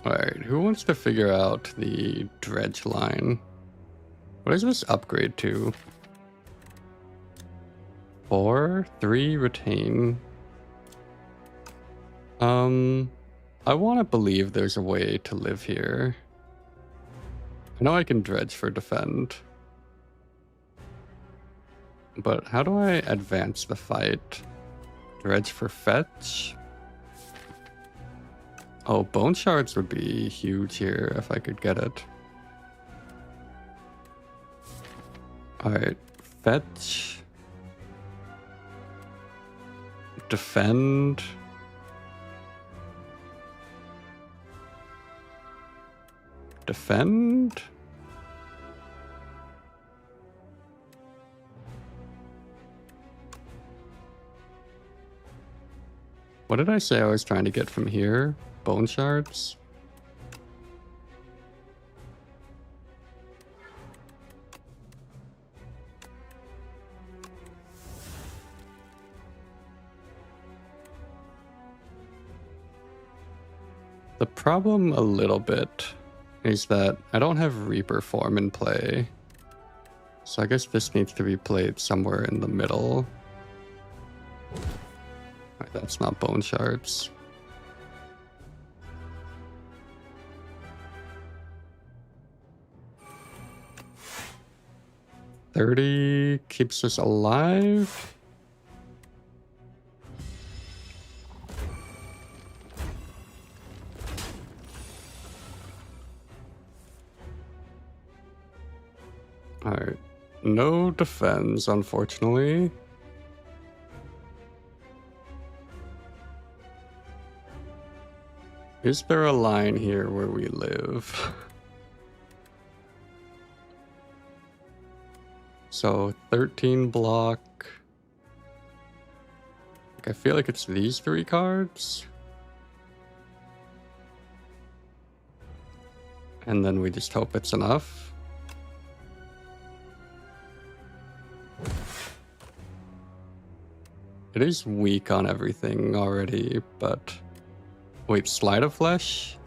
Alright, who wants to figure out the dredge line? What is this upgrade to? 4, 3, retain. I want to believe there's a way to live here. I know I can dredge for defend. But how do I advance the fight? Dredge for fetch? Oh, bone shards would be huge here if I could get it. Alright, fetch. Defend. Defend? What did I say I was trying to get from here? Bone shards? The problem a little bit is that I don't have Reaper form in play. So I guess this needs to be played somewhere in the middle. Right, that's not bone shards. 30 keeps us alive. Alright. No defense, unfortunately. Is there a line here where we live? So 13 block. I feel like it's these 3 cards. And then we just hope it's enough. It is weak on everything already, but... Wait, Slide of Flesh?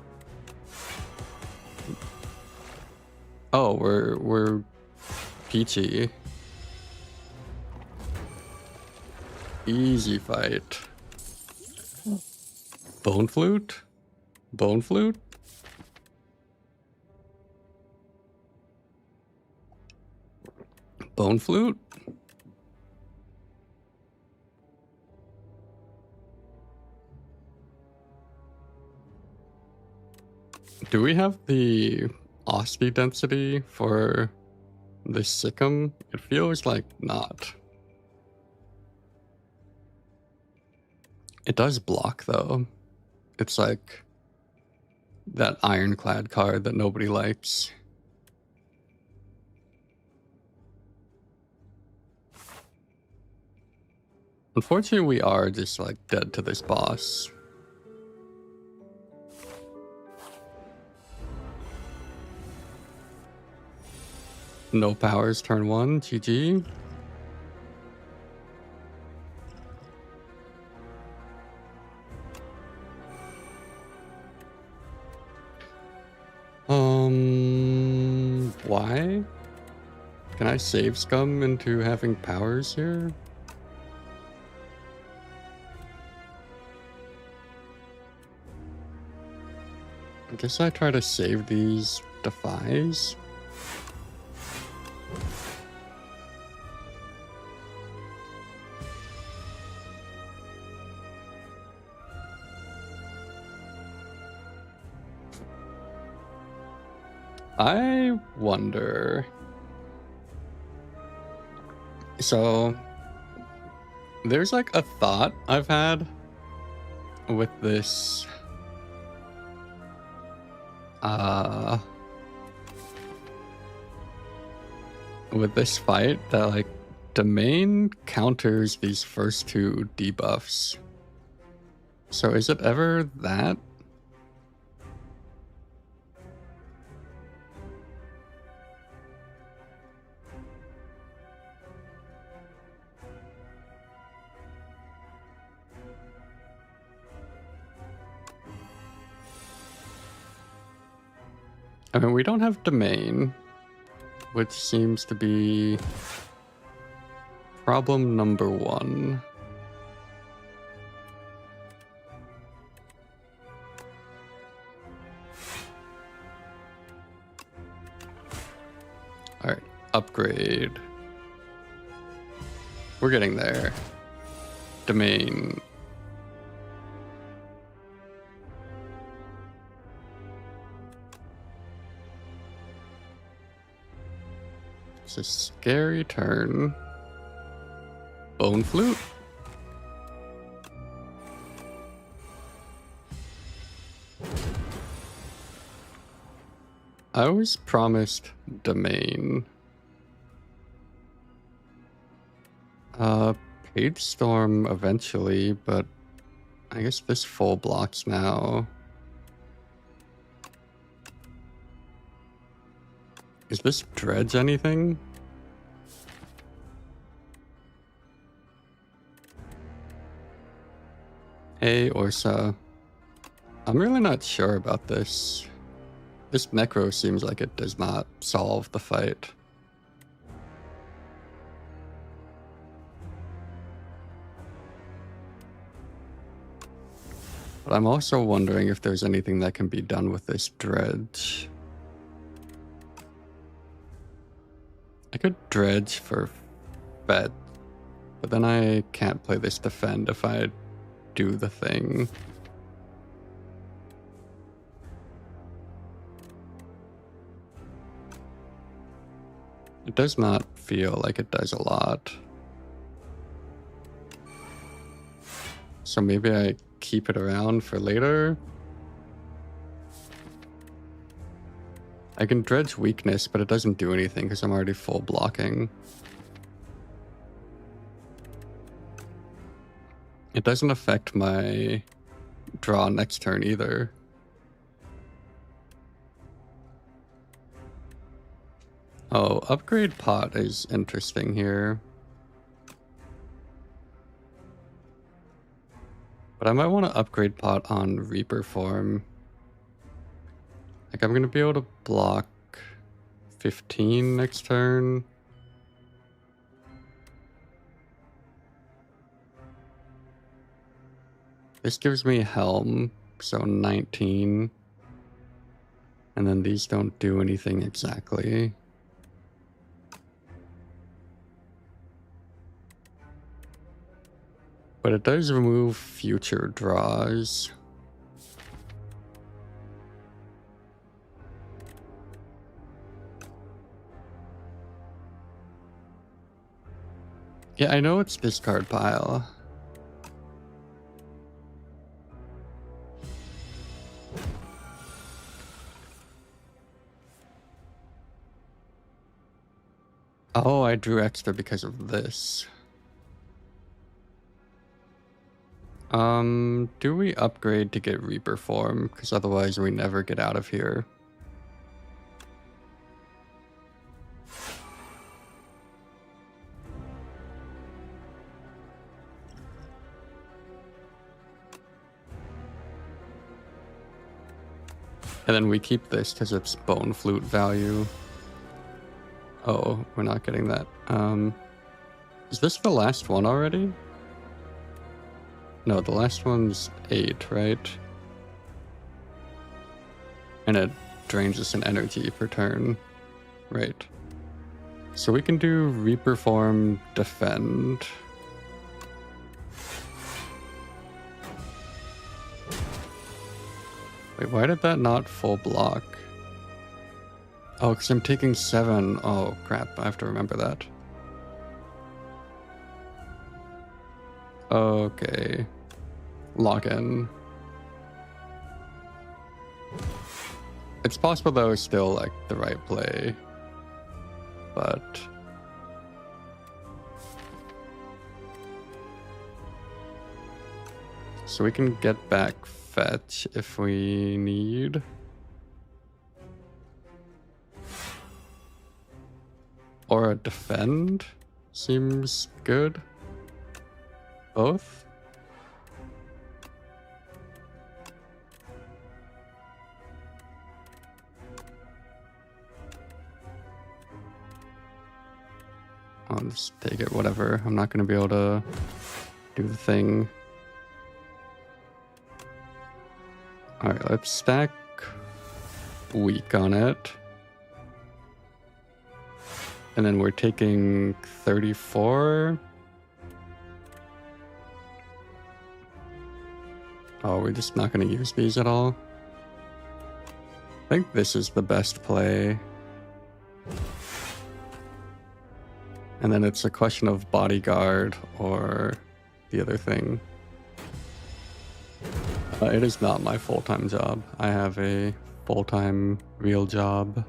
Oh, we're peachy. Easy fight. Bone Flute? Bone Flute? Bone Flute? Do we have the Osty density for the Sikkim? It feels like not. It does block though. It's like that Ironclad card that nobody likes. Unfortunately, we are just like dead to this boss. No powers, turn 1, GG. Why? Can I save Scum into having powers here? I guess I try to save these defies. I wonder. So, there's like a thought I've had with this. With this fight, that like Domain counters these first 2 debuffs. So is it ever that? I mean, we don't have Domain, which seems to be problem number 1. Alright, upgrade. We're getting there. Domain. It's a scary turn. Bone Flute. I was promised Domain. Page Storm eventually, but I guess this full blocks now. Is this Dredge anything? Hey, Orsa. I'm really not sure about this. This Necro seems like it does not solve the fight. But I'm also wondering if there's anything that can be done with this Dredge. could dredge for fetch, but then I can't play this defend if I do the thing. It does not feel like it does a lot. So maybe I keep it around for later. I can dredge weakness, but it doesn't do anything because I'm already full blocking. It doesn't affect my draw next turn either. Oh, upgrade pot is interesting here. But I might want to upgrade pot on Reaper form. Like, I'm going to be able to block 15 next turn. This gives me Helm, so 19. And then these don't do anything exactly. But it does remove future draws. Yeah, I know it's discard pile. Oh, I drew extra because of this. Do we upgrade to get Reaper form? Because otherwise we never get out of here. And then we keep this because it's bone flute value. Oh, we're not getting that. Is this the last one already? No, the last one's 8, right? And it drains us an energy per turn. Right. So we can do Reaper form, defend. Wait, why did that not full block? Oh, because I'm taking 7. Oh, crap. I have to remember that. Okay. Log in. It's possible that was still, like, the right play. But... So we can get back fetch if we need. Or a defend seems good. Both? I'll just take it, whatever. I'm not going to be able to do the thing. Alright, let's stack weak on it. And then we're taking 34. Oh, we're just not going to use these at all. I think this is the best play. And then it's a question of bodyguard or the other thing. It is not my full-time job. I have a full-time real job.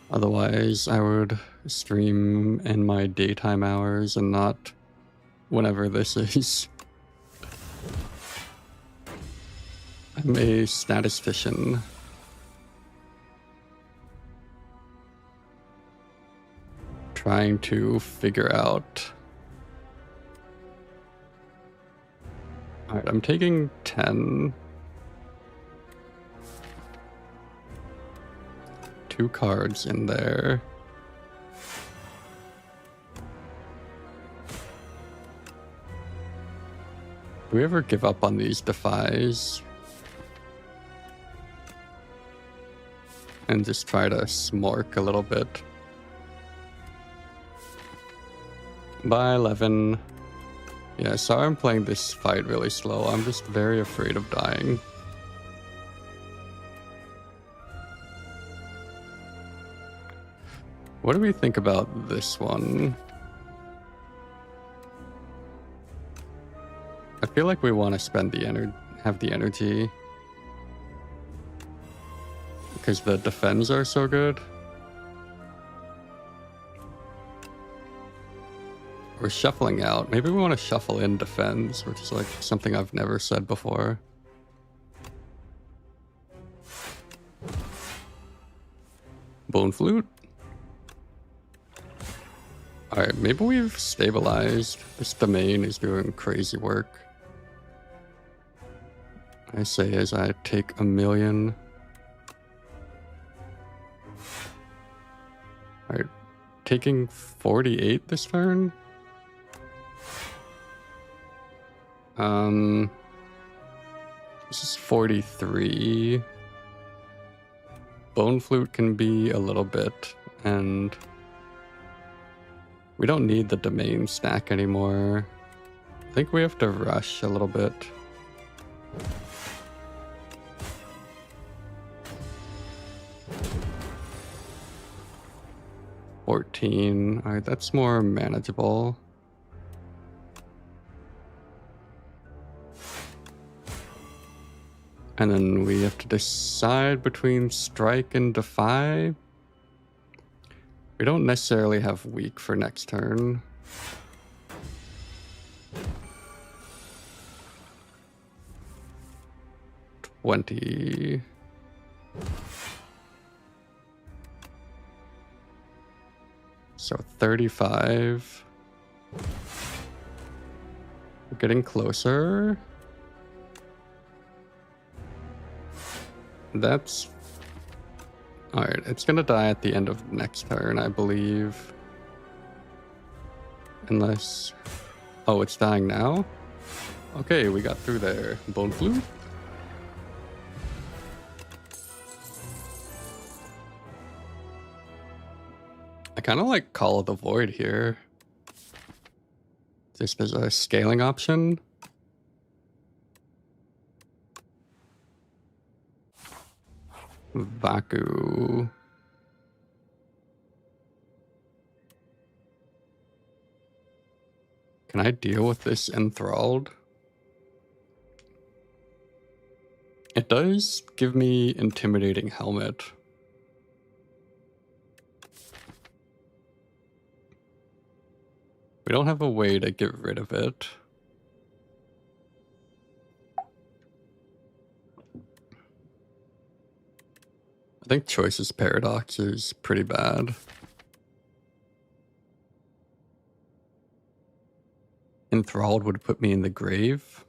Otherwise, I would stream in my daytime hours and not whenever this is. I'm a statistician. Trying to figure out. Alright, I'm taking 10. 2 cards in there. Do we ever give up on these defies? and just try to smork a little bit. By 11. Yeah, sorry I'm playing this fight really slow. I'm just very afraid of dying. What do we think about this one? I feel like we want to spend the have the energy. Because the defense are so good. We're shuffling out. Maybe we want to shuffle in defense, which is like something I've never said before. Bone flute. Alright, maybe we've stabilized. This domain is doing crazy work. I say as I take 1,000,000. Alright, taking 48 this turn? This is 43. Bone flute can be a little bit, and we don't need the domain stack anymore. I think we have to rush a little bit. $14. Alright, that's more manageable. And then we have to decide between strike and defy. We don't necessarily have weak for next turn. $20. So 35. We're getting closer. That's... Alright, it's gonna die at the end of next turn, I believe. Unless... Oh, it's dying now? Okay, we got through there. Bone flute? I kind of like Call of the Void here. Just as a scaling option. Vaku. Can I deal with this enthralled? It does give me intimidating helmet. We don't have a way to get rid of it. I think Choice's Paradox is pretty bad. Enthralled would put me in the grave.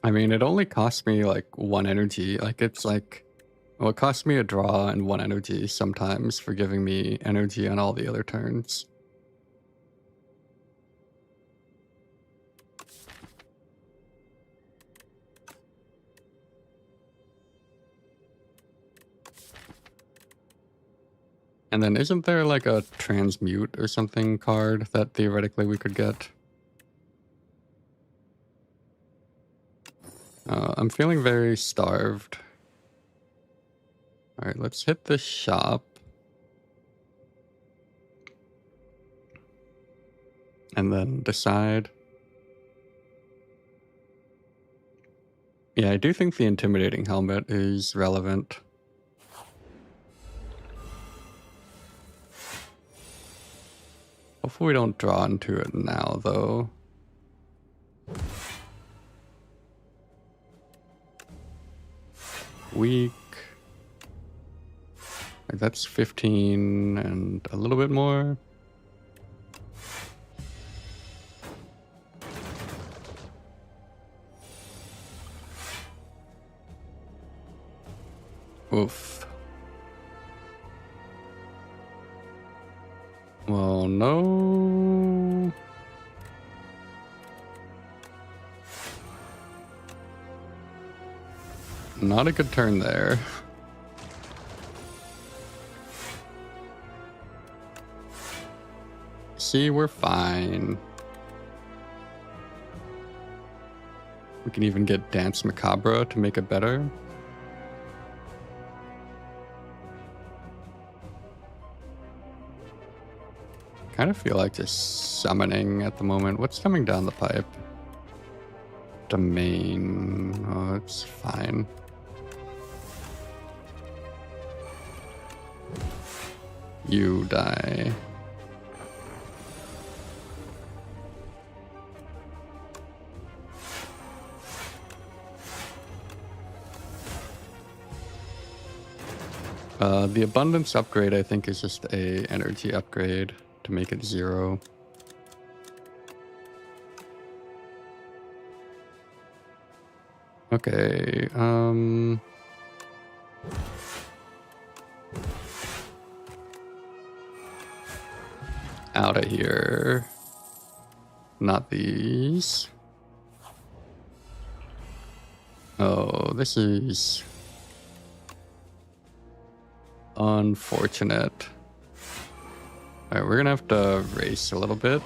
I mean, it only cost me like 1 energy. Like, it's like... Well, it cost me a draw and 1 energy sometimes for giving me energy on all the other turns. And then isn't there like a transmute or something card that theoretically we could get? I'm feeling very starved. Alright, let's hit the shop. And then decide. Yeah, I do think the intimidating helmet is relevant. Hopefully we don't draw into it now, though. Weak. Like, that's 15 and a little bit more. Oof. Well, no. Not a good turn there. See, we're fine. We can even get Dance Macabre to make it better. Kind of feel like just summoning at the moment. What's coming down the pipe? Domain. Oh, it's fine. You die. The abundance upgrade, I think, is just a energy upgrade to make it 0. Okay, out of here. Not these. Oh, this is unfortunate. Alright, we're gonna have to race a little bit.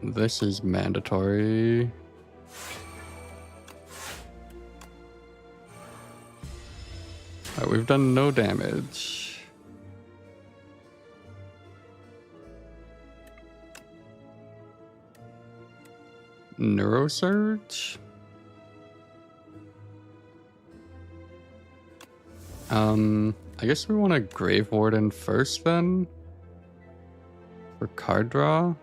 This is mandatory. Alright, we've done no damage. Neurosurge? I guess we want a Grave Warden first then? For card draw?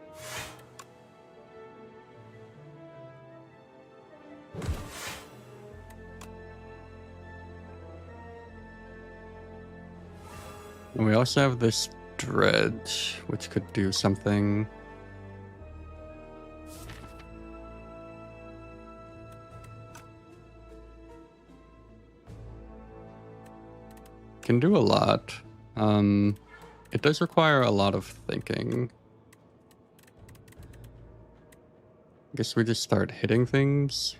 And we also have this Dredge, which could do something. Can do a lot. It does require a lot of thinking. I guess we just start hitting things.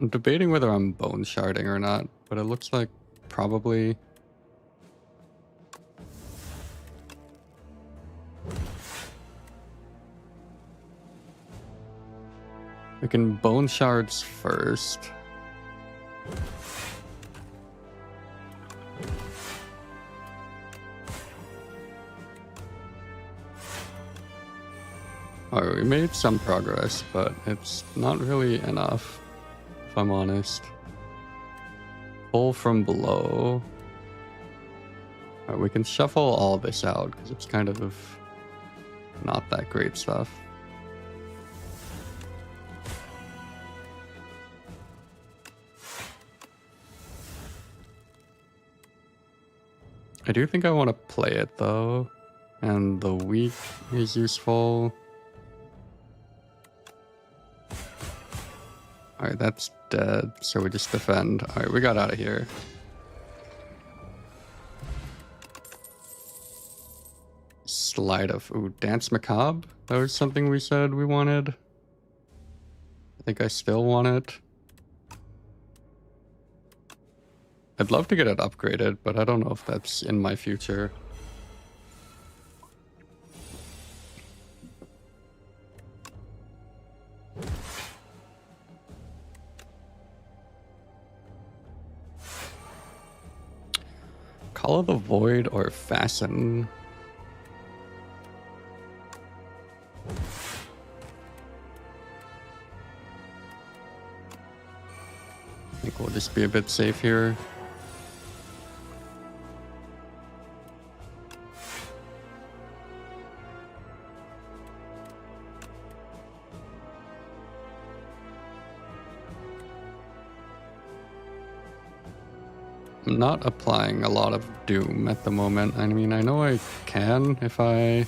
I'm debating whether I'm bone sharding or not, but it looks like probably. We can bone shards first. Alright, we made some progress, but it's not really enough, if I'm honest. Pull from below. Alright, we can shuffle all this out, because it's kind of not that great stuff. I do think I want to play it though, and the weak is useful. Alright, that's dead, so we just defend. Alright, we got out of here. Slide of... Ooh, Dance Macabre? That was something we said we wanted. I think I still want it. I'd love to get it upgraded, but I don't know if that's in my future. Call of the Void or Fasten? I think we'll just be a bit safe here. I'm not applying a lot of Doom at the moment. I mean, I know I can if I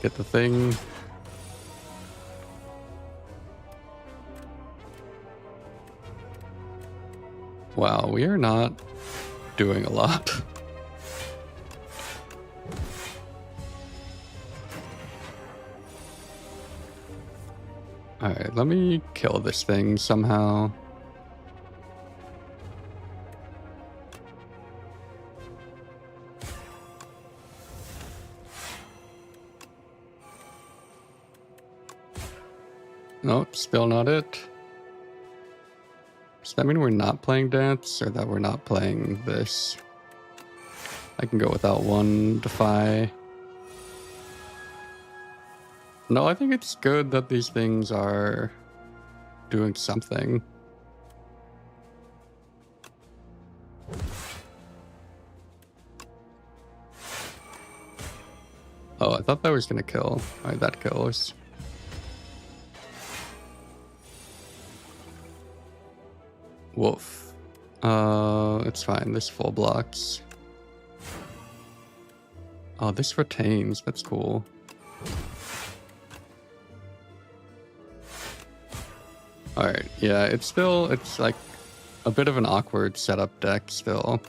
get the thing. Wow, we are not doing a lot. Alright, let me kill this thing somehow. Nope, still not it. Does that mean we're not playing dance, or that we're not playing this? I can go without one defy. No, I think it's good that these things are doing something. Oh, I thought that was gonna kill. Alright, that kills. Wolf. It's fine. This full blocks. Oh, this retains. That's cool. Alright, yeah, it's like a bit of an awkward setup deck still.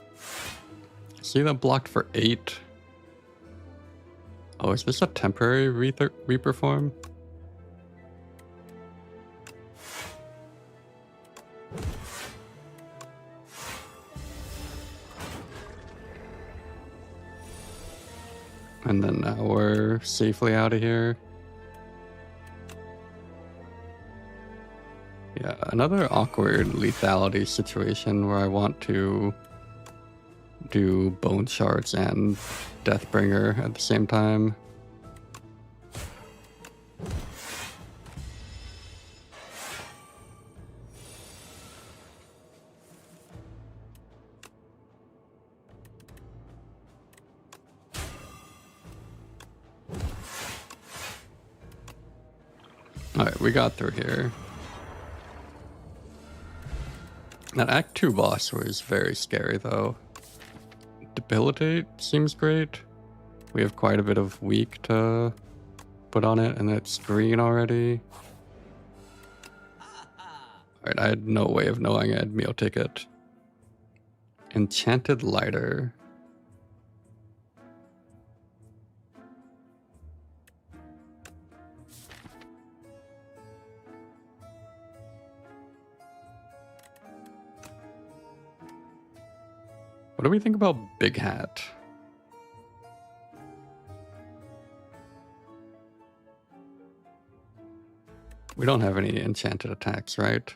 See that blocked for 8? Oh, is this a temporary Reaper form? And then now we're safely out of here. Yeah, another awkward lethality situation where I want to do Bone Shards and Deathbringer at the same time. Alright, we got through here. That Act 2 boss was very scary though. Debilitate seems great. We have quite a bit of weak to put on it, and it's green already. Alright, I had no way of knowing I had meal ticket. Enchanted lighter. What do we think about Big Hat? We don't have any enchanted attacks, right?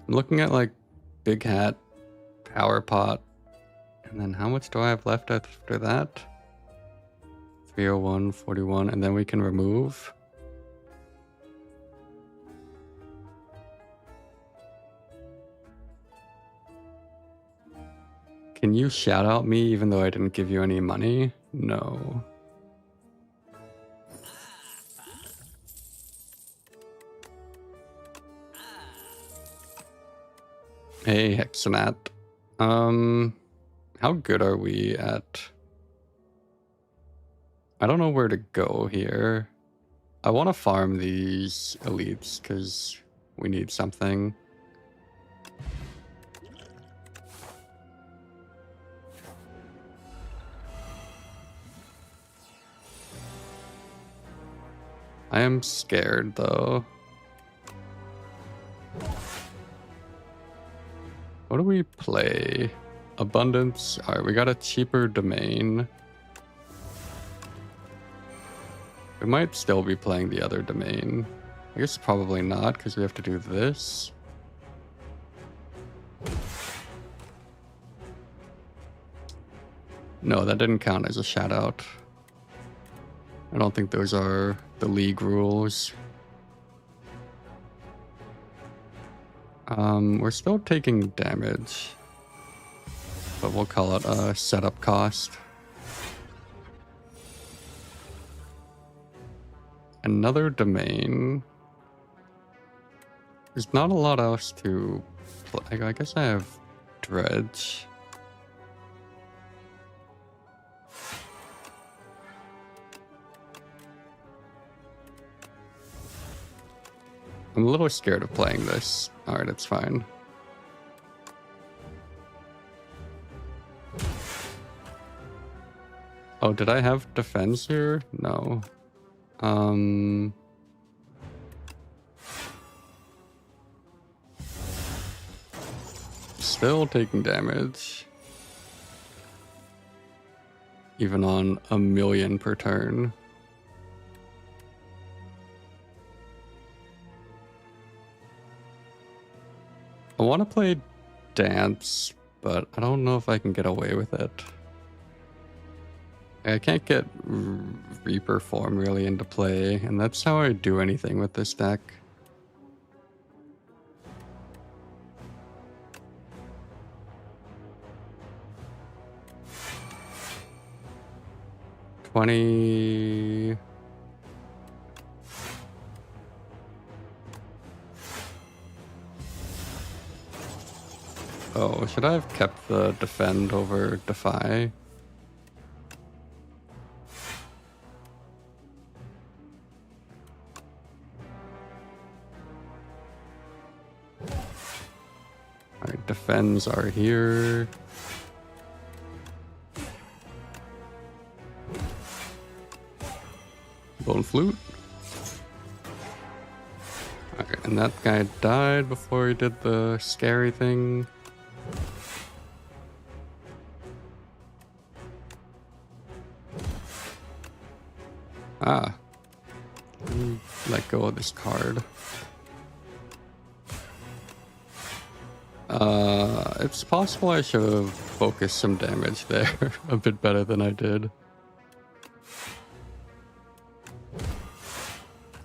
I'm looking at like Big Hat, Power Pot, and then how much do I have left after that? 301, 41, and then we can remove. Can you shout out me even though I didn't give you any money? No. Hey, Hexanat. How good are we at... I don't know where to go here. I want to farm these elites because we need something. I am scared though. What do we play? Abundance. Alright, we got a cheaper domain. We might still be playing the other domain. I guess probably not, because we have to do this. No, that didn't count as a shoutout. I don't think those are the league rules. We're still taking damage, but we'll call it a setup cost. Another domain. There's not a lot else to play. I guess I have Dredge. I'm a little scared of playing this. Alright, it's fine. Oh, did I have defense here? No. Still taking damage. Even on 1,000,000 per turn. I want to play Dance, but I don't know if I can get away with it. I can't get Reaper form really into play, and that's how I do anything with this deck. $20. Oh, should I have kept the defend over defy? Alright, defends are here. Bone Flute. Alright, and that guy died before he did the scary thing. Ah. Let go of this card. It's possible I should have focused some damage there a bit better than I did.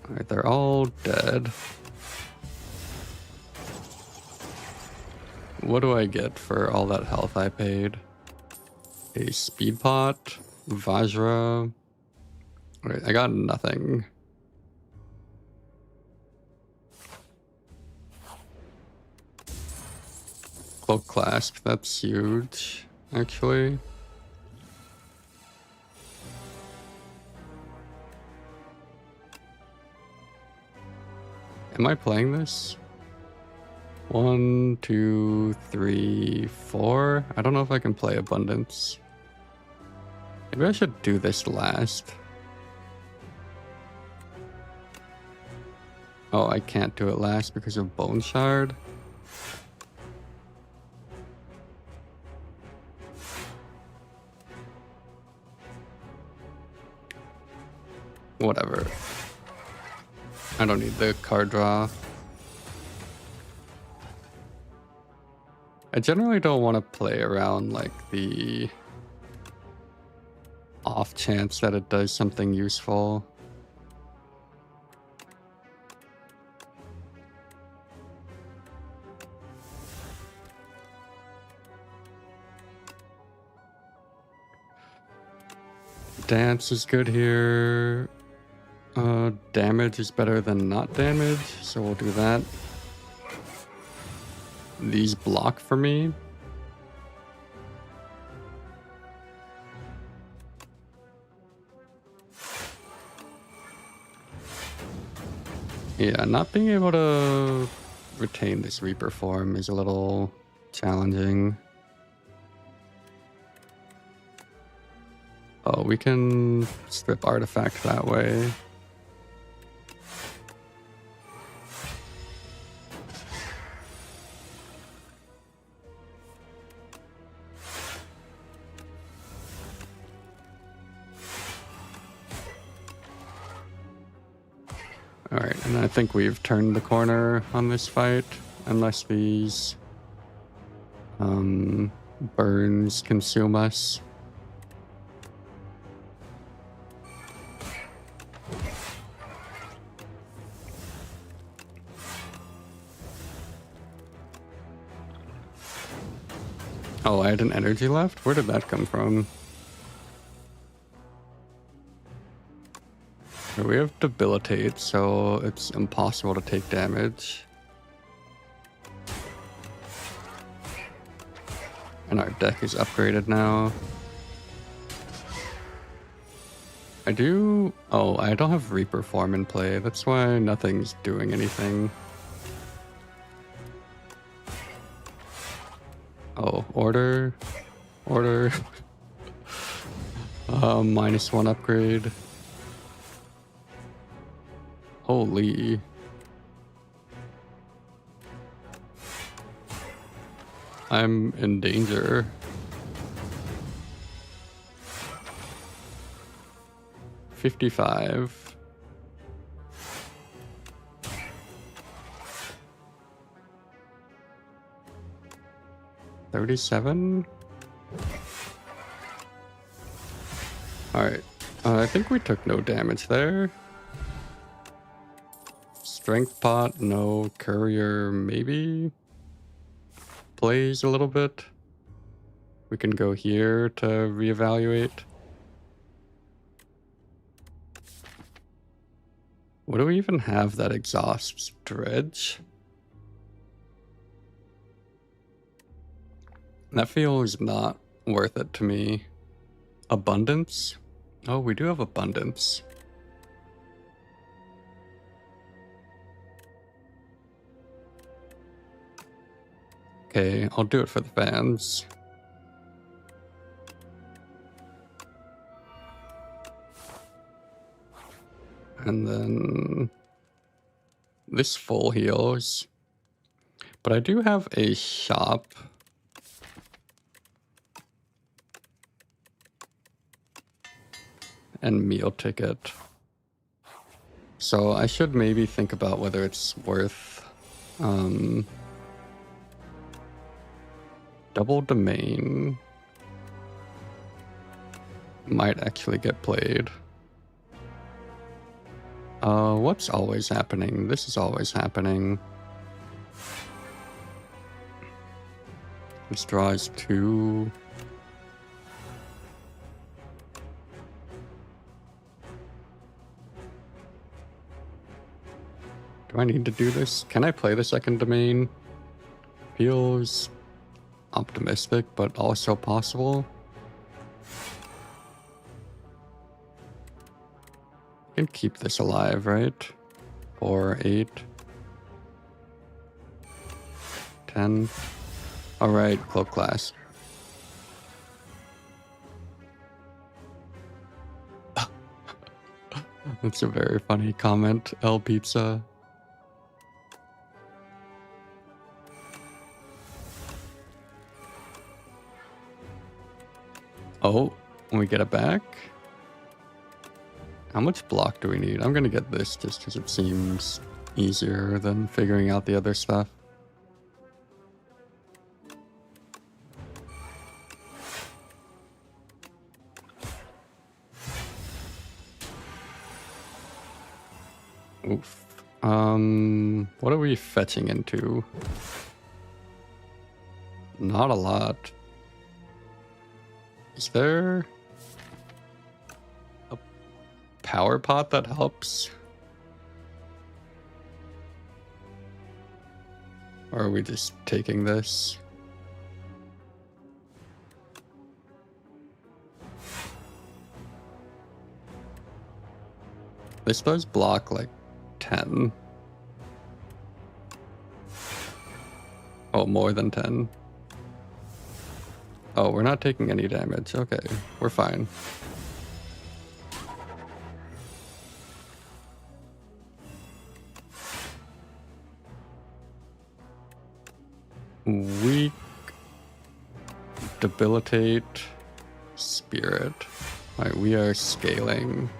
Alright, they're all dead. What do I get for all that health I paid? A speed pot, Vajra. Wait, I got nothing. Cloak Clasp, that's huge, actually. Am I playing this? 1, 2, 3, 4. I don't know if I can play Abundance. Maybe I should do this last. Oh, I can't do it last because of Bone Shard. Whatever. I don't need the card draw. I generally don't want to play around like the off chance that it does something useful. Dance is good here. Damage is better than not damage, so we'll do that. These block for me. Yeah, not being able to retain this Reaper form is a little challenging. Oh, we can strip artifact that way. Alright, and I think we've turned the corner on this fight, unless these burns consume us. Oh, I had an energy left? Where did that come from? We have debilitate, so it's impossible to take damage. And our deck is upgraded now. I do... Oh, I don't have Reaper form in play. That's why nothing's doing anything. Oh, order. Order. -1 upgrade. Holy. I'm in danger. $55. $37. Alright. I think we took no damage there. Strength pot, no. Courier, maybe. Plays a little bit. We can go here to reevaluate. What do we even have that exhausts? Dredge? That feels not worth it to me. Abundance? Oh, we do have abundance. Okay, I'll do it for the fans. And then this full heals. But I do have a shop. And meal ticket. So I should maybe think about whether it's worth double domain might actually get played. What's always happening? This is always happening. This draws 2. Do I need to do this? Can I play the second domain? Feels optimistic, but also possible. I can keep this alive, right? 4, 8, 10. Alright, cloak class. That's a very funny comment, El Pizza. Oh, when we get it back? How much block do we need? I'm gonna get this just because it seems easier than figuring out the other stuff. Oof. What are we fetching into? Not a lot. Is there a power pot that helps? Or are we just taking this? This does block like 10. Oh, more than 10. Oh, we're not taking any damage. Okay, we're fine. Weak. Debilitate. Spirit. Alright, we are scaling.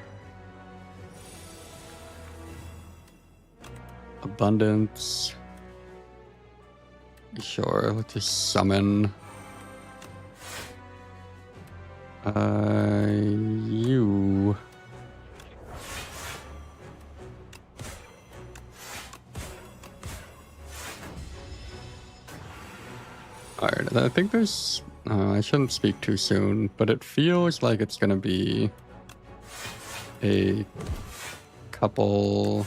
Abundance. Sure, let's just summon. You. Alright, I think there's... I shouldn't speak too soon, but it feels like it's gonna be a couple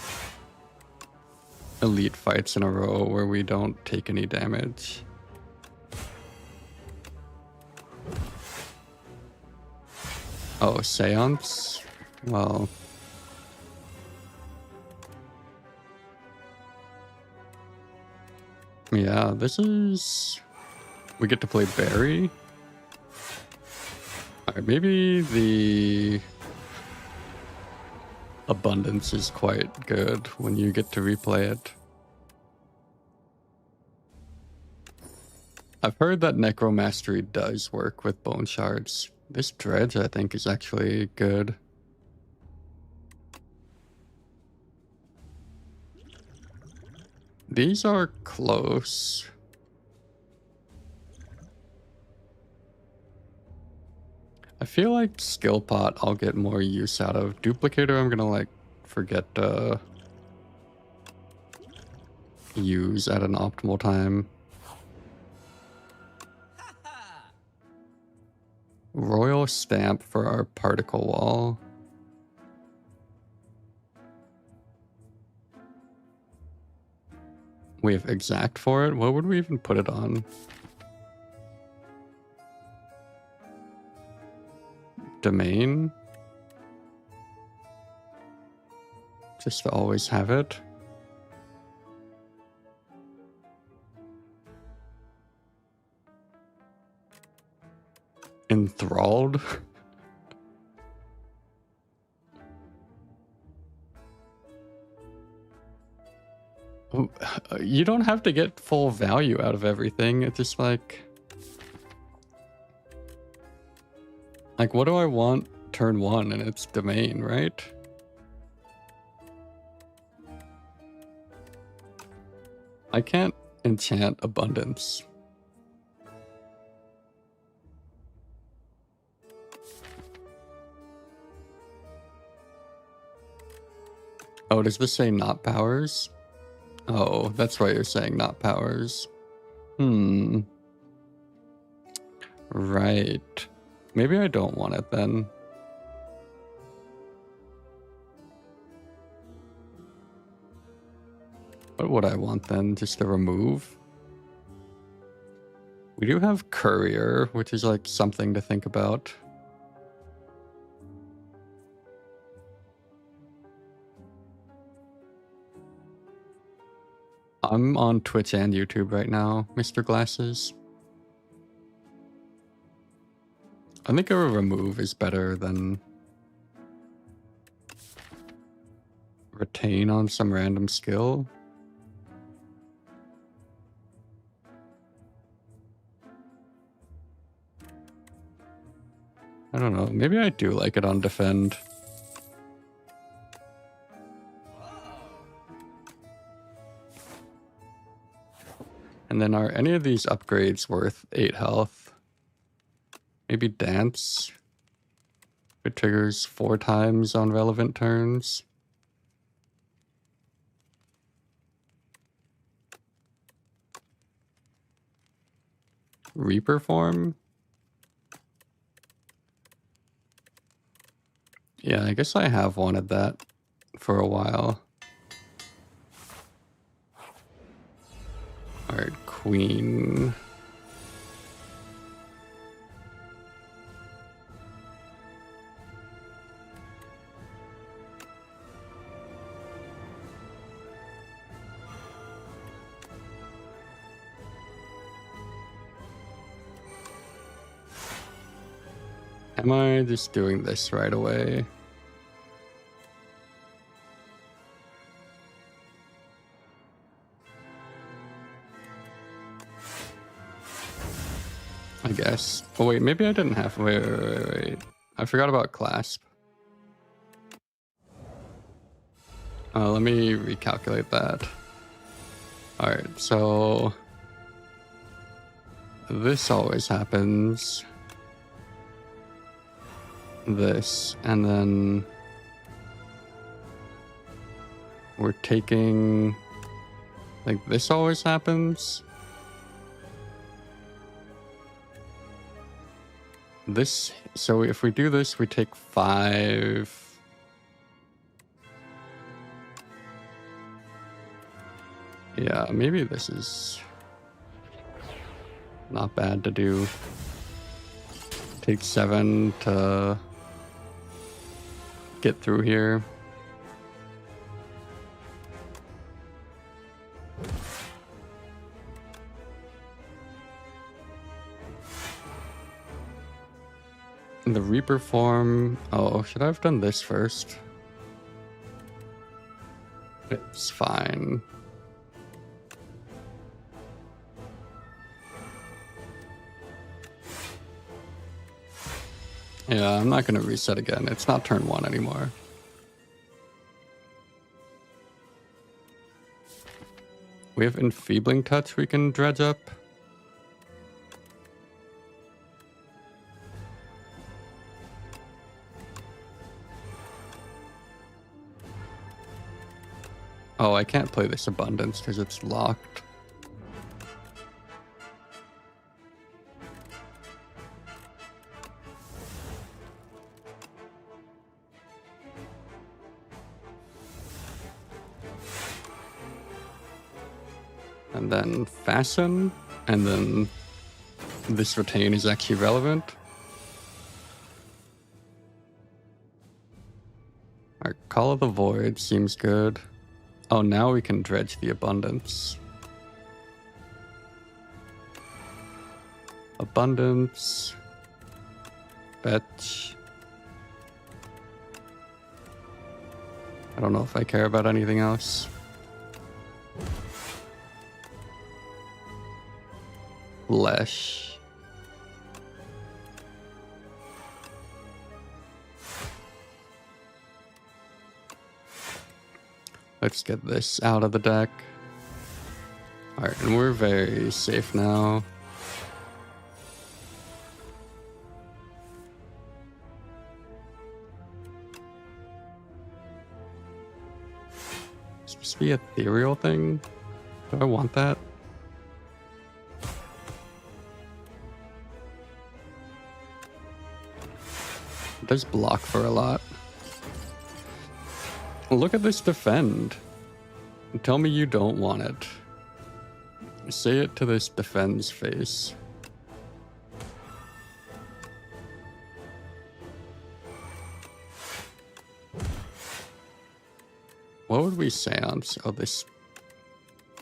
elite fights in a row where we don't take any damage. Oh, Seance? Well... yeah, this is... we get to play Barry? Alright, maybe the abundance is quite good when you get to replay it. I've heard that Necromastery does work with bone shards. This dredge, I think, is actually good. These are close. I feel like skill pot I'll get more use out of. Duplicator I'm gonna like forget to use at an optimal time. Royal Stamp for our particle wall. We have exact for it? What would we even put it on? Domain? Just to always have it. Enthralled? You don't have to get full value out of everything. It's just like what do I want turn 1 and it's domain, right? I can't enchant abundance. Oh, does this say not powers? Oh, that's why you're saying not powers. Right. Maybe I don't want it then. What would I want then? Just to remove? We do have courier, which is like something to think about. I'm on Twitch and YouTube right now, Mr. Glasses. I think a remove is better than retain on some random skill. I don't know. Maybe I do like it on defend. And then are any of these upgrades worth 8 health? Maybe dance. It triggers 4 times on relevant turns. Reaper form? Yeah, I guess I have wanted that for a while. Alright, queen. Am I just doing this right away? I guess. Oh wait, maybe I didn't have. Wait. I forgot about clasp. Let me recalculate that. Alright, so this always happens. This, and then we're taking, like, this always happens. This, so if we do this, we take 5. Yeah, maybe this is not bad to do. Take 7 to get through here. The Reaper form. Oh, should I have done this first? It's fine. Yeah, I'm not going to reset again. It's not turn 1 anymore. We have Enfeebling Touch we can dredge up. Oh, I can't play this Abundance because it's locked. And then Fasten, and then this Retain is actually relevant. Our Call of the Void seems good. Oh, now we can dredge the Abundance. Abundance. Fetch. I don't know if I care about anything else. Flesh. Let's get this out of the deck. Alright, and we're very safe now. It's supposed to be an ethereal thing. Do I want that? It does block for a lot. Look at this defend. Tell me you don't want it. Say it to this defend's face. What would we seance? Oh, this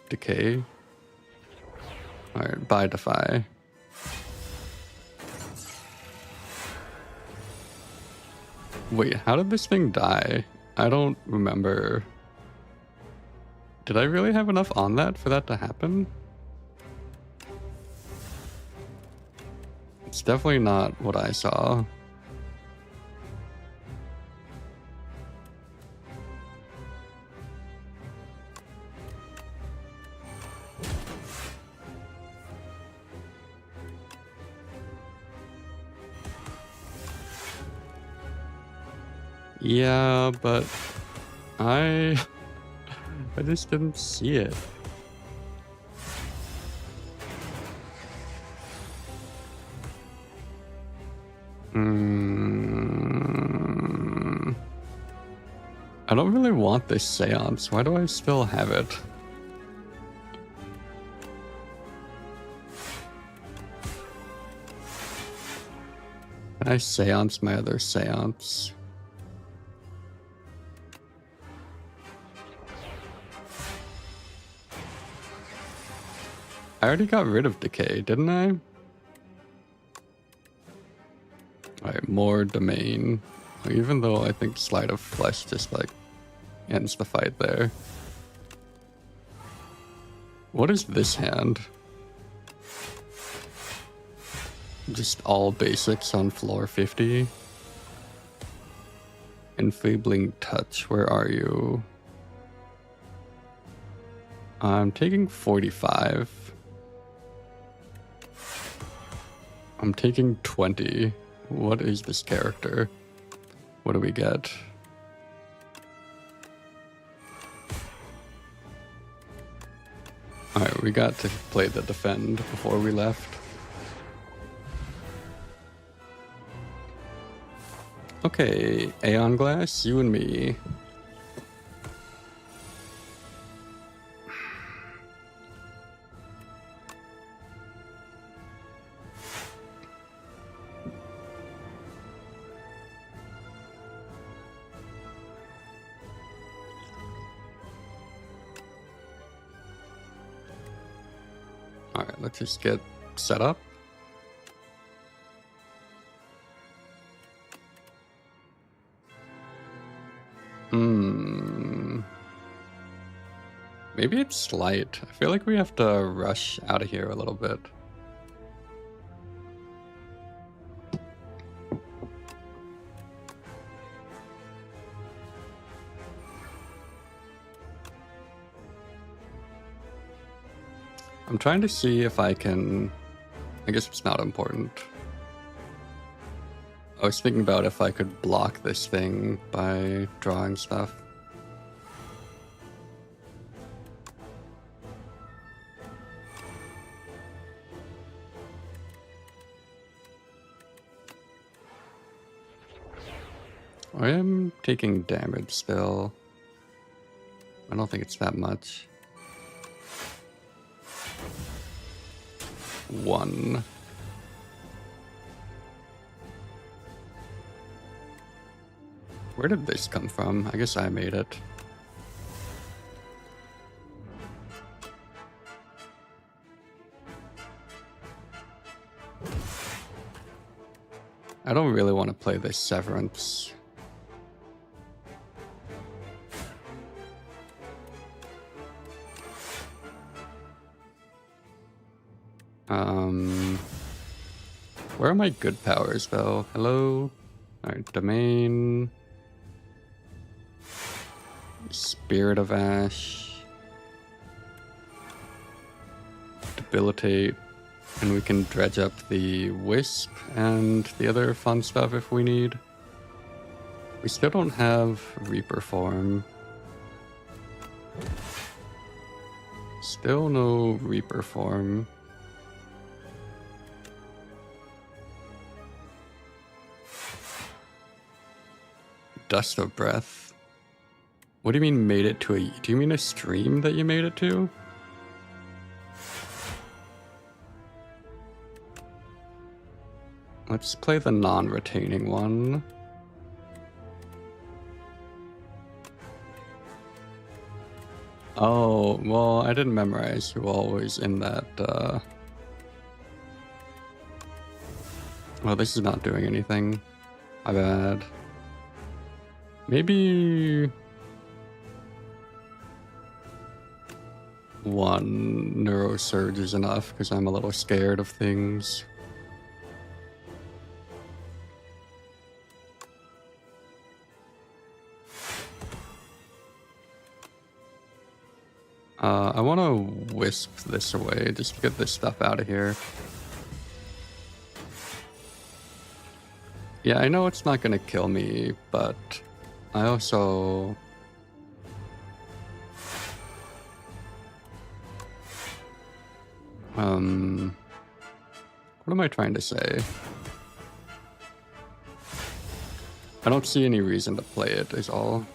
decay. Alright, bye defy. Wait, how did this thing die? I don't remember. Did I really have enough on that for that to happen? It's definitely not what I saw. Yeah, but I just didn't see it. I don't really want this seance. Why do I still have it? Can I seance my other seance? I already got rid of decay, didn't I? Alright, more domain. Even though I think Slide of Flesh just like ends the fight there. What is this hand? Just all basics on floor 50. Enfeebling Touch, where are you? I'm taking 45. I'm taking 20. What is this character? What do we get? Alright, we got to play the defend before we left. Okay, Aeon Glass, you and me. Alright, let's just get set up. Maybe it's light. I feel like we have to rush out of here a little bit. I'm trying to see if I can... I guess it's not important. I was thinking about if I could block this thing by drawing stuff. I am taking damage still. I don't think it's that much. 1. Where did this come from? I guess I made it. I don't really want to play this Severance. Where are my good powers, though? Hello? Alright, Domain. Spirit of Ash. Debilitate. And we can dredge up the Wisp and the other fun stuff if we need. We still don't have Reaper form. Still no Reaper form. Dust of Breath. What do you mean made it to a... Do you mean a stream that you made it to? Let's play the non-retaining one. Oh, well, I didn't memorize who all was in that, Well, this is not doing anything. My bad. Maybe... 1 Neurosurge is enough, because I'm a little scared of things. I want to wisp this away just to get this stuff out of here. Yeah, I know it's not going to kill me, but I also... What am I trying to say? I don't see any reason to play it, is all.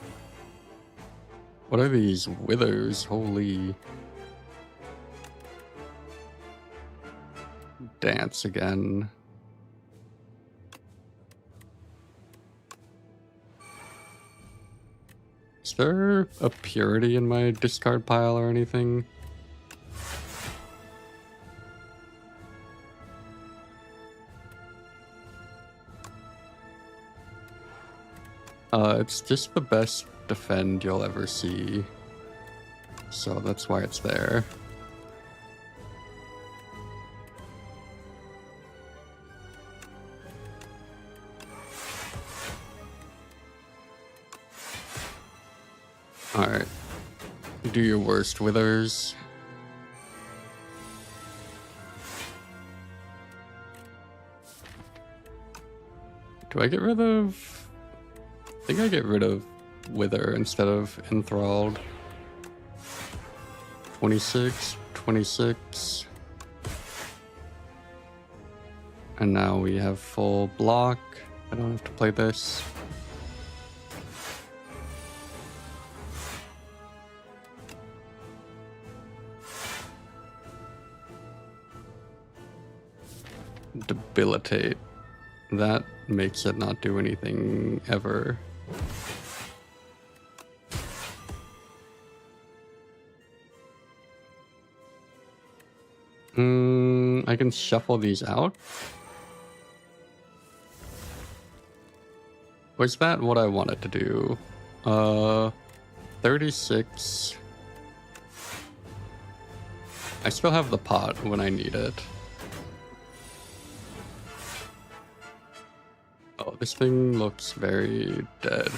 What are these withers? Holy... Dance again. Is there a purity in my discard pile or anything? It's just the best defend you'll ever see. So that's why it's there. Alright. Do your worst, Withers. Do I get rid of... I think I get rid of Wither instead of Enthralled. 26, 26. And now we have full block. I don't have to play this. Debilitate. That makes it not do anything ever. I can shuffle these out. Was that what I wanted to do? 36. I still have the pot when I need it. Oh, this thing looks very dead.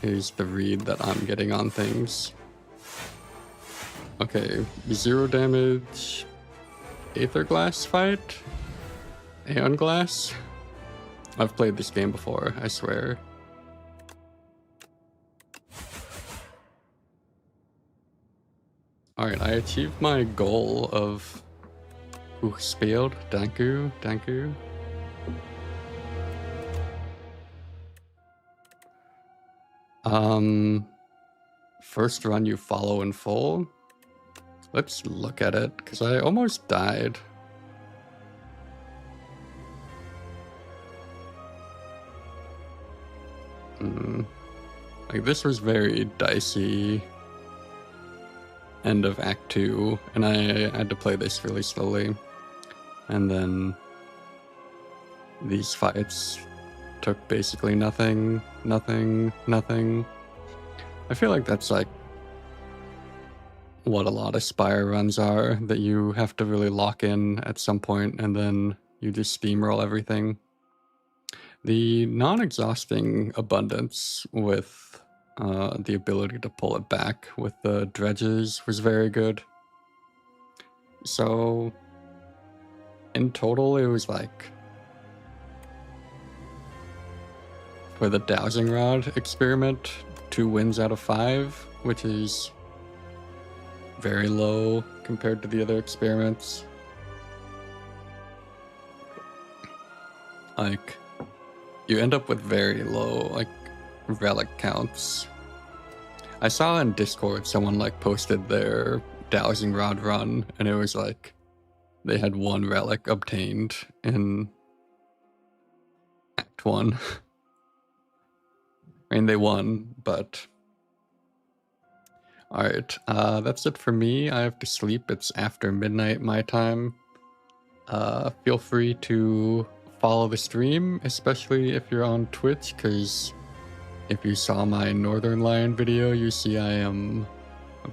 Here's the read that I'm getting on things. Okay, 0 damage. Aether Glass fight? Aeon Glass? I've played this game before, I swear. Alright, I achieved my goal of Hochspield. Thank you, thank you. First run you follow in full. Let's look at it, because I almost died. Like, this was very dicey. End of Act 2, and I had to play this really slowly. And then these fights took basically nothing. I feel like that's like what a lot of Spire runs are, that you have to really lock in at some point and then you just steamroll everything. The non-exhausting abundance with the ability to pull it back with the dredges was very good. So in total it was like, for the dowsing rod experiment, 2 wins out of 5, which is very low compared to the other experiments. Like, you end up with very low, like, relic counts. I saw in Discord someone, like, posted their dowsing rod run, and it was like, they had 1 relic obtained in Act 1. I mean, they won, but... Alright, that's it for me. I have to sleep. It's after midnight my time. Feel free to follow the stream, especially if you're on Twitch, because if you saw my Northern Lion video, you see I've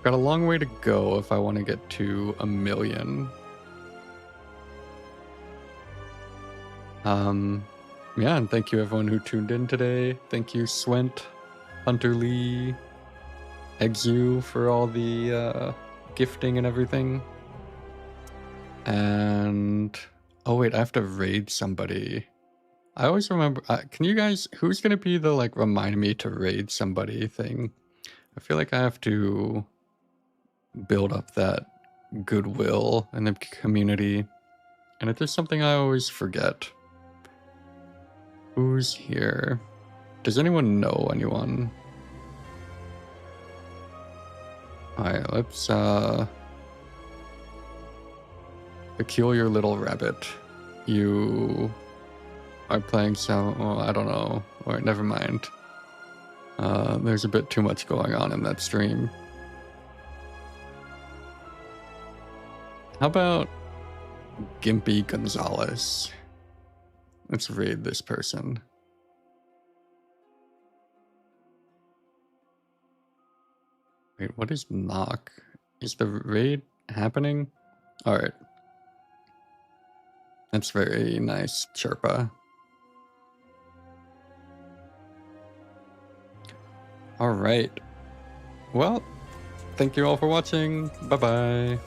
got a long way to go if I want to get to 1 million. Yeah, and thank you everyone who tuned in today. Thank you Swent, Hunter Lee, Exu for all the gifting and everything. And oh wait, I have to raid somebody. I always remember, can you guys, who's gonna be the like remind me to raid somebody thing? I feel like I have to build up that goodwill in the community, and it's just something I always forget. Who's here? Does anyone know anyone? Alright, let's Peculiar Little Rabbit. You are playing some... Oh, I don't know. Alright, never mind. There's a bit too much going on in that stream. How about Gimpy Gonzalez? Let's raid this person. Wait, what is knock? Is the raid happening? Alright. That's very nice, Chirpa. Alright. Well, thank you all for watching. Bye-bye.